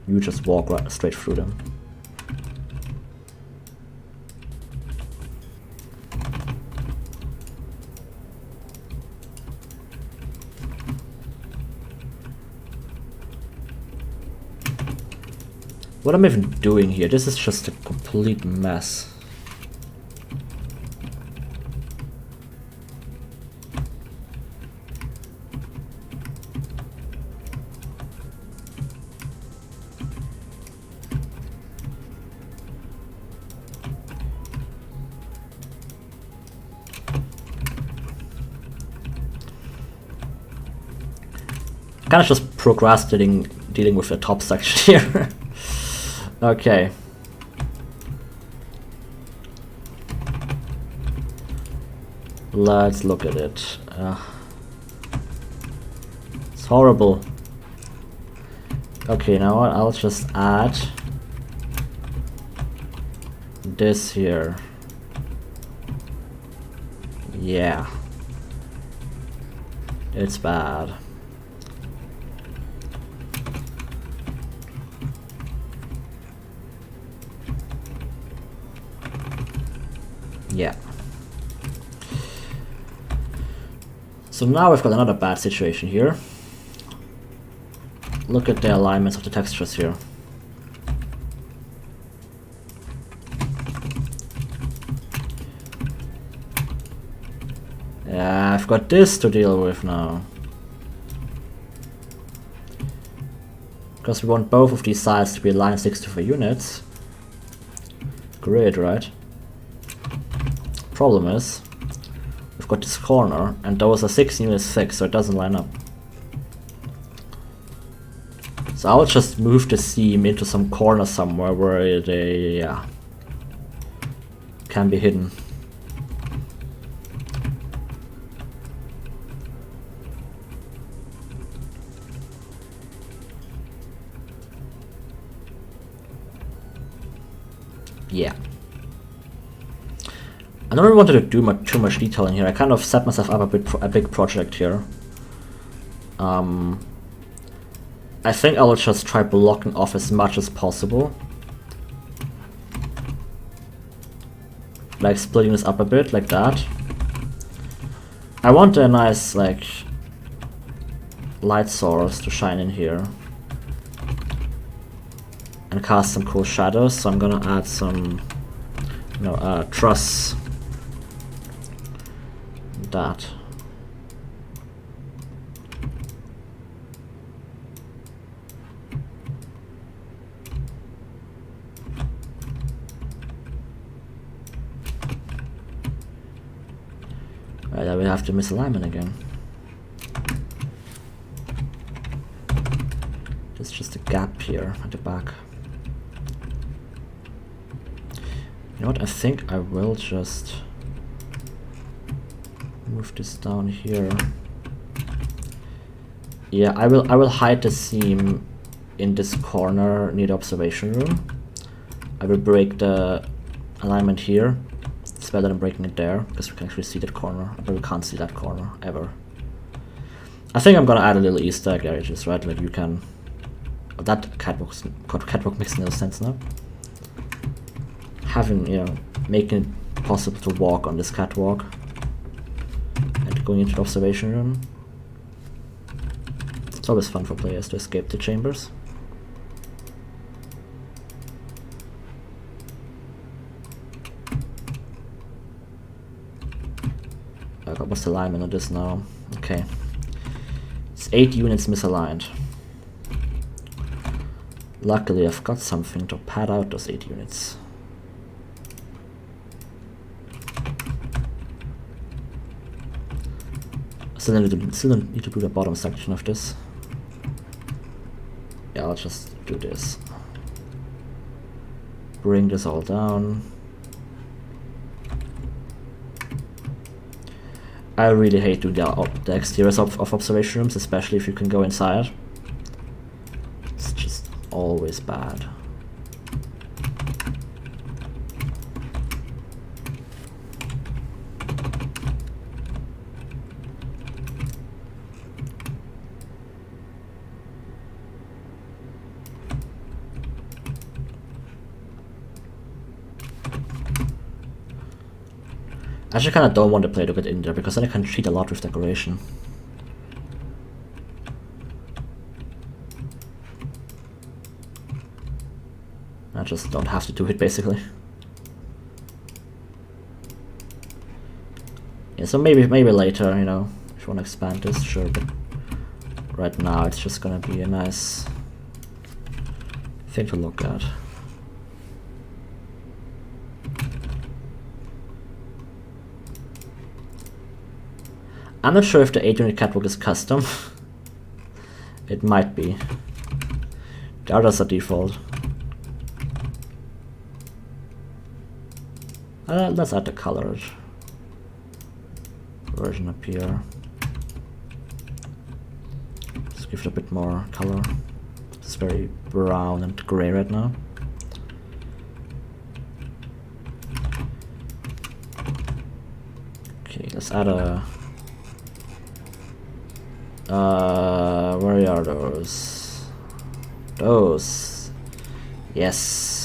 you just walk right straight through them. What am I even doing here? This is just a complete mess. Kind of just procrastinating dealing with the top section here. Okay. Let's look at it. It's horrible. Okay, now what? I'll just add this here. Yeah. It's bad. Yeah. So now we've got another bad situation here. Look at the alignments of the textures here. Yeah, I've got this to deal with now. Because we want both of these sides to be aligned 64 units. Great, right? Problem is, we've got this corner, and those are 6 units thick, so it doesn't line up. So I'll just move the seam into some corner somewhere where they can be hidden. Yeah. I don't really wanted to do too much detailing here. I kind of set myself up a big project here. I think I will just try blocking off as much as possible. Like splitting this up a bit, like that. I want a nice, like, light source to shine in here. And cast some cool shadows, so I'm gonna add some, truss. That. Right, I will have to misalignment again. There's just a gap here at the back. You know what? I think I will just move this down here. Yeah, I will hide the seam in this corner near the observation room. I will break the alignment here. It's better than breaking it there, because we can actually see that corner, but we can't see that corner ever. I think I'm gonna add a little Easter egg area, just right? Like you can. That catwalk makes no sense now. Having, making it possible to walk on this catwalk and going into the observation room. It's always fun for players to escape the chambers. What's the alignment on this now? Okay. It's 8 units misaligned. Luckily I've got something to pad out those 8 units. Still need to do the bottom section of this. Yeah, I'll just do this. Bring this all down. I really hate doing the exteriors of observation rooms, especially if you can go inside. It's just always bad. I actually kind of don't want to play to get in there, because then I can cheat a lot with decoration. I just don't have to do it, basically. Yeah, so maybe later, if you want to expand this, sure, but right now it's just gonna be a nice thing to look at. I'm not sure if the 8-unit catwalk is custom. It might be. The others are default. Let's add the colored version up here. Let's give it a bit more color. It's very brown and gray right now. Okay, let's add a where are those? Those. Yes.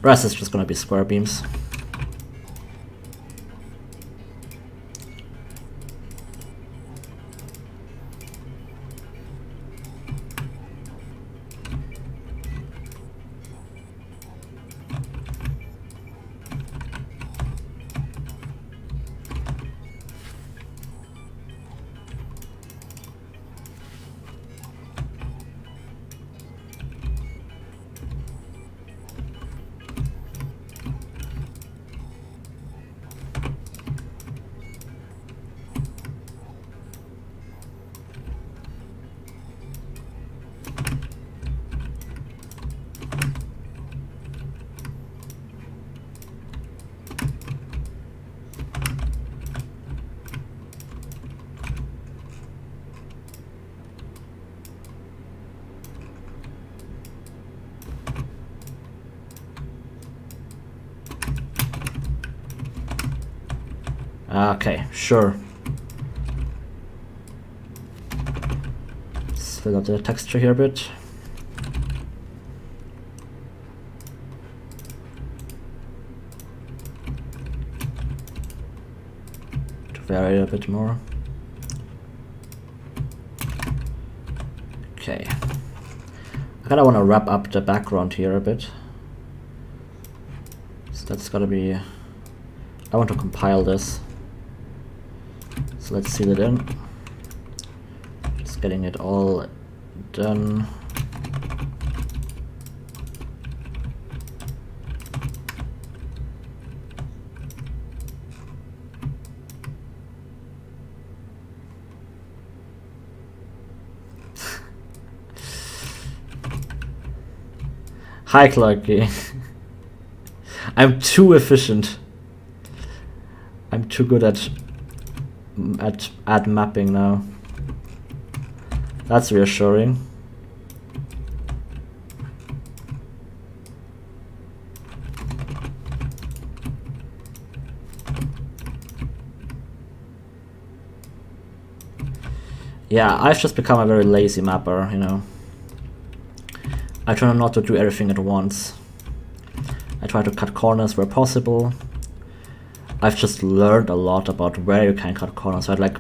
Rest is just gonna be square beams. Okay, sure. Let's fill out the texture here a bit. To vary a bit more. Okay. I kinda wanna wrap up the background here a bit. So that's gotta be... I want to compile this. So let's seal it in. Just getting it all done. Hi Clarky. I'm too efficient. I'm too good at mapping now. That's reassuring. Yeah, I've just become a very lazy mapper, you know. I try not to do everything at once. I try to cut corners where possible. I've just learned a lot about where you can cut corners. Right? Like,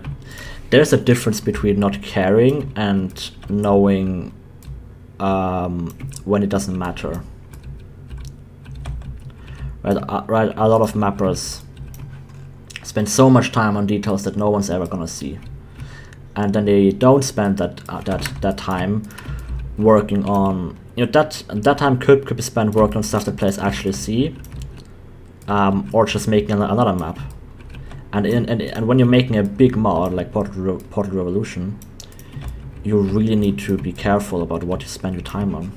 there's a difference between not caring and knowing when it doesn't matter. Right? A lot of mappers spend so much time on details that no one's ever gonna see, and then they don't spend that time working on, you know, that time could be spent working on stuff that players actually see. Or just making another map, and when you're making a big mod like Portal Revolution, you really need to be careful about what you spend your time on.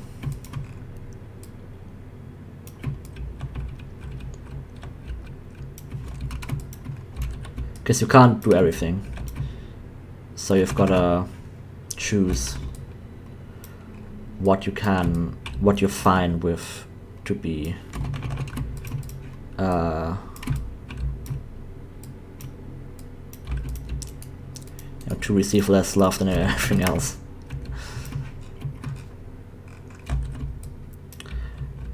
Because you can't do everything, so you've gotta choose what you're fine with to be to receive less love than everything else.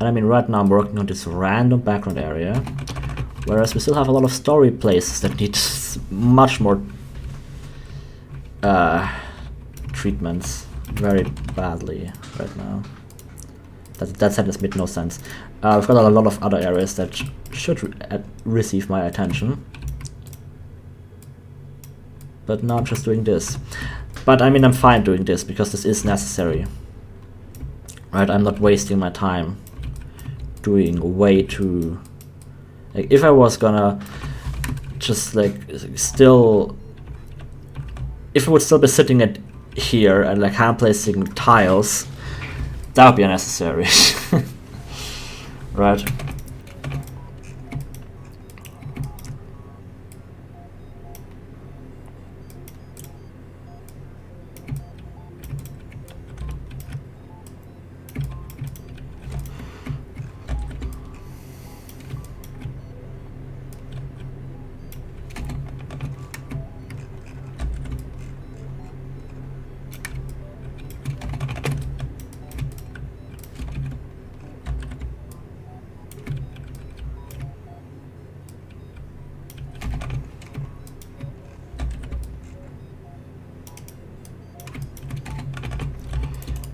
And I mean, right now I'm working on this random background area, whereas we still have a lot of story places that need much more treatments very badly right now. That sentence made no sense. We've got a lot of other areas that should receive my attention. But now I'm just doing this. But I mean, I'm fine doing this because this is necessary. Right, I'm not wasting my time doing way too... Like, if I was gonna just like still... If I would still be sitting at here and like hand placing tiles, that would be unnecessary. Right.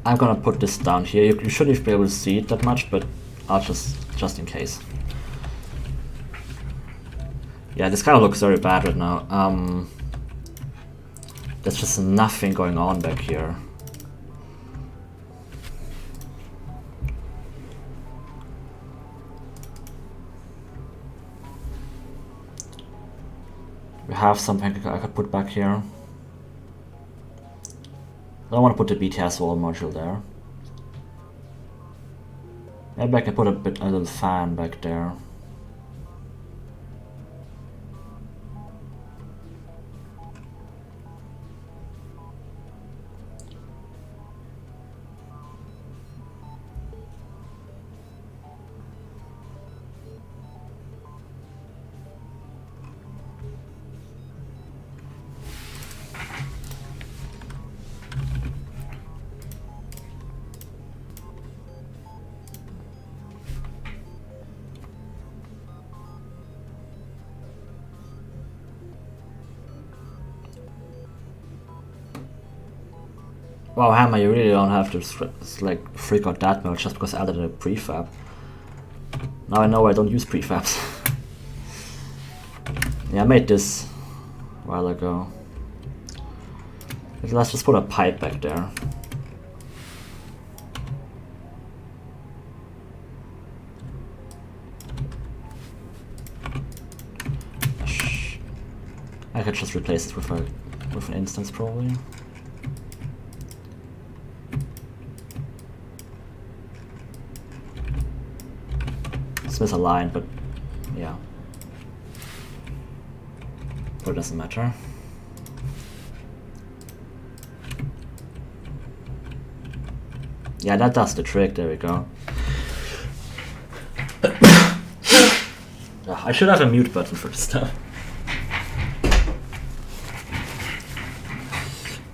I'm gonna put this down here. You shouldn't be able to see it that much, but I'll just in case. Yeah, this kind of looks very bad right now. There's just nothing going on back here. We have something I could put back here. I don't want to put the BTS wall module there. Maybe I can put a little fan back there. Wow, Hammer, you really don't have to like freak out that much just because I added a prefab. Now I know I don't use prefabs. Yeah, I made this a while ago. Let's just put a pipe back there. I could just replace it with an instance probably. It's misaligned, but yeah. But it doesn't matter. Yeah, that does the trick, there we go. I should have a mute button for this stuff.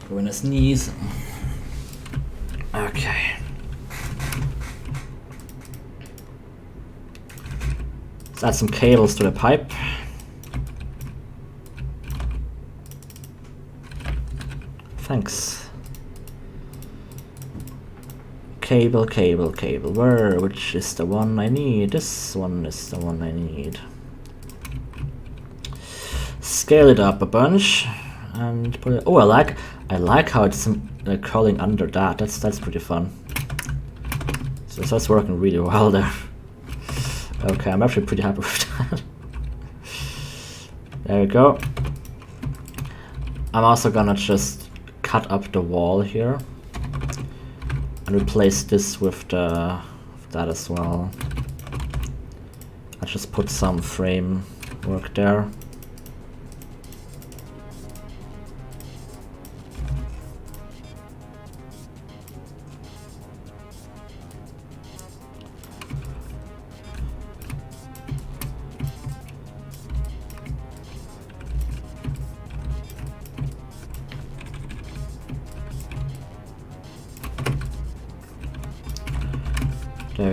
Go in a sneeze. Okay. Let's add some cables to the pipe. Thanks. Cable, cable, cable. Which is the one I need? This one is the one I need. Scale it up a bunch and put it. Oh, I like how it's like curling under that. That's pretty fun. So that's working really well there. Okay, I'm actually pretty happy with that. There we go. I'm also gonna just cut up the wall here and replace this with that as well. I'll just put some frame work there.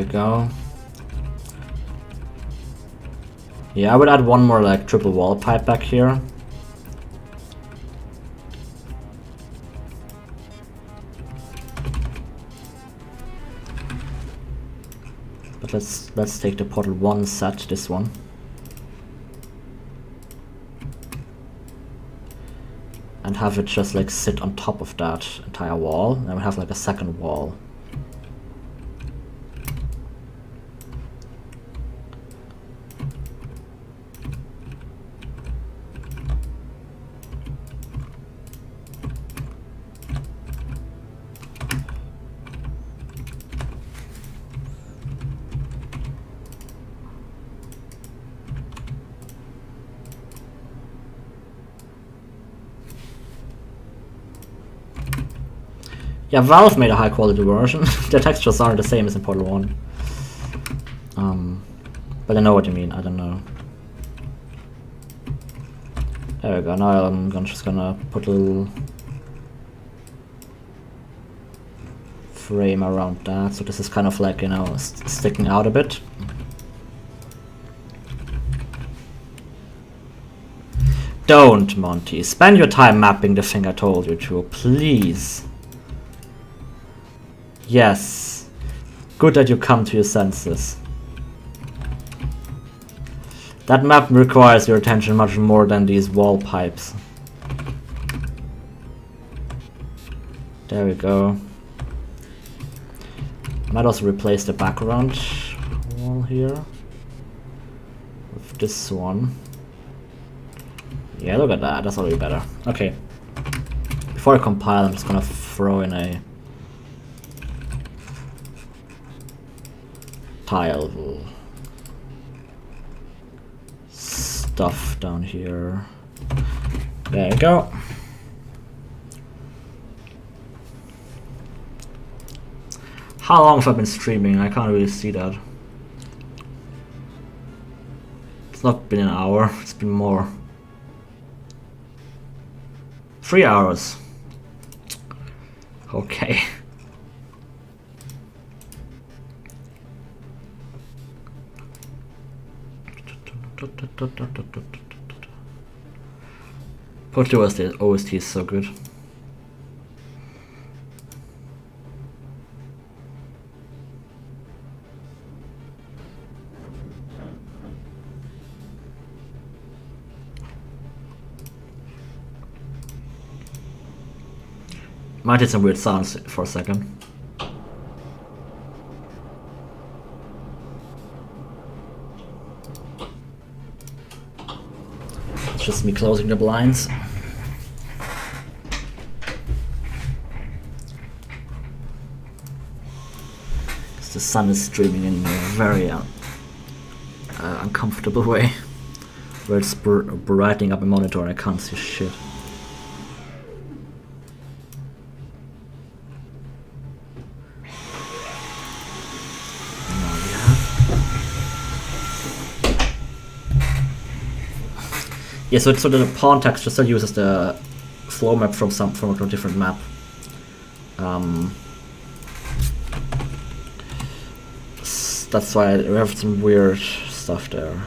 we go. Yeah, I would add one more like triple wall pipe back here. But let's take the portal 1 set, this one. And have it just like sit on top of that entire wall, and we have like a second wall. Yeah, Valve made a high quality version. The textures aren't the same as in Portal 1. But I know what you mean, I don't know. There we go, now I'm just gonna put a little frame around that, so this is kind of like, you know, sticking out a bit. Don't, Monty. Spend your time mapping the thing I told you to, please. Yes. Good that you come to your senses. That map requires your attention much more than these wall pipes. There we go. I might also replace the background wall here with this one. Yeah, look at that. That's already better. Okay. Before I compile, I'm just gonna throw in a tile stuff down here. There you go. How long have I been streaming? I can't really see that. It's not been an hour, it's been more. 3 hours. Okay. Portal OST is so good. Might hit some weird sounds for a second. It's just me closing the blinds. The sun is streaming in a very uncomfortable way, where it's brightening up my monitor and I can't see shit. Yeah, so the pawn texture still uses the flow map from a different map. That's why we have some weird stuff there.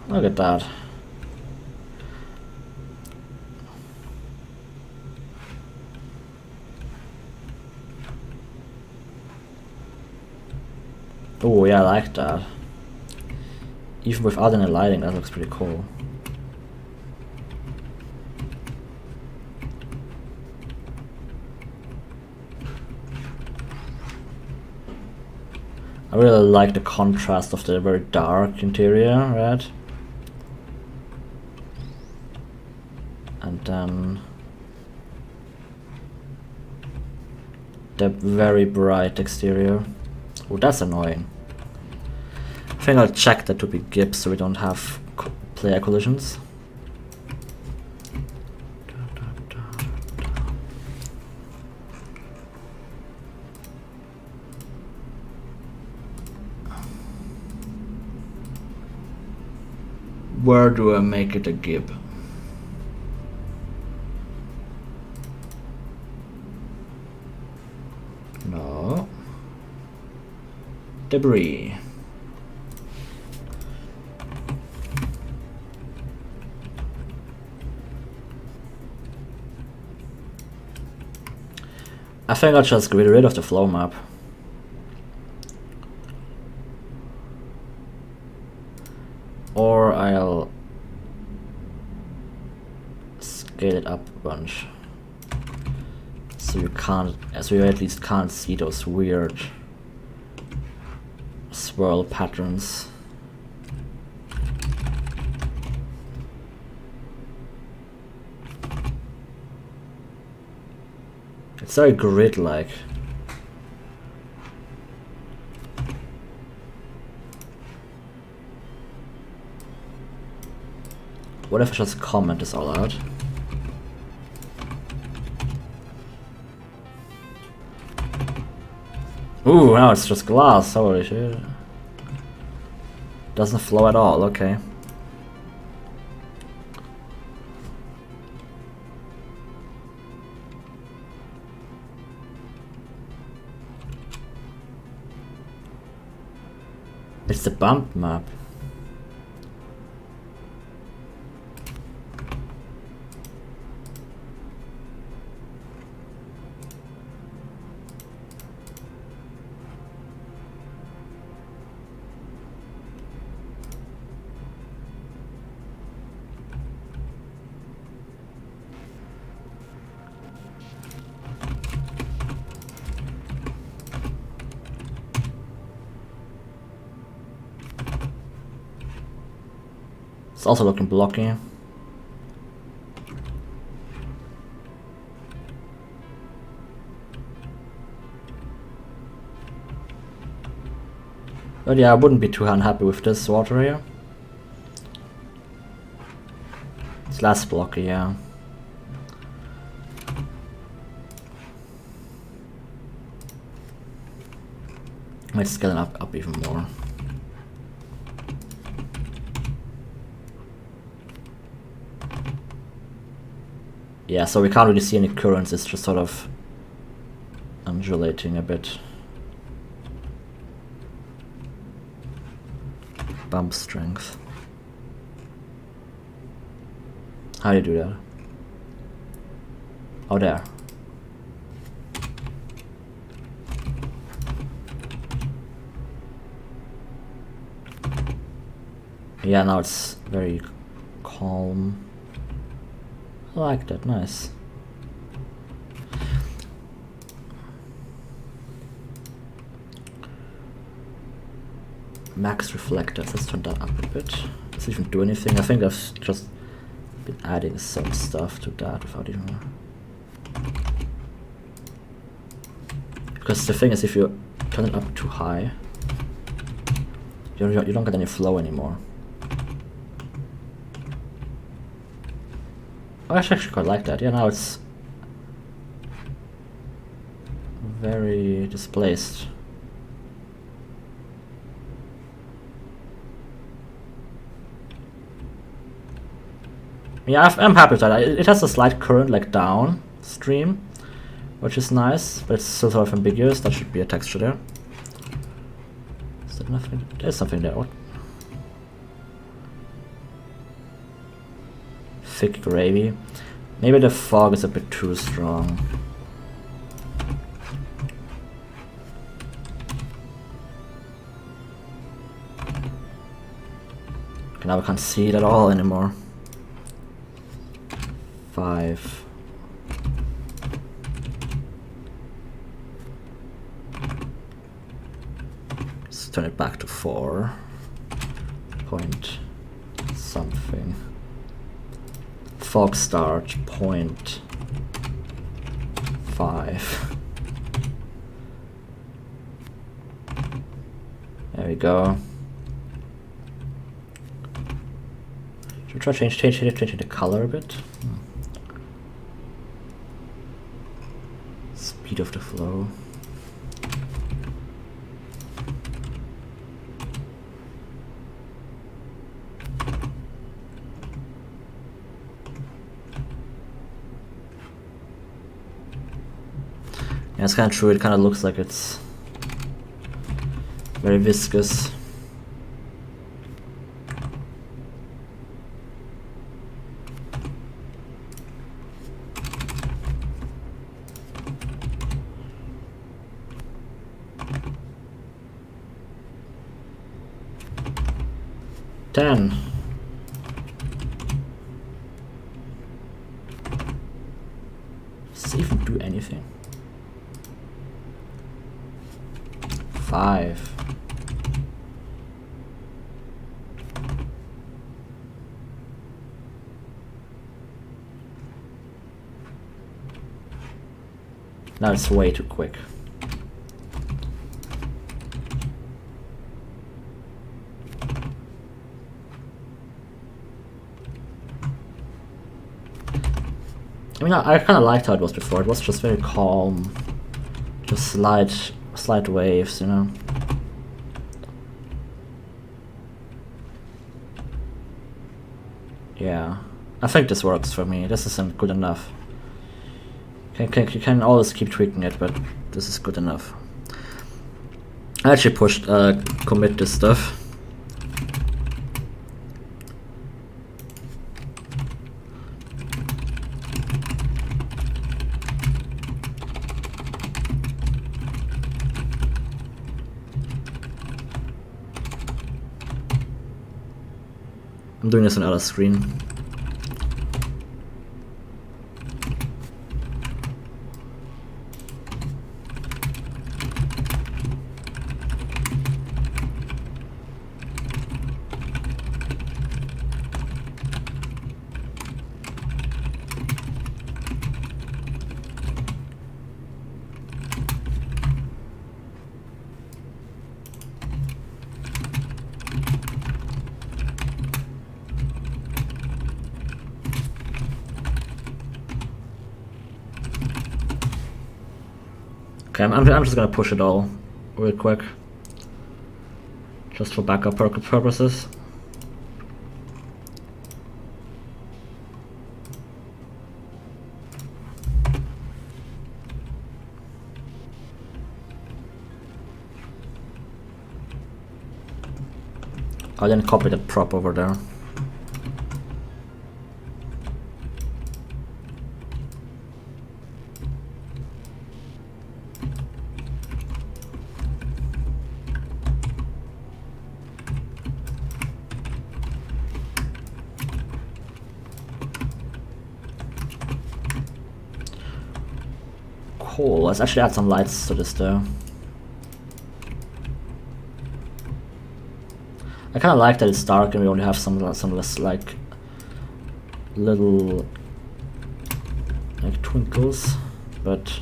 Look at that. Oh yeah, I like that. Even without any lighting, that looks pretty cool. I really like the contrast of the very dark interior, right? And then the very bright exterior. Oh, that's annoying. I think I'll check that to be Gibbs so we don't have player collisions. Where do I make it a gib? debris. I think I'll just get rid of the flow map. Or I'll scale it up a bunch. So you at least can't see those weird swirl patterns. It's very grid-like. What if I just comment this all out? Ooh, now it's just glass, holy shit. Doesn't flow at all, okay. It's the bump map. It's also looking blocky. But yeah, I wouldn't be too unhappy with this water here. It's less blocky, yeah. Might scale it up even more. Yeah, so we can't really see any currents, it's just sort of undulating a bit. Bump strength. How do you do that? Oh, there. Yeah, now it's very calm. I like that, nice. Max reflectors, let's turn that up a bit. Does it even do anything? I think I've just been adding some stuff to that without even... Because the thing is, if you turn it up too high, you don't get any flow anymore. I actually quite like that. Yeah, now it's very displaced. Yeah, I'm happy with that. It has a slight current, like downstream, which is nice, but it's still sort of ambiguous. That should be a texture there. Is there nothing? There's something there. What? Thick gravy. Maybe the fog is a bit too strong. Okay, now we can't see it at all anymore. 5. Let's turn it back to 4. Point something. Fog start 0.5. There we go. Should we try changing the color a bit? Speed of the flow. Yeah, it's kind of true. It kind of looks like it's Very viscous. Ten. Does it even do anything? 5. Now it's way too quick. I mean, I kind of liked how it was before. It was just very calm, just slight waves, you know. Yeah, I think this works for me. This isn't good enough. You can always keep tweaking it, but this is good enough. I actually pushed commit this stuff. I'm doing this on other screen. Okay, I'm just gonna push it all real quick, just for backup purposes. I didn't copy the prop over there. Cool, let's actually add some lights to this though. I kind of like that it's dark and we only have some less like little like twinkles, but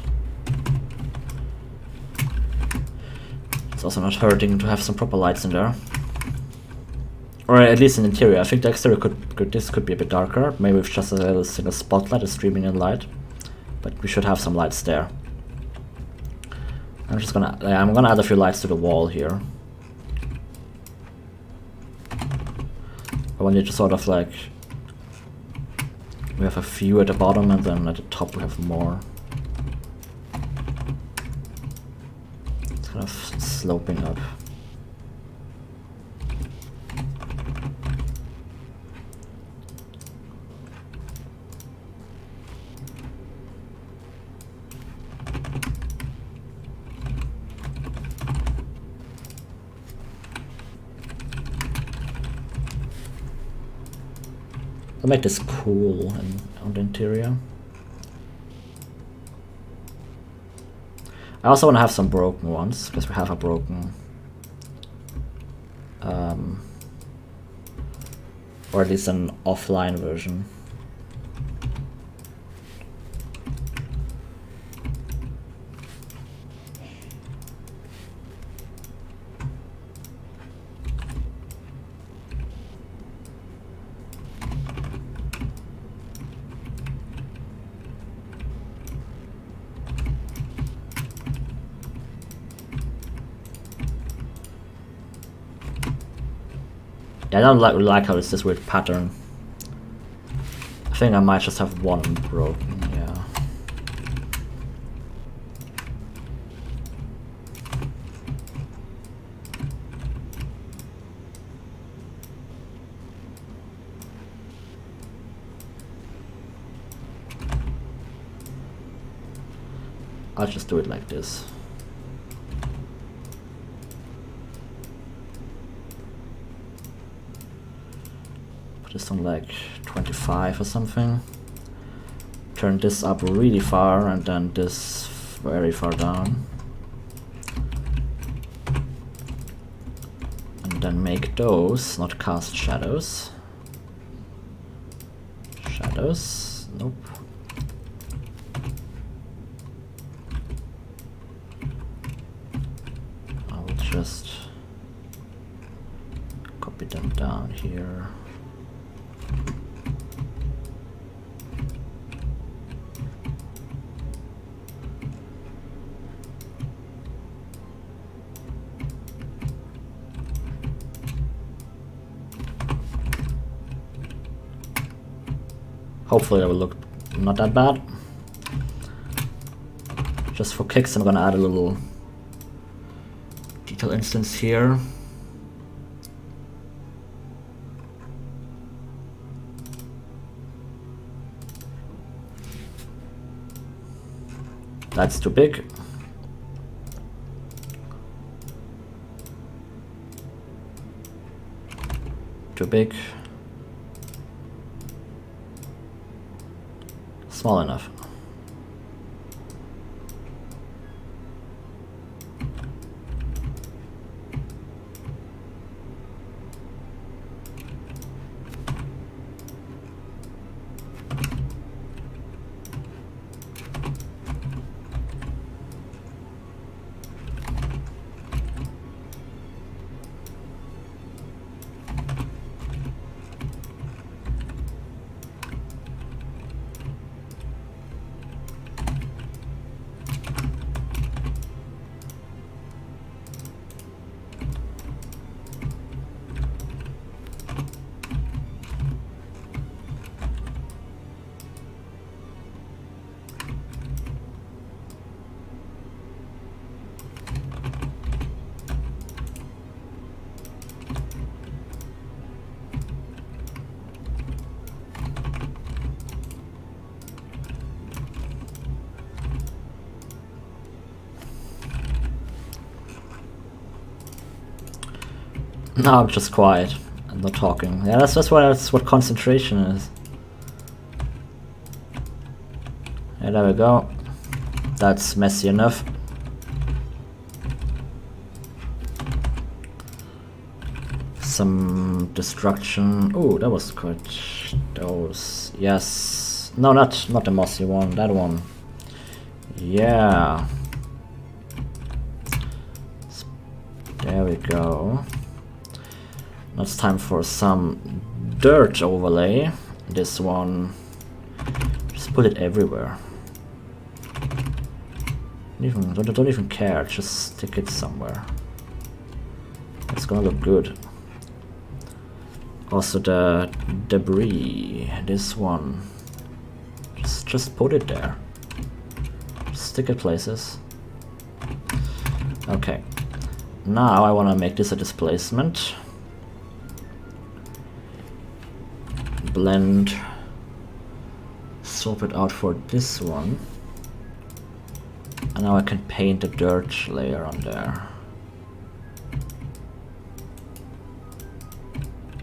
it's also not hurting to have some proper lights in there, or at least in the interior. I think the exterior this could be a bit darker, maybe with just a little single spotlight, a streaming in light, but we should have some lights there. I'm gonna add a few lights to the wall here. I want it to sort of like, we have a few at the bottom and then at the top we have more. It's kind of sloping up. I'll make this cool and on the interior. I also want to have some broken ones, because we have a broken, or at least an offline version. I don't like how it's this weird pattern. I think I might just have one broken, yeah. I'll just do it like this. Put this on like 25 or something. Turn this up really far and then this very far down. And then make those not cast shadows. Shadows? Nope. I will just copy them down here. Hopefully that will look not that bad. Just for kicks, I'm gonna add a little detail instance here. That's too big. Too big. Small enough. Now I'm just quiet and not talking. Yeah, that's what concentration is. Yeah, there we go. That's messy enough. Some destruction. Oh, that was quite. Those. Yes. No, not the mossy one. That one. Yeah. There we go. Now it's time for some dirt overlay. This one, just put it everywhere. Don't even care, just stick it somewhere. It's gonna look good. Also the debris, this one, just put it there. Just stick it places. Okay, now I wanna make this a displacement. Blend, swap it out for this one, and now I can paint a dirt layer on there,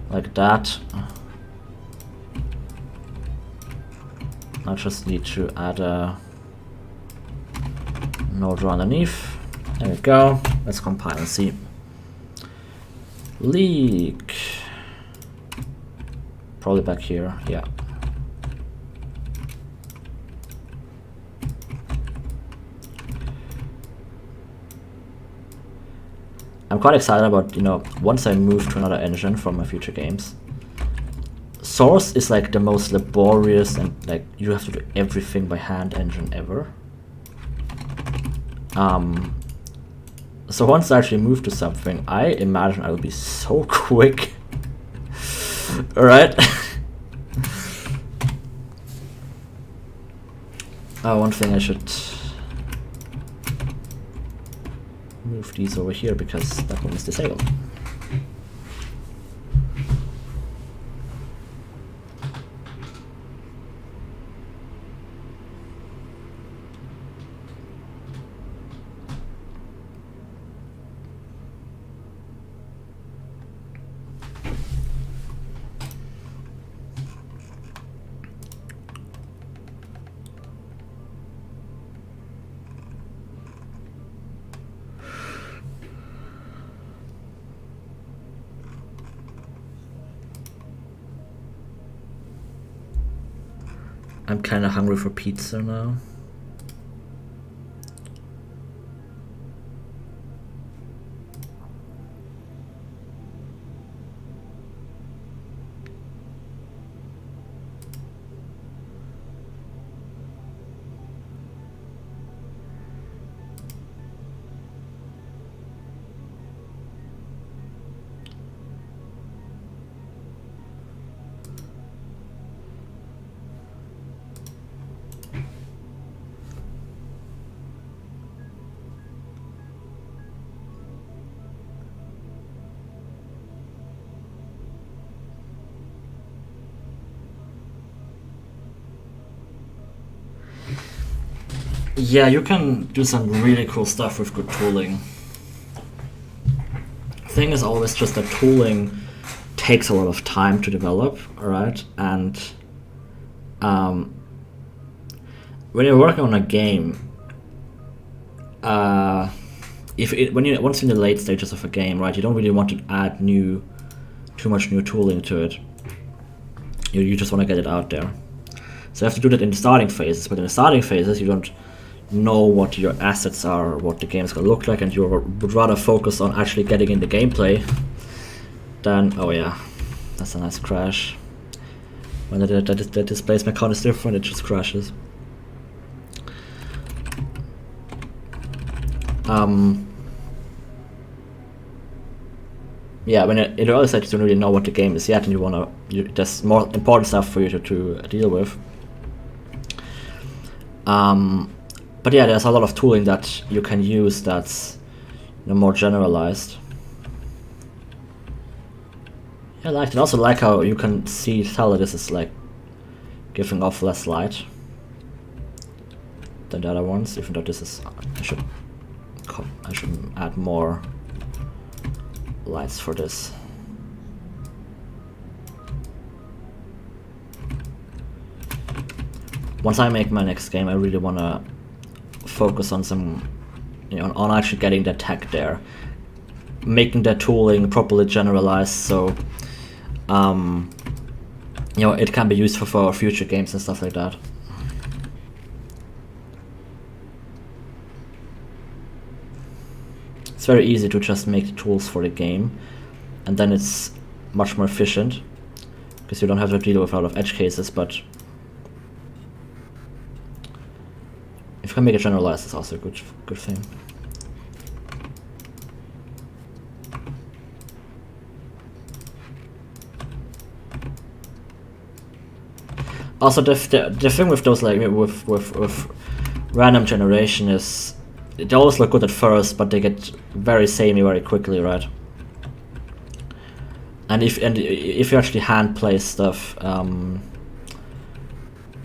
like that. I just need to add a node underneath. There we go. Let's compile and see. Leak. Probably back here, yeah. I'm quite excited about, once I move to another engine from my future games. Source is like the most laborious and like you have to do everything by hand engine ever. So once I actually move to something, I imagine I will be so quick. Alright. One thing I should move these over here because that one is disabled. I'm kind of hungry for pizza now. Yeah, you can do some really cool stuff with good tooling. Thing is always just that tooling takes a lot of time to develop, alright? And when you're working on a game, once in the late stages of a game, right, you don't really want to add too much new tooling to it. You just want to get it out there. So you have to do that in the starting phases, but in the starting phases you don't know what your assets are, what the game's gonna look like, and you would rather focus on actually getting in the gameplay than, oh yeah, that's a nice crash. When the displacement count is different, it just crashes. Yeah, when in the other side you don't really know what the game is yet, and there's more important stuff for you to deal with. But yeah, there's a lot of tooling that you can use that's more generalized. Yeah, I liked it. I also like how you can tell that this is like giving off less light than the other ones, even though this is I should add more lights for this. Once I make my next game, I really want to focus on some, on actually getting the tech there, making the tooling properly generalized, so it can be used for future games and stuff like that. It's very easy to just make the tools for the game, and then it's much more efficient because you don't have to deal with a lot of edge cases. But if you can make it generalized, it's also a good thing. Also, the thing with those, like with random generation, is they always look good at first, but they get very samey very quickly, right? And if you actually hand play stuff,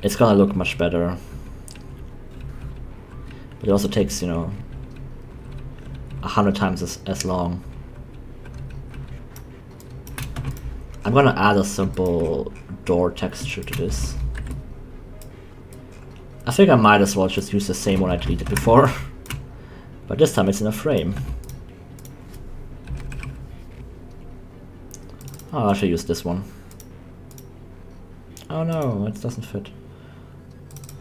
it's gonna look much better. But it also takes 100 times as long. I'm gonna add a simple door texture to this. I think I might as well just use the same one I deleted before, but this time it's in a frame. Oh, I should use this one. Oh no, it doesn't fit.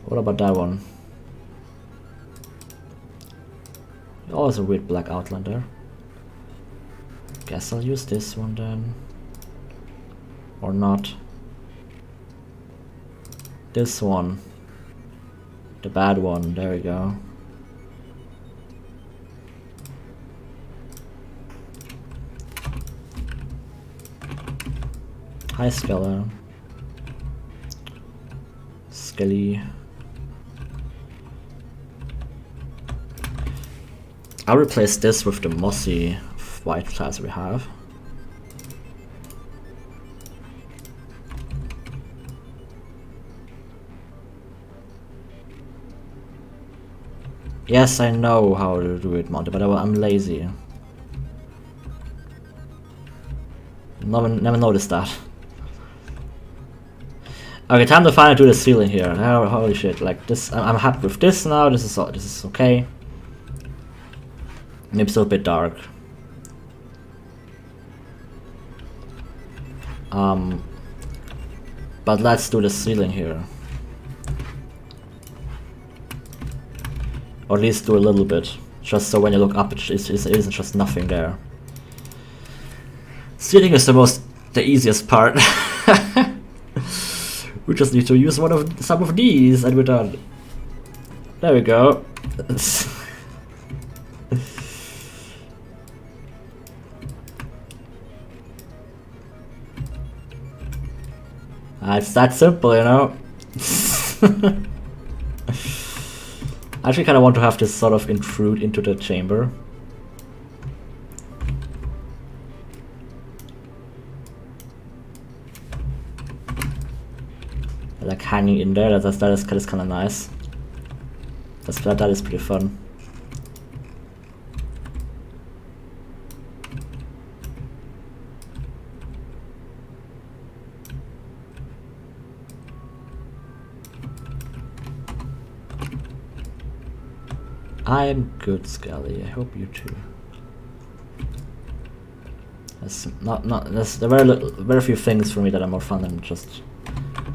What about that one? Oh, there's a weird black outline there. Guess I'll use this one then. Or not. This one. The bad one, there we go. Hi Skella. Skelly. I'll replace this with the mossy white tiles we have. Yes, I know how to do it, Monty, but I'm lazy. Never noticed that. Okay, time to finally do the ceiling here. Holy shit! Like this, I'm happy with this now. This is okay. Maybe still a bit dark. But let's do the ceiling here. Or at least do a little bit. Just so when you look up, it isn't just nothing there. Sealing is the easiest part. We just need to use some of these and we're done. There we go. It's that simple, you know. I actually kind of want to have this sort of intrude into the chamber. Like hanging in there, that is kind of nice. That is pretty fun. I'm good, Scully. I hope you too. There's very few things for me that are more fun than just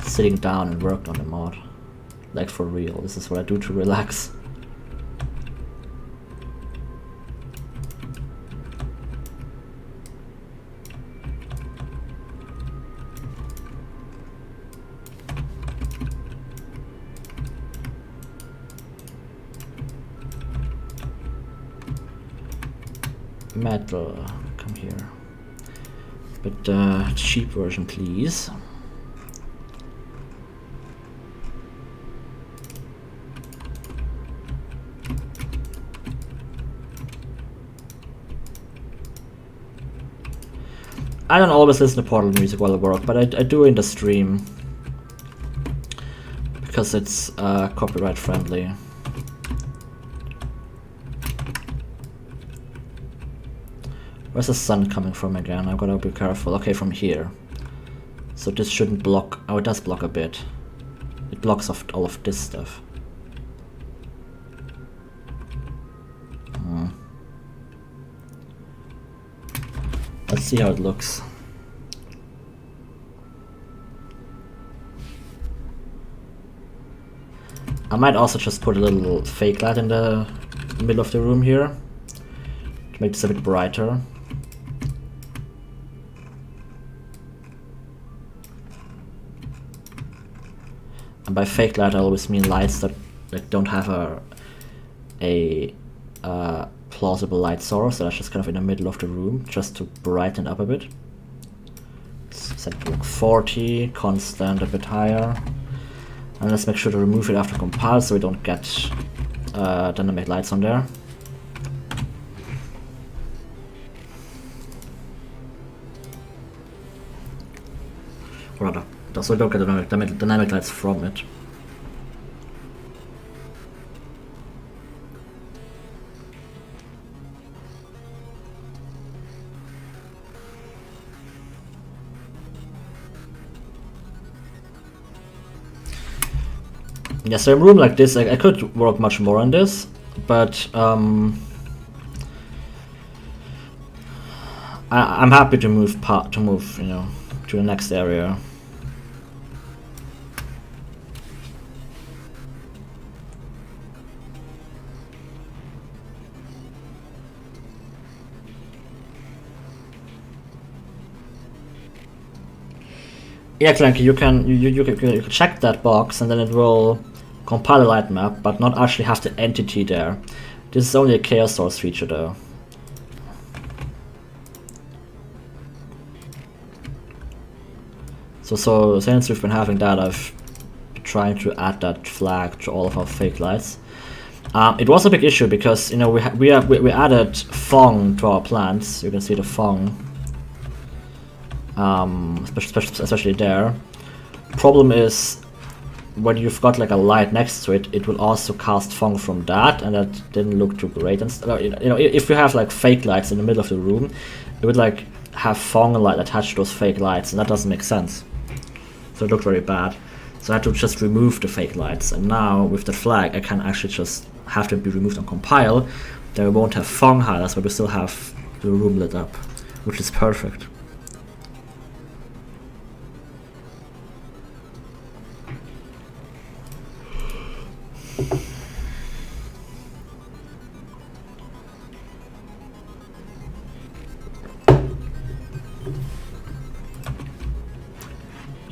sitting down and work on the mod. Like for real. This is what I do to relax. Metal, come here. But cheap version, please. I don't always listen to Portal music while I work, but I do in the stream because it's copyright friendly. Where's the sun coming from again? I've gotta be careful. Okay, from here. So this shouldn't block. Oh, it does block a bit. It blocks off all of this stuff. Let's see how it looks. I might also just put a little fake light in the middle of the room here to make this a bit brighter. And by fake light I always mean lights that like don't have a plausible light source, so that's just kind of in the middle of the room, just to brighten up a bit. Let's set it to like 40, constant a bit higher. And let's make sure to remove it after compile so we don't get dynamic lights on there. Or rather, so we don't get dynamic lights from it. Yeah, so in a room like this, I could work much more on this, but I'm happy to move you know, to the next area. Yeah, Clanky, you can check that box and then it will compile a light map, but not actually have the entity there. This is only a chaos source feature though. So since we've been having that, I've been trying to add that flag to all of our fake lights. It was a big issue because, you know, we added Fong to our plants. You can see the Fong, especially there. Problem is, when you've got like a light next to it, it will also cast Fong from that, and that didn't look too great. And you know, if you have like fake lights in the middle of the room, it would like have Fong light attached to those fake lights, and that doesn't make sense. So it looked very bad. So I had to just remove the fake lights, and now with the flag, I can actually just have them be removed on compile. Then we won't have Fong highlights, but we still have the room lit up, which is perfect.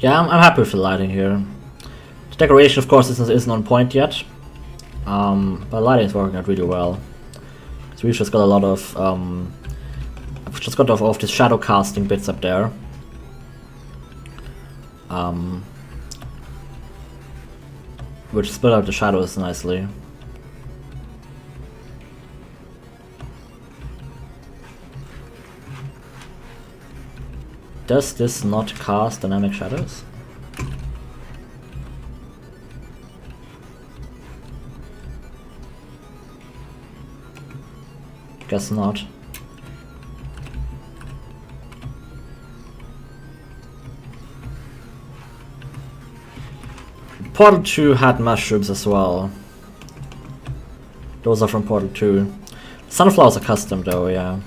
Yeah, I'm happy with the lighting here. The decoration, of course, isn't on point yet, but the lighting is working out really well. So we've just got a lot of I've just got all of these shadow casting bits up there. Which split out the shadows nicely. Does this not cast dynamic shadows? Guess not. Portal 2 had mushrooms as well. Those are from Portal 2. Sunflowers are custom though, yeah.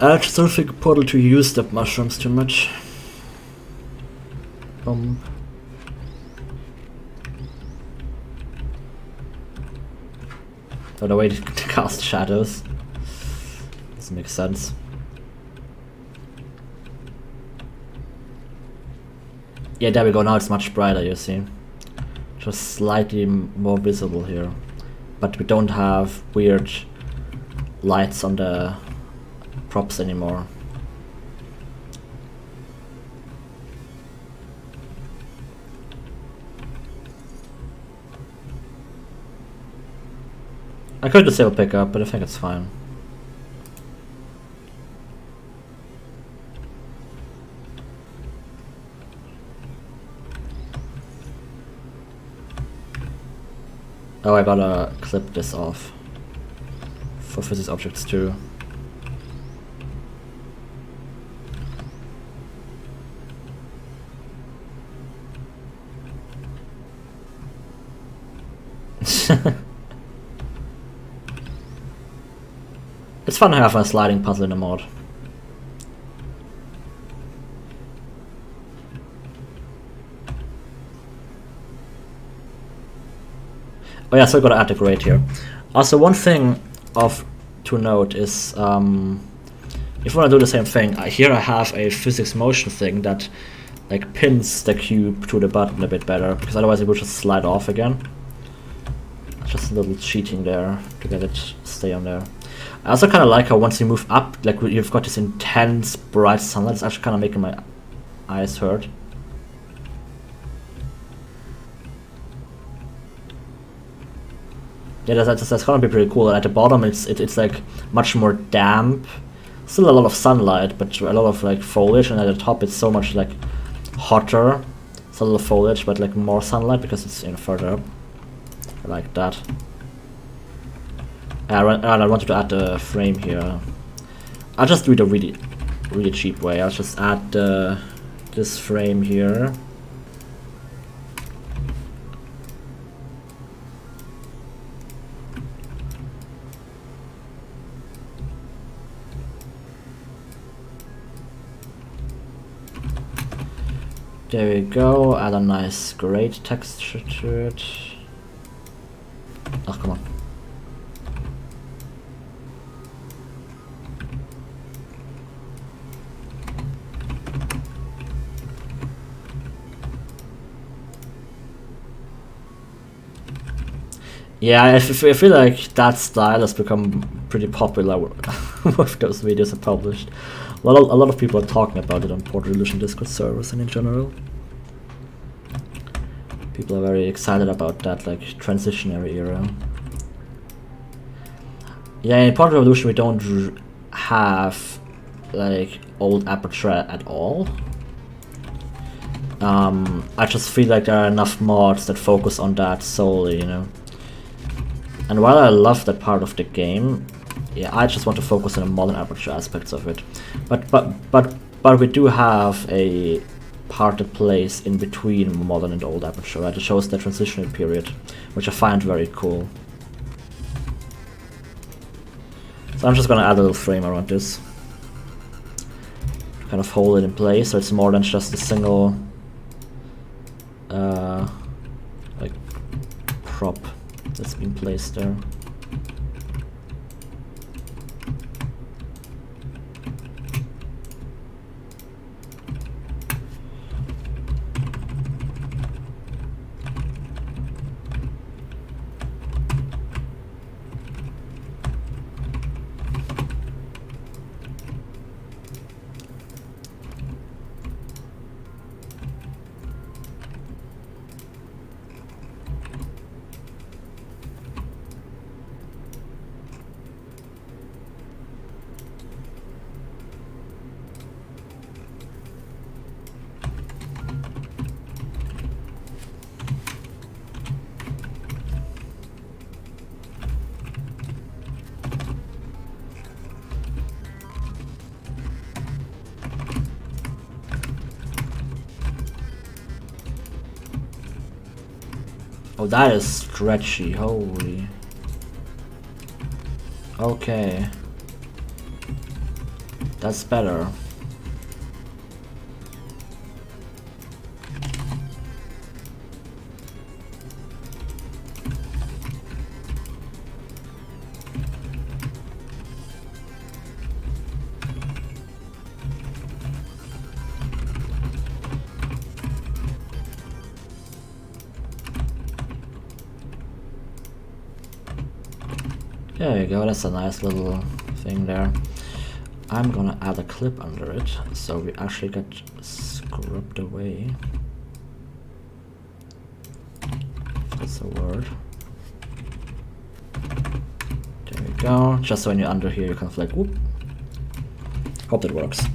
I just don't think Portal 2 used up mushrooms too much. Or the way to cast shadows. Doesn't make sense. Yeah, there we go, now it's much brighter, you see. Just slightly more visible here. But we don't have weird lights on the props anymore. I could disable pickup, but I think it's fine. Oh, I gotta clip this off for physics objects too. It's fun to have a sliding puzzle in a mod. Oh yeah, so I gotta add the grade here. Also, one thing to note is if you wanna do the same thing, here I have a physics motion thing that like pins the cube to the button a bit better, because otherwise it would just slide off again. Just a little cheating there to get it stay on there. I also kind of like how once you move up, like you've got this intense bright sunlight. It's actually kind of making my eyes hurt. Yeah, that's gonna be pretty cool. At the bottom, it's like much more damp. Still a lot of sunlight, but a lot of like foliage, and at the top it's so much like hotter. It's a little foliage, but like more sunlight because it's further up. I like that. I wanted to add the frame here. I'll just do it a really cheap way. I'll just add this frame here. There we go. Add a nice grade texture to it. Oh, come on. Yeah, I feel like that style has become pretty popular with those videos are published. A lot of people are talking about it on Portal Illusion Discord servers and in general. People are very excited about that like transitionary era. Yeah, in Portal Revolution we don't have like old aperture at all. I just feel like there are enough mods that focus on that solely, you know. And while I love that part of the game, yeah, I just want to focus on the modern aperture aspects of it. But we do have a part that plays in between modern and old aperture, right? It shows the transitional period, which I find very cool. So I'm just gonna add a little frame around this. Kind of hold it in place so it's more than just a single being placed there. Oh, that is stretchy, holy. Okay. That's better. There you go, that's a nice little thing there. I'm gonna add a clip under it, so we actually get scrubbed away. If that's a word. There we go, just so when you're under here you kind of like, whoop. Hope that works.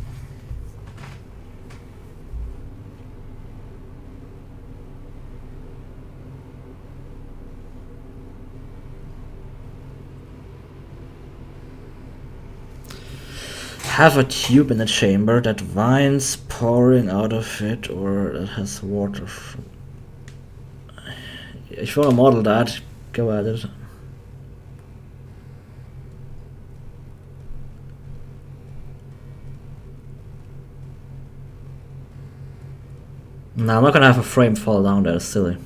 Have a tube in the chamber that vines pouring out of it, or it has water. If you want to model that, go at it. No, I'm not gonna have a frame fall down there, it's silly.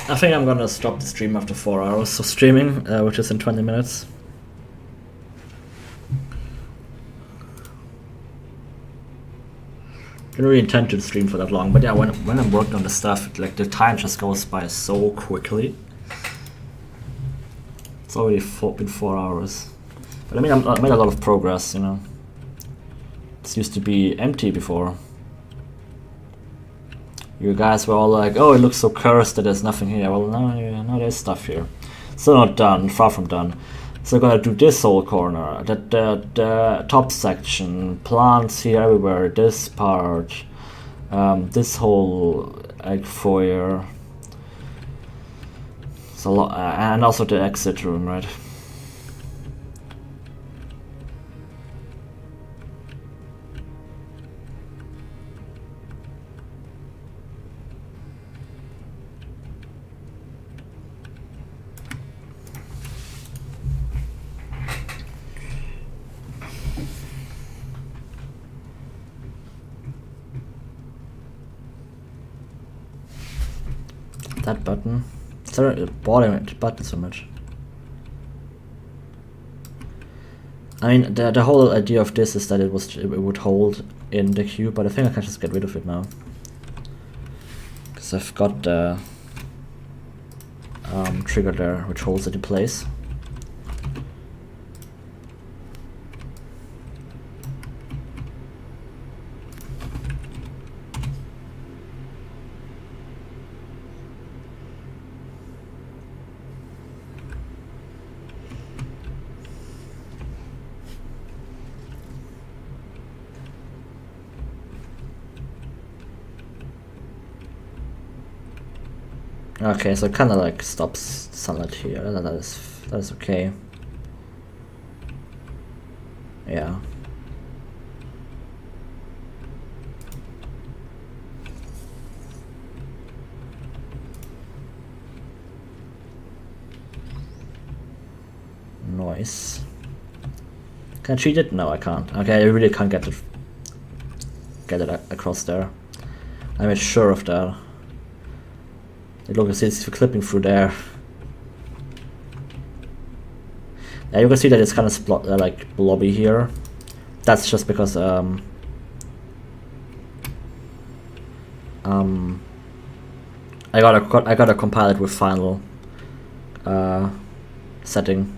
I think I'm gonna stop the stream after 4 hours of streaming, which is in 20 minutes. Didn't really intend to stream for that long, but yeah, when I'm working on the stuff, like the time just goes by so quickly. It's already been 4 hours. But I mean, I made a lot of progress, you know. This used to be empty before. You guys were all like, oh, it looks so cursed that there's nothing here. Well, no, there's stuff here. Still not done, far from done. So I'm gonna do this whole corner, the top section, plants here everywhere, this part, this whole like foyer. It's a lot, and also the exit room, right? That button. Sorry, bothering the button so much. I mean, the whole idea of this is that it would hold in the cube, but I think I can just get rid of it now. Because I've got the trigger there, which holds it in place. Okay, so it kind of like stops sunlight here. That is okay. Yeah. noise. Can I cheat it? No, I can't. Okay, I really can't get it across there. I made sure of that. Look, it's clipping through there. Yeah, you can see that it's kind of like blobby here. That's just because I gotta compile it with final setting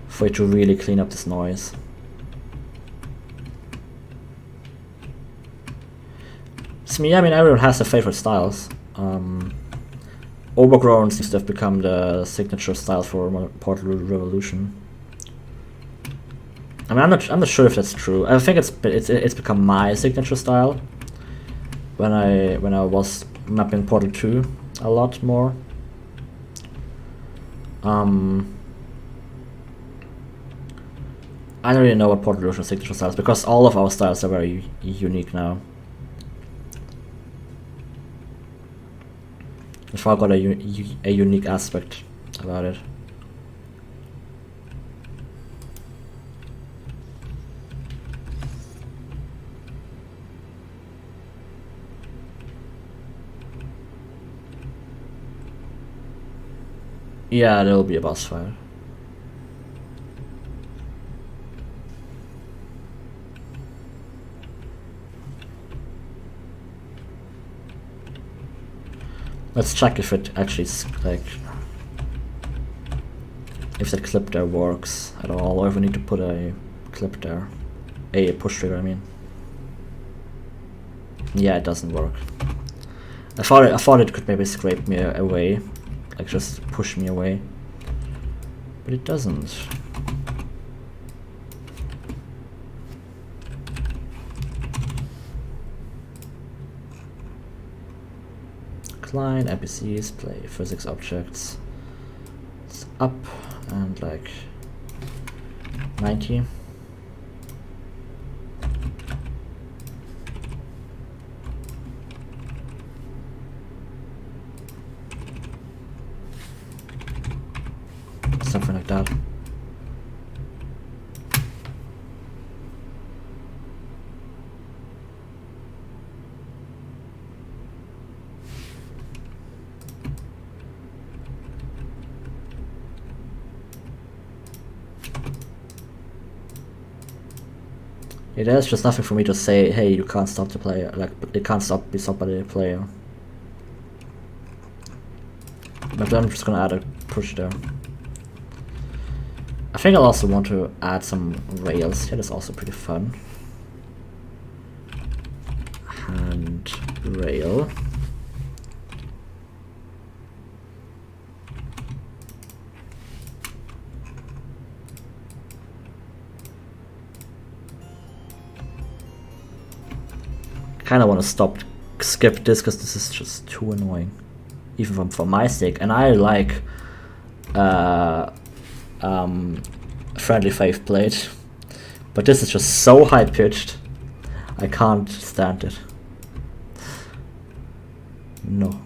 for it to really clean up this noise. Yeah, I mean, everyone has their favorite styles. Overgrown seems to have become the signature style for Portal Revolution. I mean, I'm not sure if that's true. I think it's become my signature style when I was mapping Portal 2 a lot more. I don't really know what Portal Revolution signature styles, because all of our styles are very unique now. It's all got a unique aspect about it. Yeah, there will be a boss fight. Let's check if it actually like if that clip there works at all, or if we need to put a clip there, a push trigger. I mean, yeah, it doesn't work. I thought it could maybe scrape me away, like just push me away, but it doesn't. Client, NPCs, play physics objects. It's up and like 90. Something like that. There's just nothing for me to say, hey, you can't stop the player, like, it can't be stopped by the player. But I'm just gonna add a push there. I think I'll also want to add some rails here, that's also pretty fun. Hand rail. Kind of want to skip this because this is just too annoying, even for my sake. And I like friendly faith plate, but this is just so high pitched. I can't stand it. No.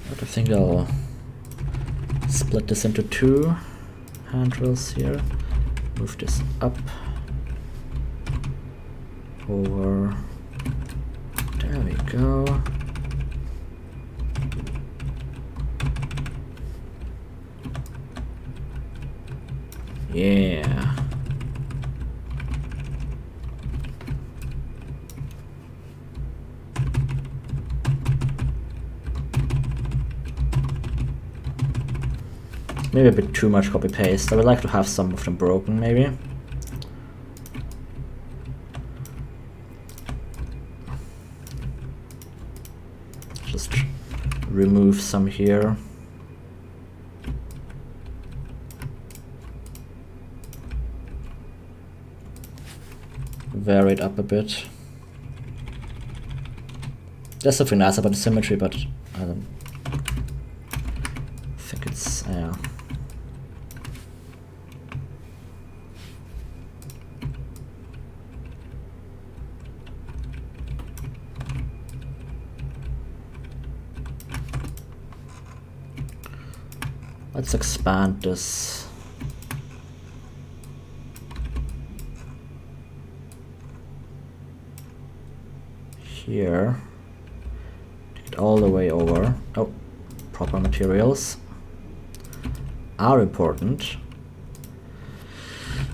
But I think I'll split this into two handrails here. Move this up, over, there we go. Yeah. Maybe a bit too much copy paste. I would like to have some of them broken, maybe. Just remove some here. Vary it up a bit. There's something nice about the symmetry, but I don't think it's, yeah. Let's expand this. Here. Take it all the way over. Oh, proper materials are important.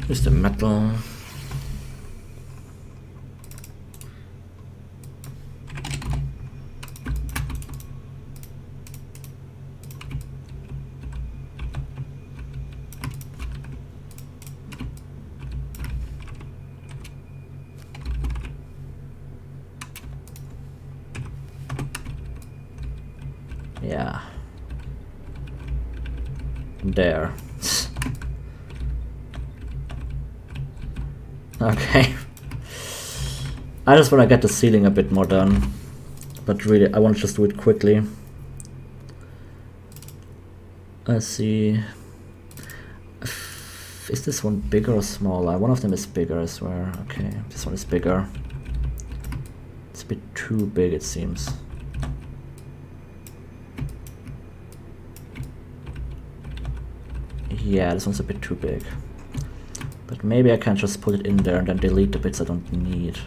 Here's the metal. Yeah. There. Okay. I just want to get the ceiling a bit more done. But really, I want to just do it quickly. Let's see. Is this one bigger or smaller? One of them is bigger, I swear. Okay, this one is bigger. It's a bit too big, it seems. Yeah, this one's a bit too big. But maybe I can just put it in there and then delete the bits I don't need.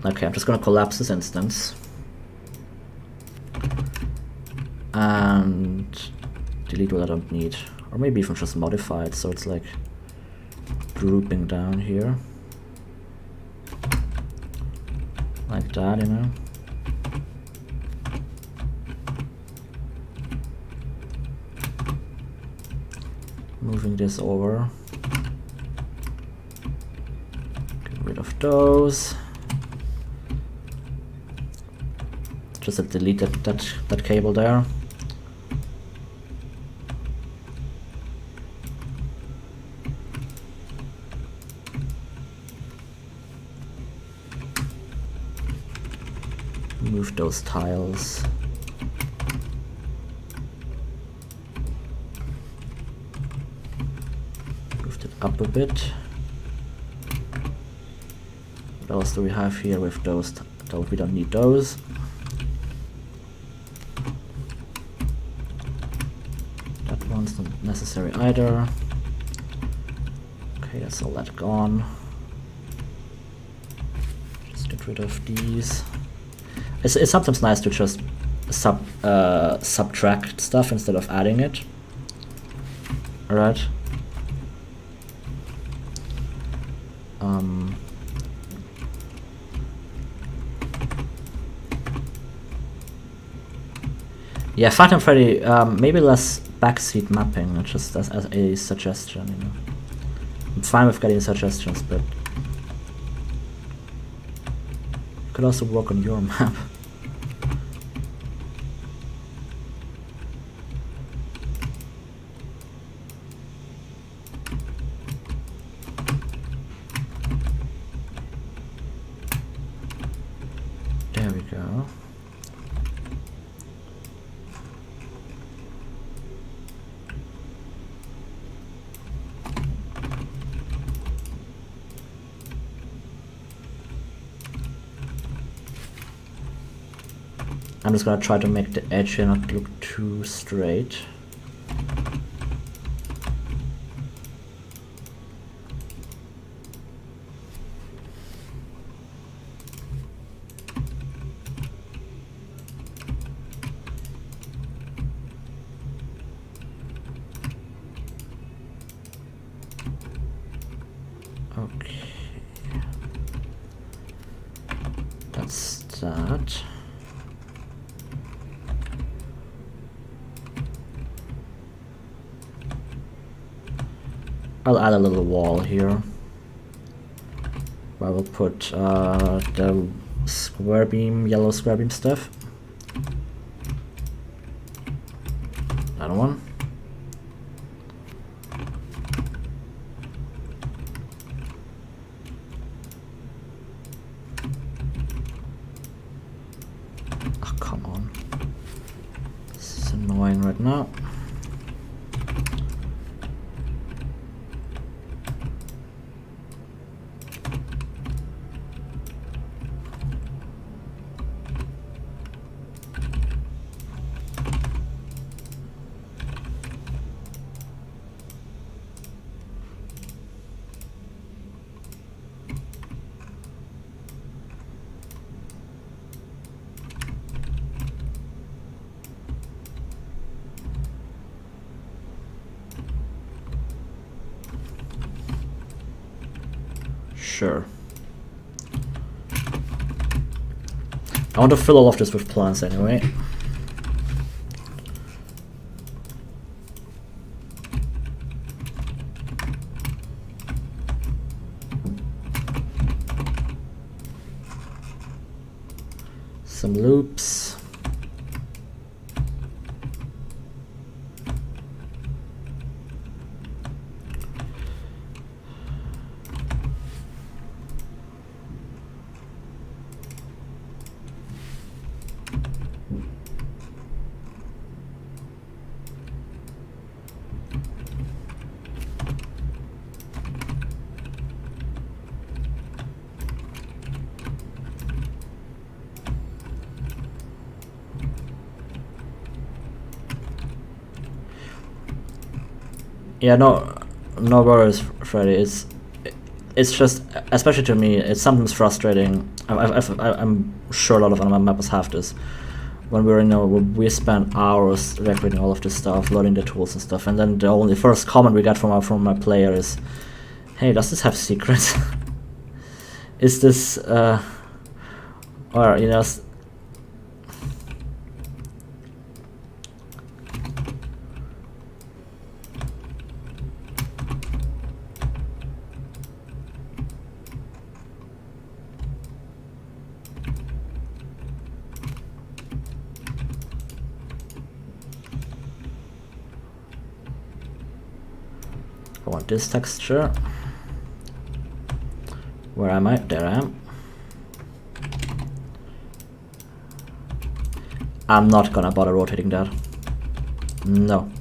Okay, I'm just gonna collapse this instance. And delete what I don't need. Or maybe even just modify it so it's like drooping down here. Like that, you know. Moving this over. Get rid of those. Just delete that cable there. Move those tiles. Move it up a bit. What else do we have here with those? We don't need those. That one's not necessary either. Okay, that's all that gone. Just get rid of these. It's sometimes nice to just subtract stuff instead of adding it. Alright. Yeah, Phantom Freddy, maybe less backseat mapping, just as a suggestion, you know. I'm fine with getting suggestions, but you could also work on your map. There we go. I'm just gonna try to make the edge here not look too straight. Okay. That's that. I'll add a little wall here. I will put the square beam, yellow square beam stuff. Another one. right now. Sure. I want to fill all of this with plants anyway. Some loops. Yeah, no worries, Freddy. It's just, especially to me, it's sometimes frustrating. I'm sure a lot of other mappers have this. When we spend hours decorating all of this stuff, loading the tools and stuff, and then the only first comment we get from my player is, "Hey, does this have secrets? Is this or you know?" I want this texture. Where am I? There I am. I'm not gonna bother rotating that. No.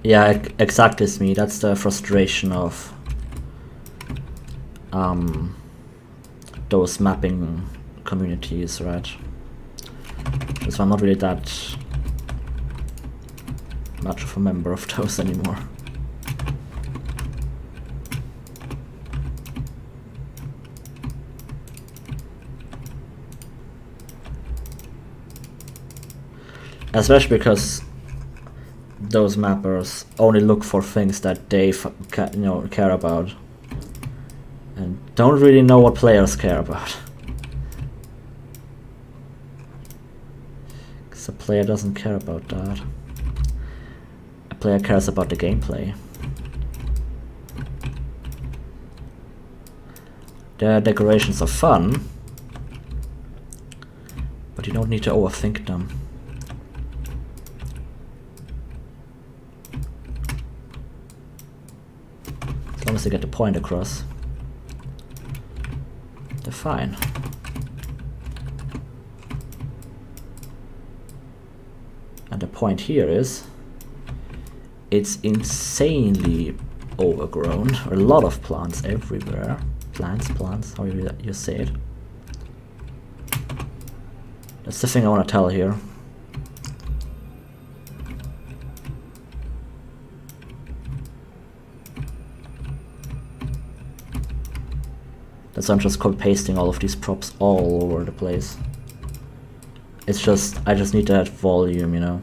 Yeah, exactly, it's me. That's the frustration of those mapping communities, right? So I'm not really that much of a member of those anymore. Especially because those mappers only look for things that they care about, and don't really know what players care about. Because a player doesn't care about that. A player cares about the gameplay. The decorations are fun, but you don't need to overthink them. As long as they get the point across, they're fine. And the point here is, it's insanely overgrown. A lot of plants everywhere. Plants, how you say it. That's the thing I want to tell here. That's why I'm just pasting all of these props all over the place. It's just, I just need that volume, you know.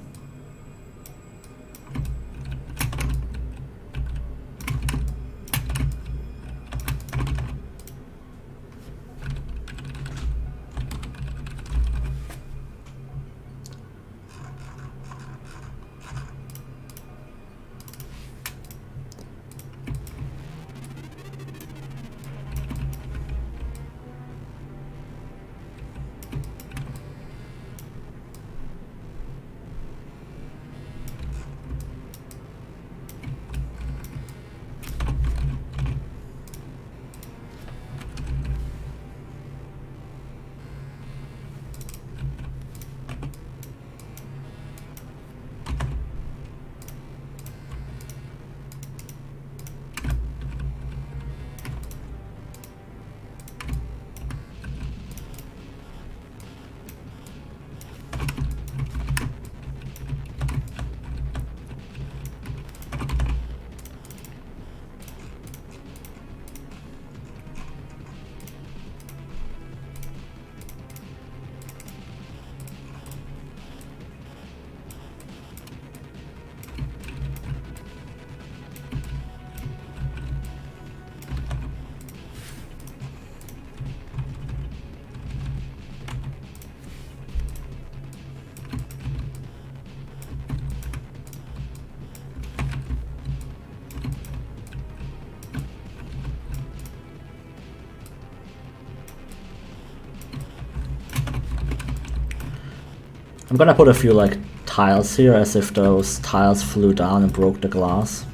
I'm gonna put a few like tiles here as if those tiles flew down and broke the glass.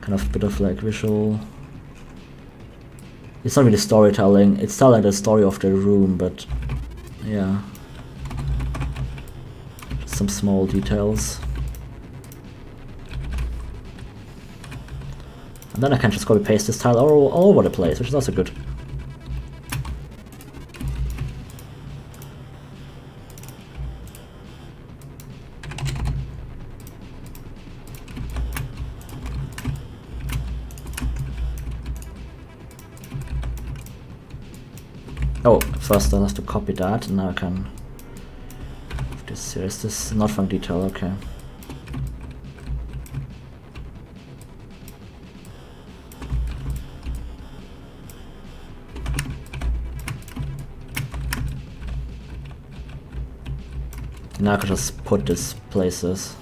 Kind of a bit of like visual. It's not really storytelling, it's telling the story of the room, but yeah. Just some small details. And then I can just copy paste this tile all over the place, which is also good. Oh, first I'll have to copy that, and now I can... This here, is this not from detail? Okay. Now I can just put these places.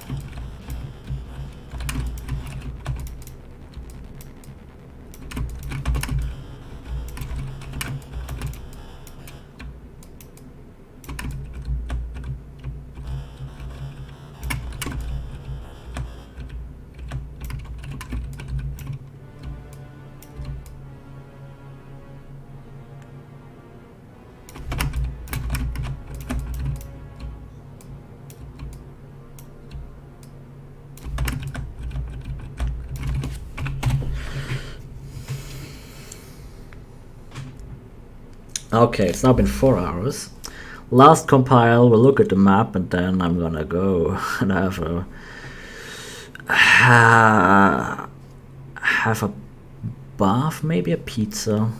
Okay, it's now been 4 hours. Last compile, we'll look at the map, and then I'm gonna go and have a bath, maybe a pizza.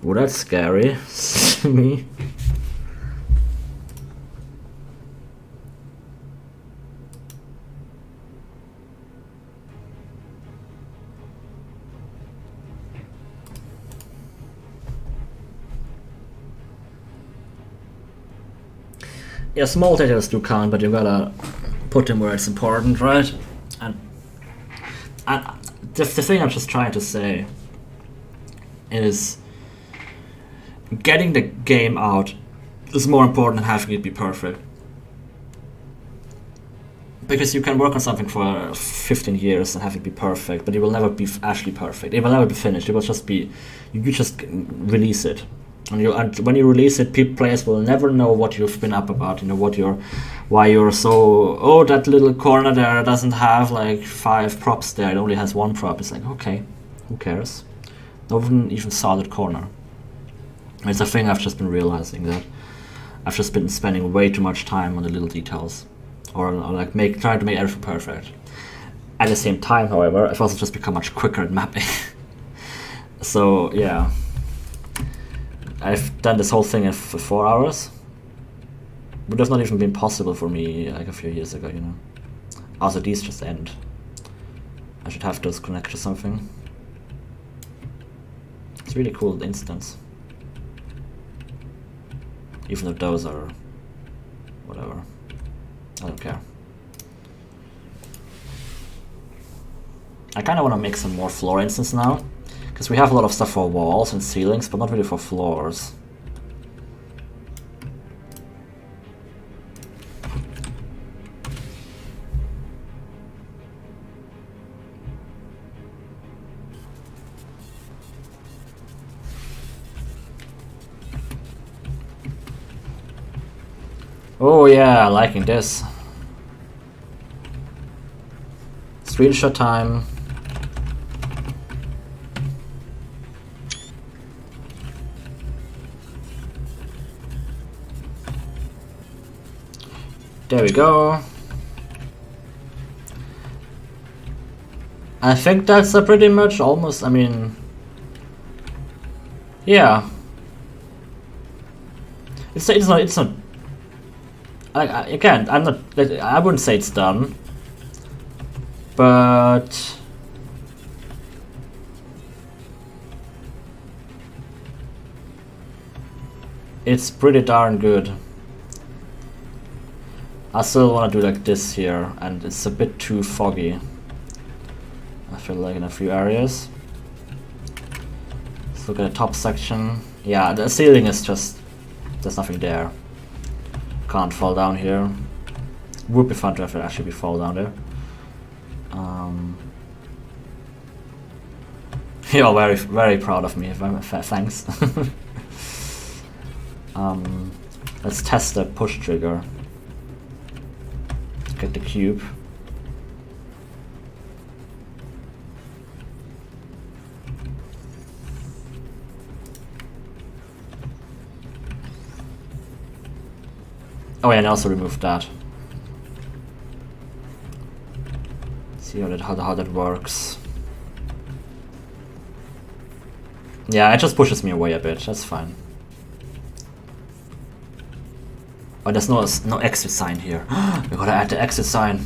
Oh, that's scary. Me. Yeah, small details do count, but you gotta put them where it's important, right? And the thing I'm just trying to say is getting the game out is more important than having it be perfect. Because you can work on something for 15 years and have it be perfect, but it will never be actually perfect. It will never be finished. It will just be, you just release it. And when you release it, players will never know what you've been up about. You know why you're so. Oh, that little corner there doesn't have like 5 props there. It only has 1 prop. It's like, okay, who cares? No one even saw that corner. It's a thing I've just been realizing, that I've just been spending way too much time on the little details, or like trying to make everything perfect. At the same time, however, I've also just become much quicker at mapping. So yeah. I've done this whole thing in 4 hours. Would have not even been possible for me like a few years ago, you know. Also, these just end. I should have those connect to something. It's really cool, the instance. Even though those are... whatever. I don't care. I kind of want to make some more floor instance now. Because we have a lot of stuff for walls and ceilings, but not really for floors. Oh yeah, liking this. Screenshot time. There we go. I think that's a pretty much almost, I mean, yeah. It's not, again, I wouldn't say it's done, but it's pretty darn good. I still want to do like this here, and it's a bit too foggy. feel like in a few areas. Let's look at the top section. Yeah, the ceiling is just, there's nothing there. Can't fall down here. Would be fun to have it actually be fall down there. You're very proud of me. Thanks. Let's test the push trigger. Get the cube. Oh yeah, and also remove that. See how that works. Yeah, it just pushes me away a bit. That's fine. Oh, there's no exit sign here. We gotta add the exit sign.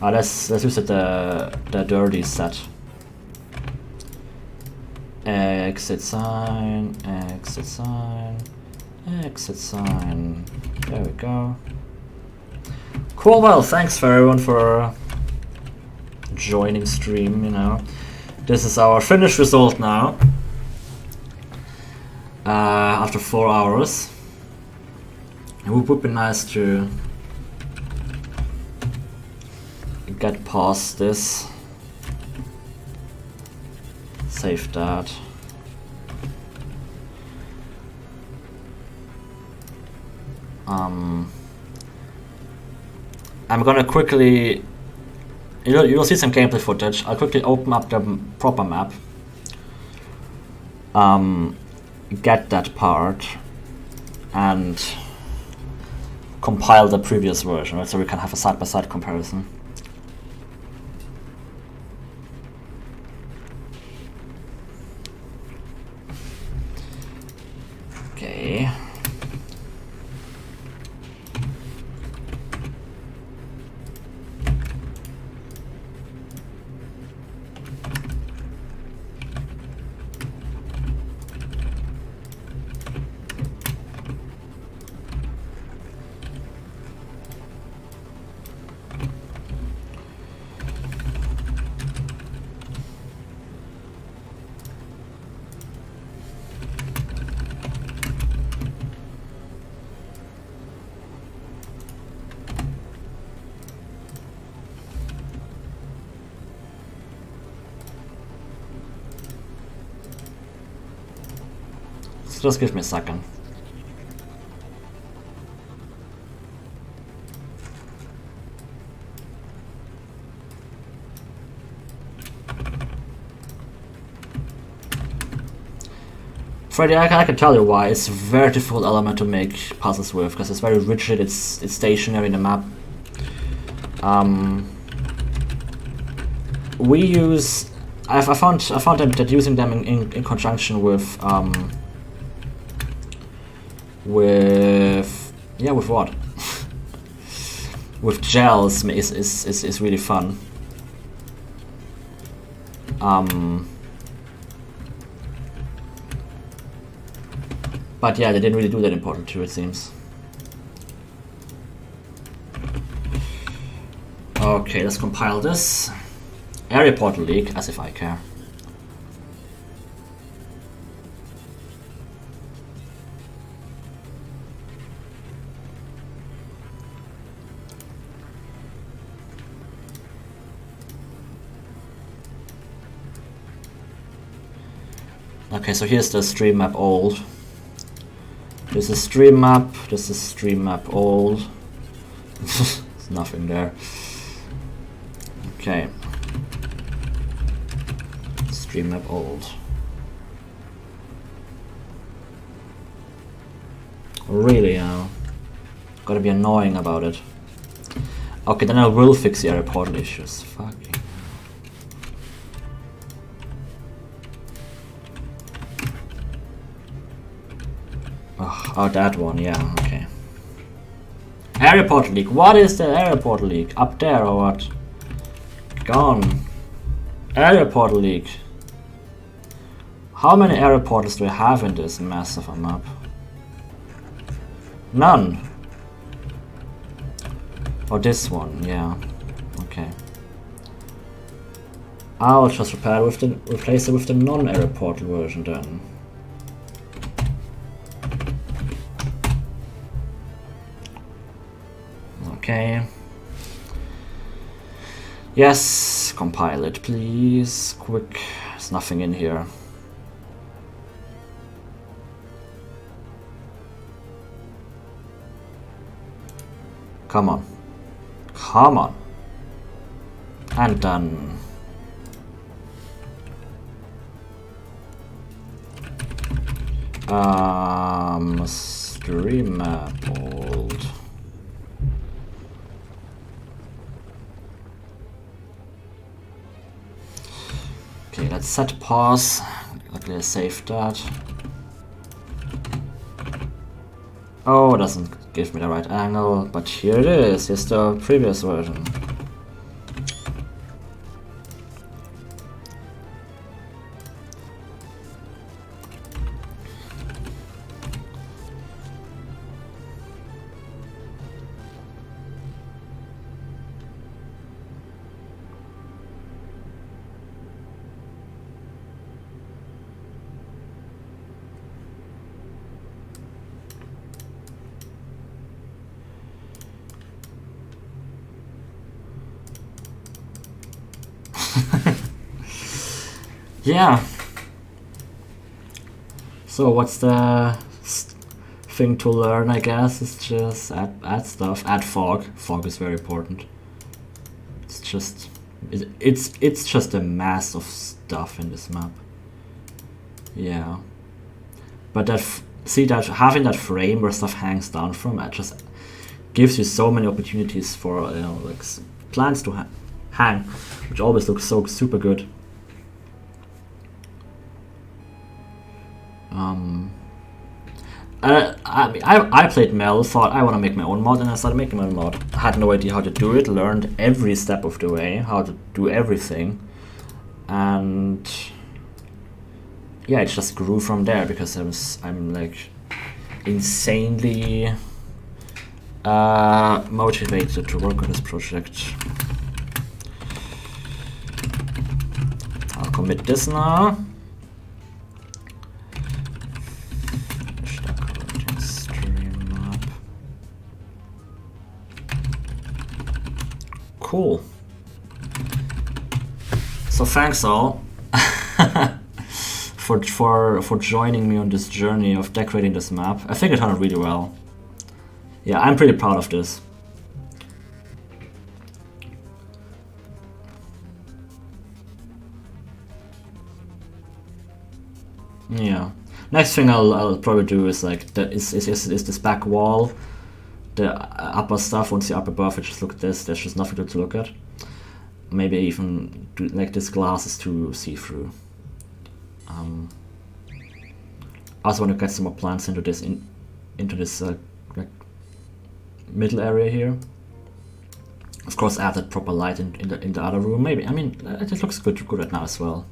Oh, let's use the dirty set. Exit sign, exit sign, exit sign. There we go. Cool. Well, thanks for everyone for joining stream. You know, this is our finished result now. After 4 hours, it would be nice to get past this. Save that. I'm gonna quickly. You'll see some gameplay footage. I'll quickly open up the proper map. Get that part and compile the previous version, right? So we can have a side-by-side comparison. Okay. So just give me a second. Freddy, I can tell you why. It's a very difficult element to make puzzles with, because it's very rigid, it's stationary in the map. We use... I found that using them in conjunction with what? With gels is really fun. But yeah, they didn't really do that in Portal 2, it seems. Okay, let's compile this. Area portal leak, as if I care. Okay, so here's the stream map old. This is stream map, this is stream map old. There's nothing there. Okay. Stream map old. Really, gotta be annoying about it. Okay, then I will fix the area portal issues. Fucking. Oh, that one, yeah, okay. Area portal leak. What is the area portal leak? Up there or what? Gone. Area portal leak. How many area portals do we have in this massive map? None. Or this one, yeah. Okay. I'll just replace it with the non-error portal version then. Okay. Yes, compile it please. Quick. There's nothing in here. Come on. Come on. And done. Stream map old. Okay, let's set pause. Quickly save that. Oh, it doesn't give me the right angle, but here it is. Here's the previous version. Yeah. So what's the thing to learn, I guess? It's just add stuff. Add fog. Fog is very important. It's just a mass of stuff in this map. Yeah. But that having that frame where stuff hangs down from it just gives you so many opportunities for like plants to hang, which always looks so super good. I played Mel, thought I want to make my own mod, and I started making my own mod. I had no idea how to do it, learned every step of the way, how to do everything, and yeah, it just grew from there because I'm like insanely motivated to work on this project. I'll commit this now. Cool. So thanks all for joining me on this journey of decorating this map. I think it turned out really well. Yeah, I'm pretty proud of this. Yeah. Next thing I'll probably do is like is this back wall. The upper stuff, once you're up above it, just look at this, there's just nothing to look at. Maybe even do, like this glass is too see-through. I also want to get some more plants into this like middle area here. Of course, add that proper light in the other room. Maybe, I mean, it looks good right now as well.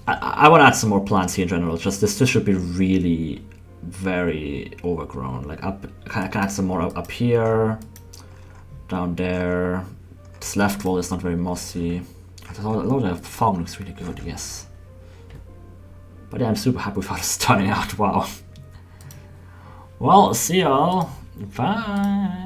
I want to add some more plants here in general. Just this should be really very overgrown. Like up, I can add some more up here, down there. This left wall is not very mossy. Although the fog looks really good, yes. But yeah, I'm super happy with how it's turning out. Wow. Well, see y'all. Bye.